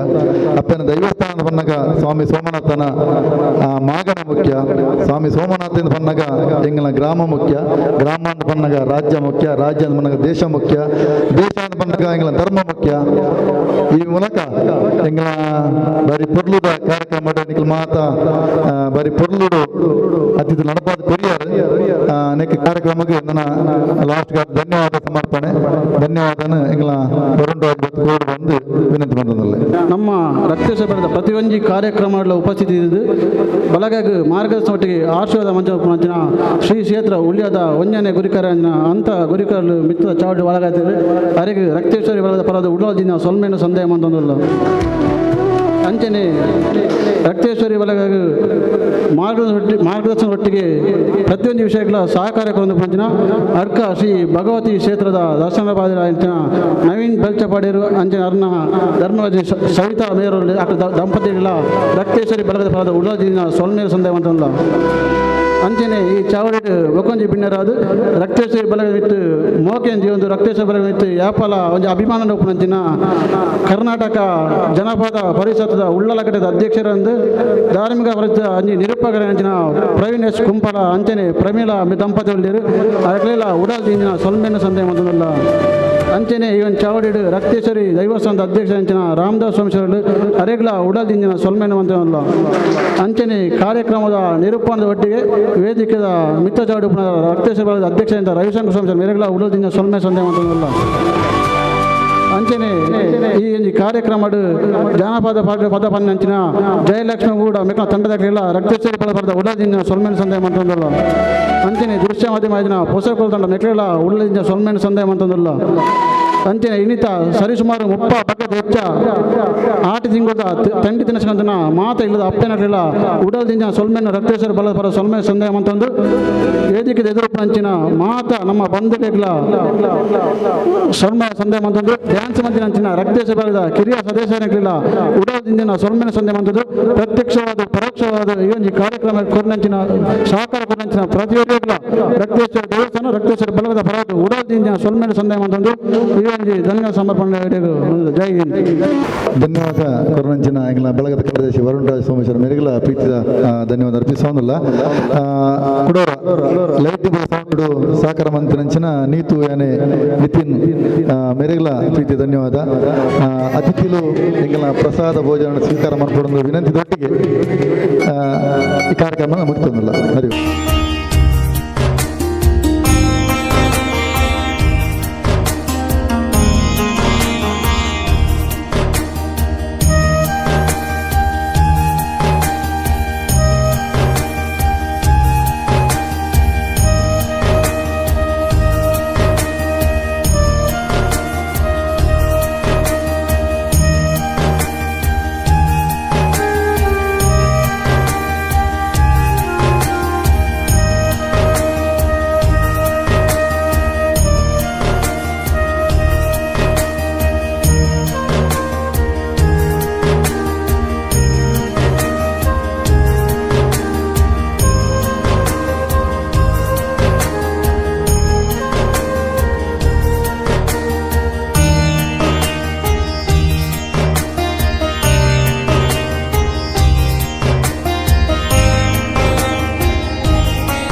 ಅಪ್ಪನ ದೈವಸ್ಥಾನ ಬಂದಾಗ ಸ್ವಾಮಿ ಸೋಮನಾಥನ ಮಾಗಣ ಮುಖ್ಯ ಸ್ವಾಮಿ ಸೋಮನಾಥದಿಂದ ಬಂದಾಗ ಎಂಗಲ ಗ್ರಾಮ ಮುಖ್ಯ ಗ್ರಾಮ ಅಂತ ಬಂದಾಗ ರಾಜ್ಯ ಮುಖ್ಯ ರಾಜ್ಯ ಅಂತ ಬಂದಾಗ ದೇಶ ಮುಖ್ಯ ದೇಶ ಅಂತ ಬಂದಾಗ ಎಂಗಲ ಧರ್ಮ ಮುಖ್ಯ ಈ ಮೂಲಕ ಎಂಗಲ ಬರೀ ಪೊರ್ಲುದ ಕಾರ್ಯಕ್ರಮ ನಿಖಿಲ್ ಮಾತ ಬರೀ ಪೊರ್ಲುಡು ಅತಿಥಿ ನಡಪಾದ ಕೊರಿಯರ್ ಅನೇಕ ಕಾರ್ಯಕ್ರಮಕ್ಕೆ ನನ್ನ ಲಾಸ್ಟ್ ಧನ್ಯವಾದ ಸಮರ್ಪಣೆ ಧನ್ಯವಾದನ ಎಂಗಲ ವರುಣ್ ರಾಜ್ ಕೋಡ್ ಬಂದು ವಿನಂತಿ ಬಂದಲ್ಲ ನಮ್ಮ ರಕ್ತೇಶ ಬರೆದ ಪ್ರತಿಯೊಂದು ಕಾರ್ಯಕ್ರಮಗಳ ಉಪಸ್ಥಿತಿ ಇದ್ದು ಬಳಗ ಮಾರ್ಗದರ್ಶನ ಒಟ್ಟಿಗೆ ಆಶೀರ್ವಾದ ಮಂಚನ ಶ್ರೀ ಕ್ಷೇತ್ರ ಉಳ್ಯದ ಒಂಜನೆ ಗುರಿಕರಂಜನ ಅಂತ ಗುರಿಕರಲು ಮಿತ್ತದ ಚಾವಡಿ ಒಳಗಾಯ್ತಾರೆ ಅವರಿಗೆ ರಕ್ತೇಶ್ವರಿ ಬಳಗದ ಪರದ ಉಳ್ಳೋದಿನ ಸೊಲ್ಮೇನು ಸಂದೇಹ ಮಂದೊಂದಲ್ಲ ಅಂಚನೆ ರಕ್ತೇಶ್ವರಿ ಬಳಗ ಮಾರ್ಗದರ್ಶನ ಒಟ್ಟಿಗೆ ಪ್ರತಿಯೊಂದು ವಿಷಯಗಳ ಸಹಕಾರ ಪಂಚಿನ ಅರ್ಕ ಶ್ರೀ ಭಗವತಿ ಕ್ಷೇತ್ರದ ದರ್ಶನ ಬಾದಿರ ಅಂಚಿನ ನವೀನ್ ಬೆಲ್ಚಪಾಡಿಯರು ಅಂಚಿನ ಅರ್ನ ಧರ್ಮರಾಜ ಸವಿತಾ ಮೇಯರಲ್ಲಿ ದಂಪತಿಗಳ ರಕ್ತೇಶ್ವರಿ ಬಳಗದ ಪರದ ಉಳ್ಳೋದಿನ ಸೊಲ್ಮೇರು ಸಂದೇಹ ಮಂದೊಂದಲ್ಲ ಅಂಚನೆ ಈ ಚಾವಡಿ ಒಕ್ಕೊಂಜಿ ಬಿನ್ನರಾದು ರಕ್ತೇಶ್ವರಿ ಬಳಗವಿತ್ತು ಮೋಕೆಂಜಿ ಒಂದು ರಕ್ತೇಶ್ವರಿ ಬಳಗವಿತ್ತು ಯಾಪಲ ಒಂದು ಅಭಿಮಾನ ಒಪ್ಪನಂಚಿನ ಕರ್ನಾಟಕ ಜನಪದ ಪರಿಷತ್ದ ಉಳ್ಳಲಗಟ್ಟದ ಅಧ್ಯಕ್ಷರಂದು ಧಾರ್ಮಿಕ ಪರಿಷತ್ ಅಂಜಿ ನಿರೂಪಕರ ಅಂಚಿನ ಪ್ರವೀಣ್ ಎಸ್ ಕುಂಪಲ ಅಂಚನೆ ಪ್ರಮೀಳಾ ದಂಪತಿಗಳು ಅದಕ್ಕೆಲ್ಲ ಉಡಾಲ್ಜಿನ ಸೊಲ್ಮೇನ ಸಂದೇಹ ಮಂದಲ್ಲ ಅಂಚನೆ ಈ ಒಂದು ಚಾವಡಿ ರಕ್ತೇಶ್ವರಿ ದೈವಸ್ಥಾನದ ಅಧ್ಯಕ್ಷ ಅಂಚಿನ ರಾಮದಾಸ್ ವಂಶಗಳು ಅರೆಗ್ಲ ಉಡಾಲ್ಜಿನ ಸೊಲ್ಮೇನ ಮಂದಲ್ಲ ಅಂಚನೆ ಕಾರ್ಯಕ್ರಮದ ನಿರೂಪಣದ ಒಟ್ಟಿಗೆ ವೇದಿಕೆದ ಮಿತ್ತ ಚಾವಡಿ ರಕ್ತೇಶ್ವರ ಅಧ್ಯಕ್ಷ ಅಂತ ರವಿಶಂಕರ್ ಸ್ವಾಮಿ ಮೇರೆಗಳ ಉಡಾಲ್ಜಿನ ಸೊಲ್ಮೆ ಸಂದೇಹ ಮಂದಲ್ಲ ಅಂಚನೆ ಈ ಕಾರ್ಯಕ್ರಮ ಜಾನಪದ ಪದ ಪನ್ನಂಚಿನ ಜಯಲಕ್ಷ್ಮಿ ಕೂಡ ಮಿಕ್ಕ ತಂಡದಕ್ಕೆಲ್ಲ ರಕ್ತೇಶ್ವರಿ ಪದ ಪಡೆದ ಉಳ್ಳದಿನ ಸೊಲ್ಮೇನ ಸಂದೇಹ ಮಂತಂದಲ್ಲ ಅಂಚನೆ ದೃಶ್ಯ ಮಾಧ್ಯಮ ಪುಸ್ತಕ ತಂಡ ಮೆಕ್ಕೆಲ್ಲ ಉಳ್ಳದಿನ ಸೊಲ್ಮೇನ ಸಂದೇಹ ಮಂತಂದಲ್ಲ ಅಂಚನೆ ಇನ್ನಿತ ಸರಿಸುಮಾರು 30 ಪಕ್ಕದ ಹೆಚ್ಚ ಆಟ ತಿಂಗಳ ತಂಡಿ ತಿನಿಸ್ಕೊಂತನ ಮಾತ ಇಲ್ಲದ ಅಪ್ಪೇನಲ್ಲ ಉಡಲ್ದಿಂದ ಸೊಲ್ಮೆನ ರಕ್ತೇಶ್ವರ ಬಲದ ಪರ ಸೊಲ್ಮೆ ಸಂದೇಹ ಅಂತಂದು ವೇದಿಕೆ ಎದುರು ಅಂಚಿನ ಮಾತ ನಮ್ಮ ಬಂಧುಗಳ ಸೊಲ್ಮೆ ಸಂದೇಹ ಅಂತಂದು ಡ್ಯಾನ್ಸ್ ಮಂದಿನ ಅಂಚಿನ ರಕ್ತೇಶ್ವರ ಬಲದ ಕಿರಿಯ ಸದಸ್ಯರಿಲ್ಲ ಉಡಲ್ದಿಂದ ಸೊಲ್ಮೆನ ಸಂದೇಹ ಅಂತಂದು ಪ್ರತ್ಯಕ್ಷವಾದ ಪರೋಕ್ಷವಾದ ಈ ಒಂದು ಕಾರ್ಯಕ್ರಮ ಕೊರ್ನಂಚಿನ ಸಹಕಾರ ಕೊರ್ನಂಚಿನ ಪ್ರತಿಯೊಬ್ಬರ ರಕ್ತೇಶ್ವರ ದೇವಸ್ಥಾನ ರಕ್ತೇಶ್ವರ ಬಲದ ಪರವಾಗಿ ಉಡಲ್ದಿಂದ ಸೊಲ್ಮೆನ ಸಂದೇಹ ಅಂತಂದು ಈ ಒಂದು ಧನ್ಯವಾದ ಸಮರ್ಪಣೆ ಜೈ ಹಿಂದ್. ಧನ್ಯವಾದ ಕೊರವಂಚಿನ ಎಂಗ್ಲ ಬೆಳಗದ ಕಾರ್ಯದರ್ಶಿ ವರುಣ್ ರಾಜ್ ಸೋಮೇಶ್ವರ ಮೇರೆಗಳ ಪ್ರೀತಿಯ ಧನ್ಯವಾದ ಅರ್ಪಿಸೋನಲ್ಲ ಕುಡೋರ ಲೈಟ್ ಸೌಂಡು ಸಹಕಾರ ಮಂತ್ರಿನಂಚಿನ ನೀತು ಯಾನೆ ನಿತಿನ್ ಮೇರೆಗಳ ಪ್ರೀತಿಯ ಧನ್ಯವಾದ ಅತಿಥಿಲು ಎಂಗ್ಲ ಪ್ರಸಾದ ಭೋಜನ ಸ್ವೀಕಾರ ಮಾಡ್ಕೊಡೋದು ವಿನಂತಿದೊಟ್ಟಿಗೆ ಈ ಕಾರ್ಯಕ್ರಮ ಮುಗಿತೊಂದಿಲ್ಲ ಹರಿ